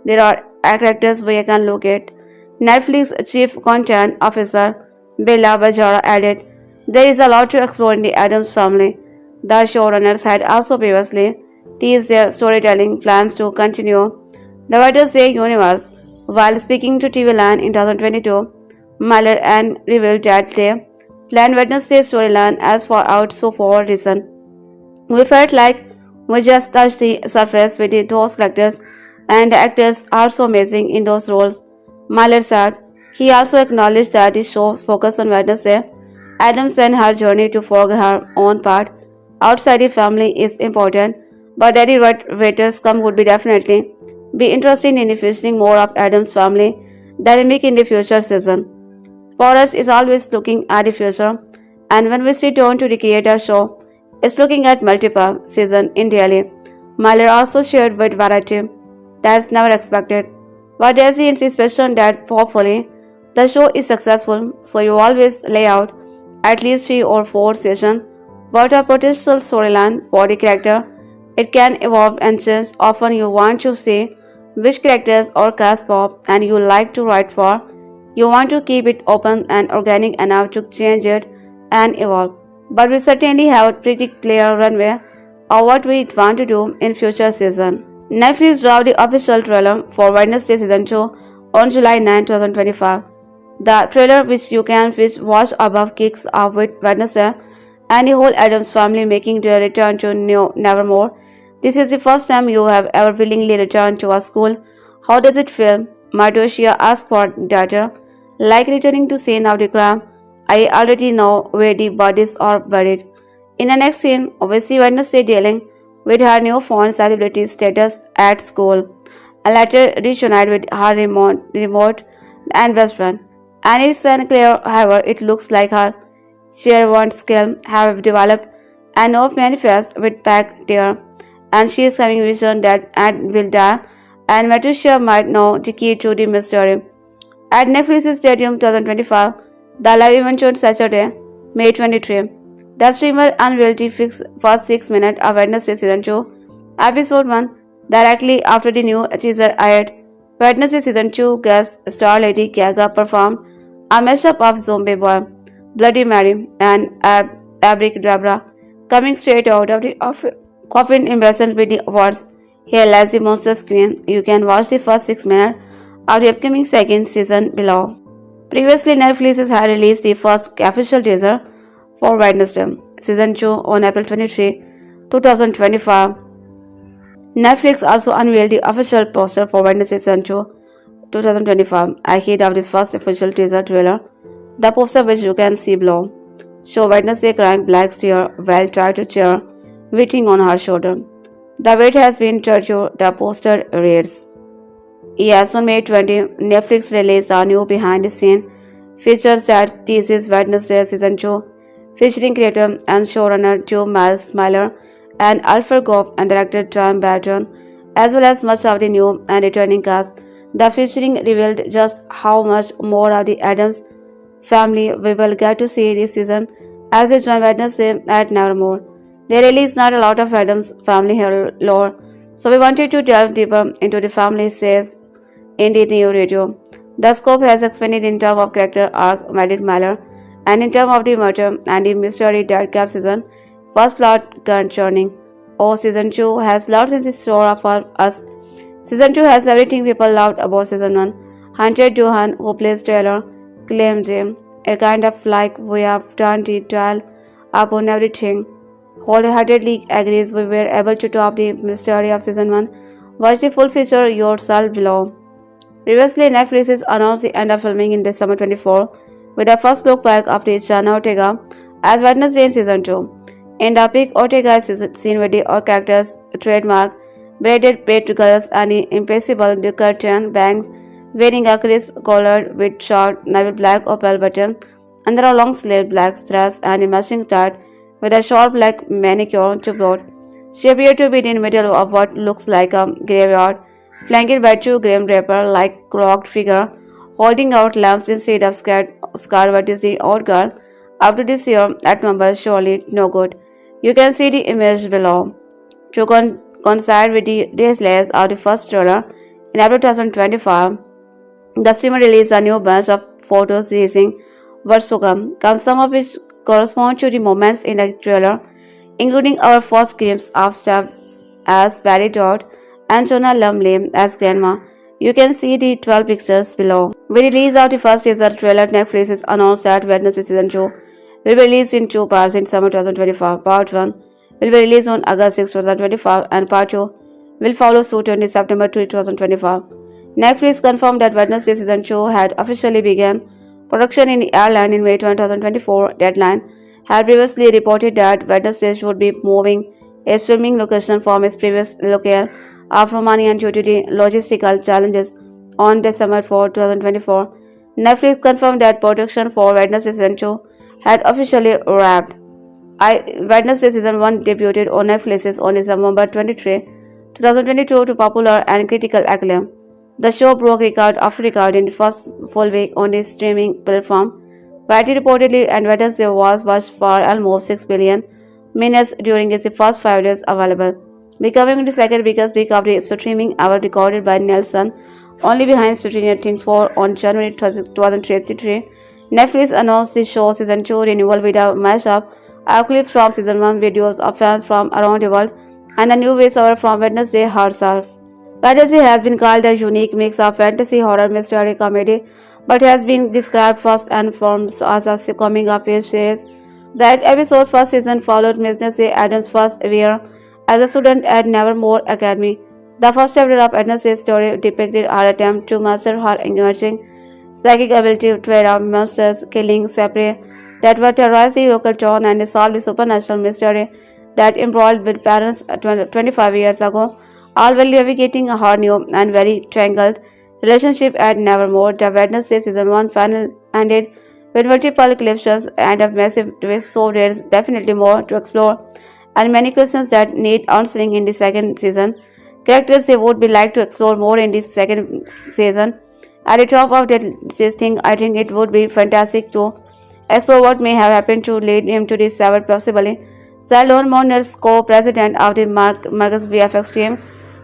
There are characters we can look at." Netflix chief content officer Bella Bajara added, "There is a lot to explore in the Addams family." The showrunners had also previously teased their storytelling plans to continue the Wednesday universe. While speaking to TV Land in 2022, Miller and revealed that they planned Wednesday storyline as far out so for a reason. "We felt like we just touched the surface with those characters, and the actors are so amazing in those roles," Miller said. He also acknowledged that the show's focus on Wednesday Addams and her journey to forge her own path outside the family is important, but that the writers come would be definitely be interested in featuring more of Addams' family dynamic in the future season. For us, is always looking at the future, and when we sit down to recreate a show, it's looking at multiple seasons in daily. Miller also shared with Variety, "That's never expected, but there's the anticipation that hopefully the show is successful, so you always lay out at least 3 or 4 seasons worth of potential storyline for the character. It can evolve and change. Often you want to see which characters or cast pop and you like to write for. You want to keep it open and organic enough to change it and evolve. But we certainly have a pretty clear runway of what we want to do in future season." Netflix dropped the official trailer for Wednesday season 2 on July 9, 2025. The trailer, which you can watch above, kicks off with Wednesday and the whole Addams family making their return to Nevermore. "This is the first time you have ever willingly returned to a school. How does it feel?" Morticia asked for data. "Like returning to scene of the crime. I already know where the bodies are buried." In the next scene, we see Wednesday dealing with her newfound celebrity status at school, and later reunited with her remote and best friend. And it's unclear, however, it looks like her cheerwant skill have developed enough manifest with back there, and she is having vision that Ed will die, and Morticia might know the key to the mystery. At Netflix's Stadium 2025, the live event on Saturday, May 23, the streamer unveiled the first 6 minutes of Wednesday Season 2, Episode 1, directly after the new teaser aired. Wednesday Season 2 guest star Lady Gaga performed a mashup of Zombie Boy, Bloody Mary, and Abracadabra, coming straight out of the coffin emblazoned with the words, "Here lies the Monsters Queen." You can watch the first 6 minutes of the upcoming second season below. Previously, Netflix had released the first official teaser for Wednesday Season 2 on April 23, 2025. Netflix also unveiled the official poster for Wednesday Season 2, 2025, ahead of this first official teaser trailer. The poster, which you can see below, shows Wednesday crying black tear while tied to chair, waiting on her shoulder. The weight has been tortured, the poster reads. Yes, on May 20, Netflix released a new behind-the-scenes features that thesis Wednesday Season 2, featuring creator and showrunner Joe Miller and Alfred Goff and director John Barton, as well as much of the new and returning cast. The featuring revealed just how much more of the Addams family we will get to see this season as they join Wednesday at Nevermore. There really is not a lot of Addams family lore, so we wanted to delve deeper into the family, says in the new radio. The scope has expanded in terms of character arc, Maddie Miller, and in terms of the murder and the mystery that kept season first plot concerning. Oh, season 2 has lots in store for us. Season 2 has everything people loved about season 1. Hunter Duhan, who plays Taylor, claims him, a kind of like we have done the trial upon everything. Wholeheartedly agrees we were able to top the mystery of season 1. Watch the full feature yourself below. Previously, Netflix has announced the end of filming in December 24 with a first look back of the Jenna Ortega as Wednesday in season 2. In the peak, Ortega is seen with the character's trademark braided girls and the impressible curtain bangs, wearing a crisp collar with short navy black opal button under a long sleeved black dress and a matching skirt with a short black manicure to boot. She appeared to be in the middle of what looks like a graveyard, flanked by two grim draper-like cloaked figure holding out lamps instead of scarlet is the old girl. Up to this year, at number surely no good. You can see the image below. To coincide with the release of the first trailer in April 2025, the streamer released a new batch of photos teasing what's to come, some of which correspond to the moments in the trailer, including our first glimpse of Steph as Barry Dort and Jonah Lumley as Grandma. You can see the 12 pictures below. With the release of the first teaser trailer, Netflix has announced that Wednesday Season 2 will be released in two parts in summer 2025. Part 1 will be released on August 6, 2025 and Part 2 will follow suit on September 2, 2025. Netflix confirmed that Wednesday Season 2 had officially begun production in Ireland in May 2024. Deadline had previously reported that Wednesday would be moving a filming location from its previous locale of Romania due to the logistical challenges on December 4, 2024. Netflix confirmed that production for Wednesday Season 2 had officially wrapped. Wednesday Season 1 debuted on Netflix on December 23, 2022 to popular and critical acclaim. The show broke record after record in the first full week on the streaming platform. Variety reportedly and Wednesday was watched for almost 6 billion minutes during its first 5 days available, becoming the second biggest week of the streaming ever recorded by Nielsen, only behind Stranger Things 4 on January 2023. Netflix announced the show's Season 2 renewal with a mashup of clips from Season 1, videos of fans from around the world, and a new voiceover from Wednesday herself. Wednesday has been called a unique mix of fantasy, horror, mystery, comedy, but has been described first and foremost as a coming-of-age series. That episode first season followed Wednesday Addams' first year as a student at Nevermore Academy. The first chapter of Addams' story depicted her attempt to master her emerging psychic ability to trade out monsters, killing separate that were terrorize the local town and solve the supernatural mystery that embroiled with parents 25 years ago, all while navigating her new and very tangled relationship at Nevermore. The Wednesday Season 1 final ended with multiple cliffhangers and a massive twist, so there's definitely more to explore and many questions that need answering in the second season. Characters they would be like to explore more in the second season. At the top of this thing, I think it would be fantastic to explore what may have happened to lead him to this severed possibly. Zylon Mourner's co-president of the Marcus VFX team,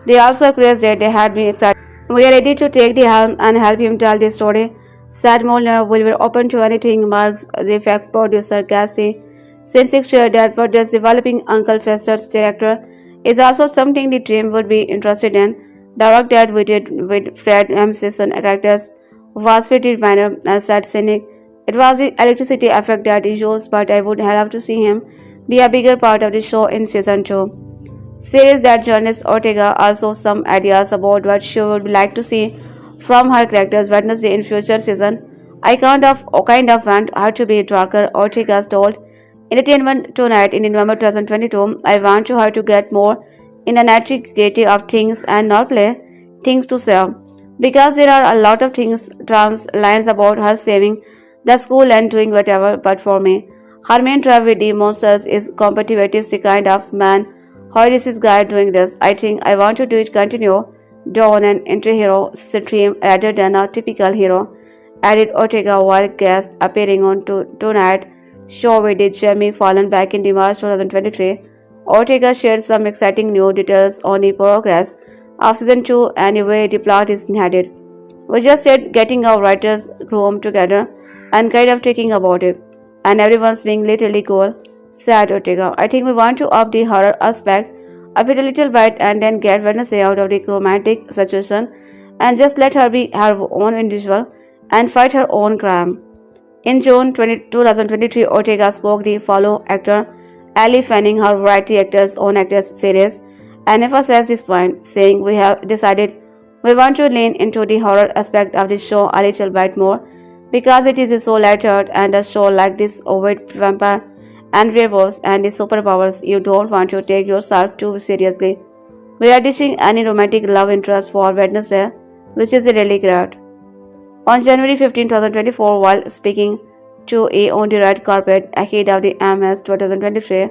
they also expressed that they had been excited. We are ready to take the helm and help him tell the story. Said Molnar will be open to anything. Mark's the effect producer Cassie since shared that Brothers developing Uncle Fester's director is also something the team would be interested in. The work that we did with Fred M. Simpson characters was pretty minor and said cynic. It was the electricity effect that he used, but I would love to see him be a bigger part of the show in season 2. Series that Jenna Ortega also some ideas about what she would like to see from her characters Wednesday in future season. I kind of want her to be darker, Ortega's told Entertainment Tonight in November 2022. I want her to get more in the nitty-gritty of things and not play things to sell. Because there are a lot of things, terms, lines about her saving the school and doing whatever, but for me, her main drive with the monsters is competitive, the kind of man. How is this guy doing this? I think I want to do it continue down an anti-hero stream rather than a typical hero, added Ortega while guest appearing on tonight show with Jamie Fallon back in the March 2023. Ortega shared some exciting new details on the progress of season 2 and the way the plot is headed. We just said getting our writers' room together and kind of talking about it, and everyone's being literally cool, said Ortega. I think we want to up the horror aspect of it a little bit and then get Wednesday out of the romantic situation and just let her be her own individual and fight her own crime. In June 2023, Ortega spoke the follow actor Ali Fanning her variety actors on actors series and emphasized this point, saying we have decided we want to lean into the horror aspect of the show a little bit more because it is so lighthearted and a show like this with vampire and werewolves and the superpowers you don't want to take yourself too seriously. We are ditching any romantic love interest for Wednesday, which is really great. On January 15, 2024, while speaking to A on the red carpet ahead of the MS 2023,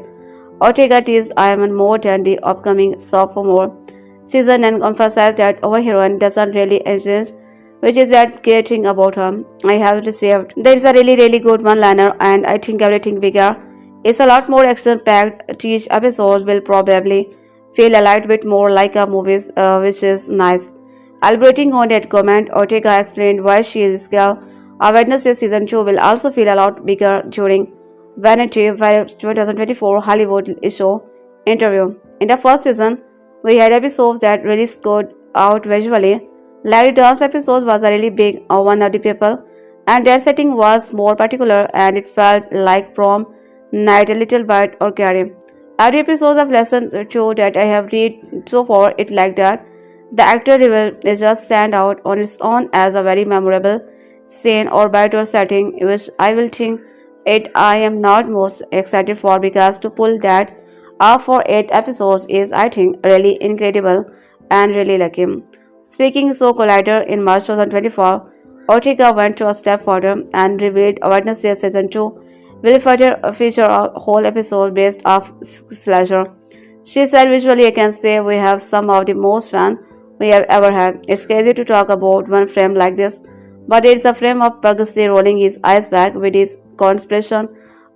Ortega teased I am more than the upcoming sophomore season and emphasized that our heroine doesn't really exist, which is that great thing about her. I have received. There is a really good one-liner, and I think everything bigger is a lot more action-packed. Each episode will probably feel a little bit more like a movie, which is nice. Elaborating on that comment, Ortega explained why she is scared. Our Wednesday season 2 will also feel a lot bigger during Vanity Fair 2024 Hollywood show interview. In the first season, we had episodes that really stood out visually. Larry Dawn's episode was a really big one of the people, and their setting was more particular and it felt like prom night a little bit or scary. Every episode of Lesson 2 that I have read so far, it like that. The actor reveal is just stand out on its own as a very memorable scene or bite or setting, which I will think it I am not most excited for because to pull that off for 8 episodes is I think really incredible and really lucky. Speaking so collider in March 2024, Ortega went to a step further and revealed Wednesday season 2 will further feature a whole episode based off slasher. She said visually I can say we have some of the most fun we have ever had. It's crazy to talk about one frame like this, but it's a frame of Pugsley rolling his eyes back with his conspiration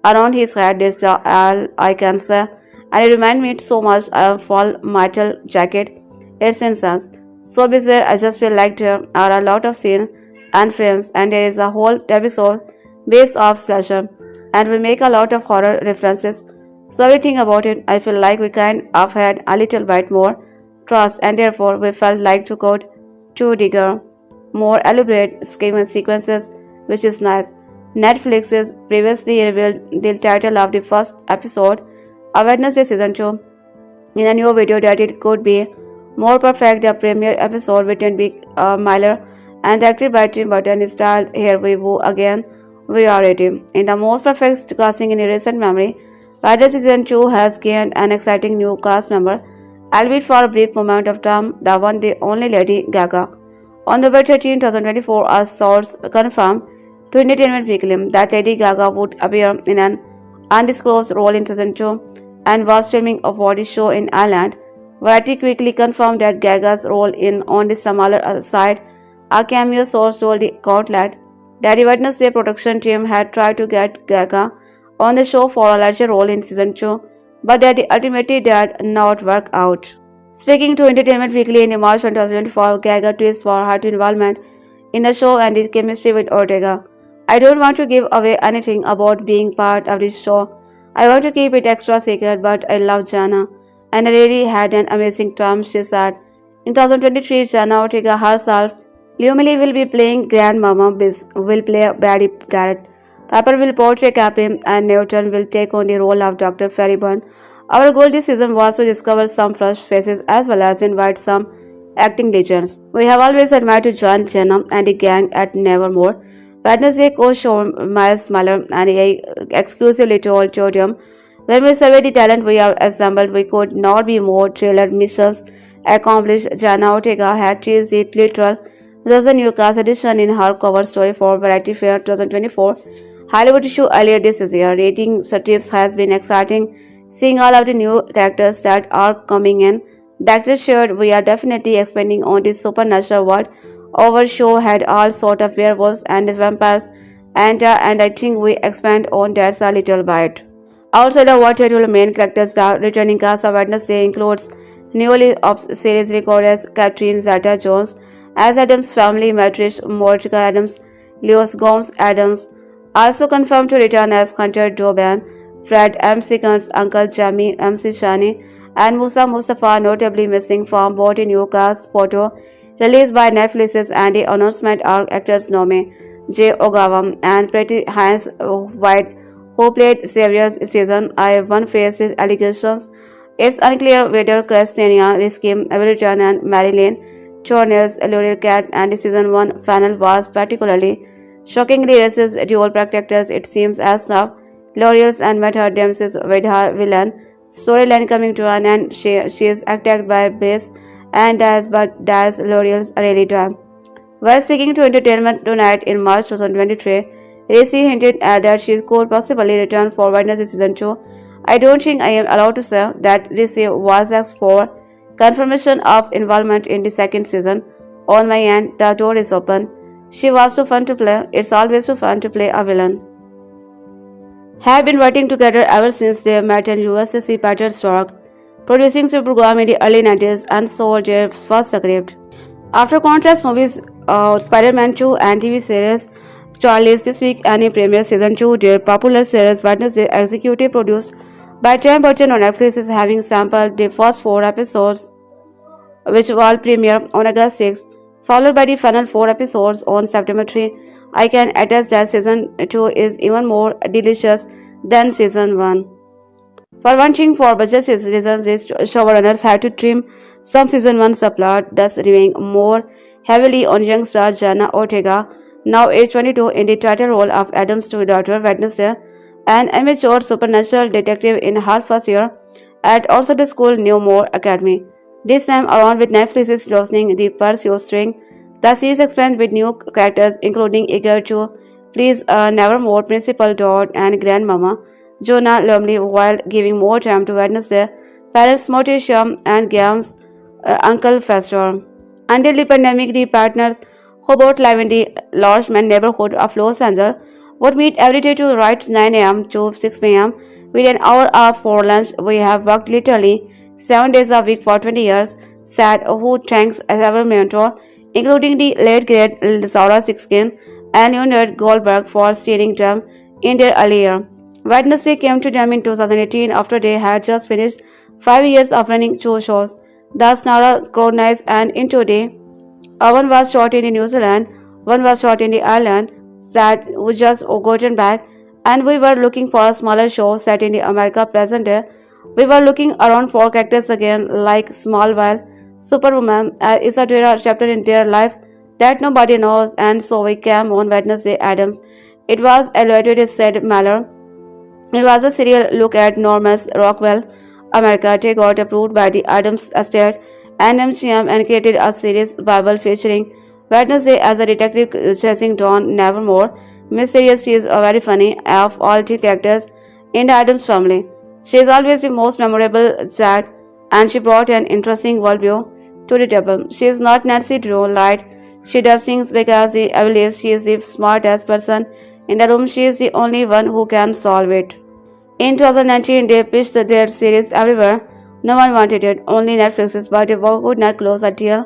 around his head. That's all I can say. And it reminds me so much of Full Metal Jacket. It's intense. So bizarre, I just feel like there are a lot of scenes and frames, and there is a whole episode based off slasher, and we make a lot of horror references. So everything about it, I feel like we kind of had a little bit more trust, and therefore we felt like to go to digger, more elaborate scheme sequences, which is nice. Netflix has previously revealed the title of the first episode of Wednesday season 2 in a new video that it could be more perfect. The premiere episode written by Miller and directed by Tim Burton styled Here We Woo Again, We Are Ready. In the most perfect casting in recent memory, Wednesday season 2 has gained an exciting new cast member, albeit for a brief moment of time, the only Lady Gaga. On November 13, 2024, a source confirmed to Entertainment Weekly that Lady Gaga would appear in an undisclosed role in season 2 and was filming a body show in Ireland. Variety quickly confirmed that Gaga's role in on the smaller side. A cameo source told the outlet that the Wednesday production team had tried to get Gaga on the show for a larger role in season 2, but that ultimately did not work out. Speaking to Entertainment Weekly in March 2024, Gaga tweets for her involvement in the show and its chemistry with Ortega. I don't want to give away anything about being part of this show. I want to keep it extra secret, but I love Jenna, and I really had an amazing time, she said. In 2023, Jenna Ortega herself, Lumily will be playing Grandmama, Biz will play Barry Dort, Pepper will portray Captain, and Newton will take on the role of Dr. Ferryburn. Our goal this season was to discover some fresh faces as well as invite some acting legends. We have always admired to join Jenna and the gang at Nevermore. Wednesday co-show Miles Muller and I exclusively told Jodium, when we surveyed the talent we have assembled, we could not be more tailored missions accomplished. Jenna Ortega had teased it literal was a new cast addition in her cover story for Variety Fair 2024 Hollywood issue earlier this year. Rating strips has been exciting, seeing all of the new characters that are coming in. The actress shared, "We are definitely expanding on this supernatural world. Our show had all sort of werewolves and vampires, and I think we expand on that a little bit." Outside of what usual main characters, the returning cast of Wednesday includes newly series recorders Catherine Zeta-Jones as Addams' family matriarch Morticia Addams, Leos Gomes Addams, also confirmed to return as Hunter Doban, Fred MC Kuntz, Uncle Jamie MC Shani, and Musa Mustafa, notably missing from both a new cast photo released by Netflix's and the announcement are actors Nome J. Ogawa and Pretty Hines White, who played Xavier's season I-1 faced allegations. It's unclear whether Christina Risky will return and Marilyn Turner's Lurid Cat and the season 1 final was particularly shockingly racist dual protectors. It seems as now L'Oreal's and met her nemesis with her villain storyline coming to an end. She is attacked by Base and dies, but dies L'Oreal's really time. While speaking to Entertainment Tonight in March 2023, Racy hinted that she could possibly return for Wednesday season 2. "I don't think I am allowed to say that Racy was asked for confirmation of involvement in the second season. On my end, the door is open. She was too fun to play. It's always too fun to play a villain." Have been working together ever since they met in USC Peter Stork, producing Supergirl in the early 90s and sold their first script. After contrast movies Spider-Man 2 and TV series Charlie's this week and premiere season 2, their popular series Wednesday, executive produced by Tim Burton on Netflix, is having sampled the first 4 episodes, which will premiere on August 6, followed by the final 4 episodes on September 3. I can attest that season 2 is even more delicious than season 1. For one thing, for budget reasons, these showrunners had to trim some season 1 subplot, thus relying more heavily on young star Jenna Ortega, now age 22, in the title role of Addams' daughter Wednesday, an amateur supernatural detective in her first year at also the school Nevermore Academy. This time around, with Netflix's loosening the purse string, the series expands with new characters including eager to please Nevermore Principal Dort and Grandmama Jonah Lumley, while giving more time to Wednesday parents Morticia and Gomez Uncle Fester. Until the pandemic, the partners who both live in the Lodgeman neighborhood of Los Angeles would meet every day to write 9 a.m. to 6 p.m. with an hour off for lunch. "We have worked literally 7 days a week for 20 years, said who thanks several mentors, including the late great Laura Sixkin and Leonard Goldberg, for steering them in their early year. Wednesday came to them in 2018 after they had just finished 5 years of running 2 shows, The Snarl Chronicles and Into Day. One was shot in New Zealand, one was shot in Ireland, that we just gotten back, and we were looking for a smaller show set in the America present day. We were looking around for characters again, like Smallville, Superwoman, is a chapter in their life that nobody knows, and so we came on Wednesday Addams. It was elevated," said Mallor. It was a serial look at Norman's Rockwell, America. They got approved by the Addams estate and MGM and created a series Bible featuring Wednesday as a detective chasing Dawn Nevermore. Mysterious, she is very funny of all 3 characters in the Addams family. She is always the most memorable, sad, and she brought an interesting worldview to the table. She is not Nancy Drew Light. She does things because she believes she is the smartest person in the room. She is the only one who can solve it. In 2019, they pitched their series everywhere. No one wanted it, only Netflix's, but they could not close a deal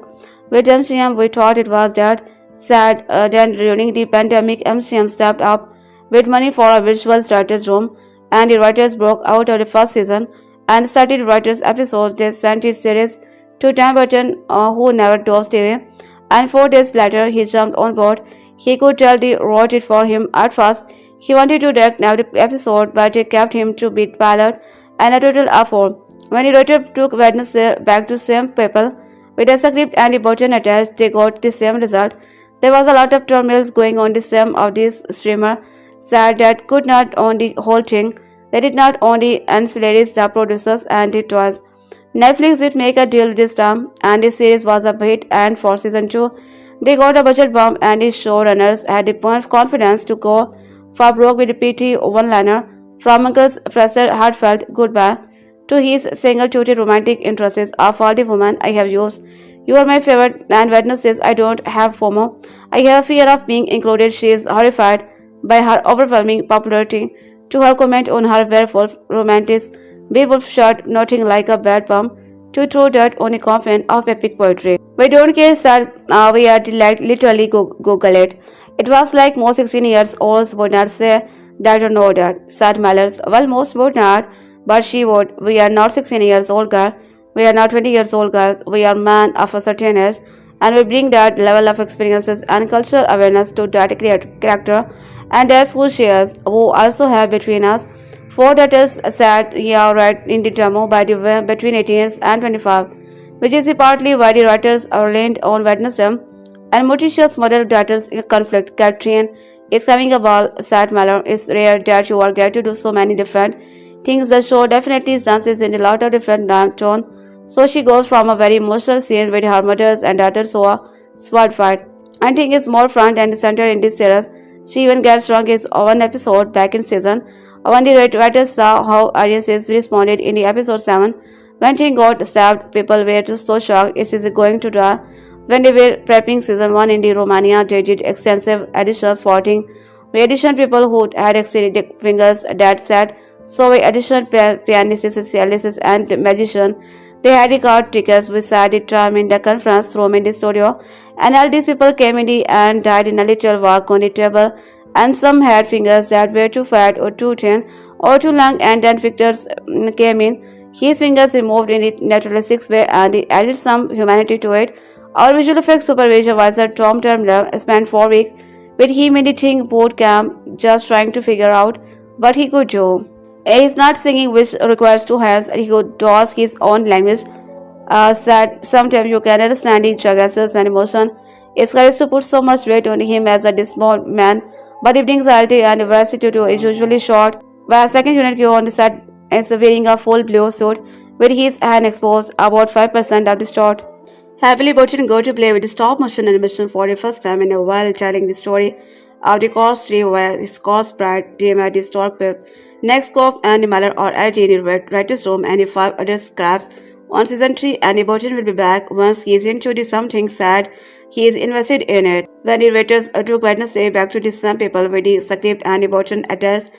with MGM. "We thought it was that sad." Then during the pandemic, MGM stepped up with money for a virtual writers' room, and the writers broke out of the first season and started writers' episodes. They sent the series to Tim Burton, who never does TV, and 4 days later he jumped on board. He could tell they wrote it for him. At first, he wanted to direct every episode, but they kept him to be pilot and a total of 4. When the writer took Wednesday back to same people with a script and the button attached, they got the same result. There was a lot of turmoil going on. The same of this streamer said that could not own the whole thing. They did not own the ancillaries, the producers, and the toys. Netflix did make a deal this time, and the series was a hit, and for season 2, They got a budget bump, and his showrunners had the confidence to go far broke with a pithy one-liner from Uncle's flustered, heartfelt goodbye to his single-tooted romantic interests. A faulty woman I have used. You are my favorite, and Wednesdays I don't have FOMO. I have a fear of being included. She is horrified by her overwhelming popularity. To her comment on her werewolf romantic Beowulf shirt, nothing like a bad bump to throw dirt on a coffin of epic poetry. We don't care, sir. We are literally Google it. It was like most 16 years olds would not say that or know that, said Mellors. Well, most would not, but she would. We are not 16 years old, girl. We are not 20 years old, girls. We are men of a certain age, and we bring that level of experiences and cultural awareness to that character, and that's who she is. Who also have between us 4 daughters sat here right in the demo by the way between 18 and 25, which is partly why the writers are leaned on Wednesday. And Morticia's mother-daughter's conflict, Catherine, is having a ball, said Mallory. It's rare that you are get to do so many different things. The show definitely dances in a lot of different tone. So she goes from a very emotional scene with her mothers and daughters to a sword fight. I think it's more front and center in this series. She even gets drunk in one episode back in season. When the writers saw how audiences responded in the episode 7, when he got stabbed, people were just so shocked it is going to die. When they were prepping season 1 in the Romania, they did extensive additions voting. We auditioned people who had extended fingers that said, so we auditioned pianists, cellists, and magician. They had the card tickets, we sat the tram in the conference room in the studio, and all these people came in the and died in a little walk on the table, and some had fingers that were too fat or too thin or too long, and then Victor's came in. His fingers removed in a naturalistic way, and it added some humanity to it. Our visual effects supervisor Tom Turmler spent 4 weeks with him in the thing boot camp just trying to figure out what he could do. He is not singing, which requires 2 hands. He does his own language. That sometimes you can understand each gestures and emotion. It's courage to put so much weight on him as a small man, but it brings reality and veracity to is usually short. By a second unit crew on the set is wearing a full blue suit with his hand exposed about 5% of the shot. Happily Burton go to play with the stop motion animation for the first time in a while, telling the story of the corpse tree where his corpse bride came at the stork pit. Next, Cobb and Miller are at in the writer's room, and the 5 other scraps on season 3, and Burton will be back once he is into the something sad. He is invested in it. When the writers took Wednesday back to the some people with the script, and Burton attached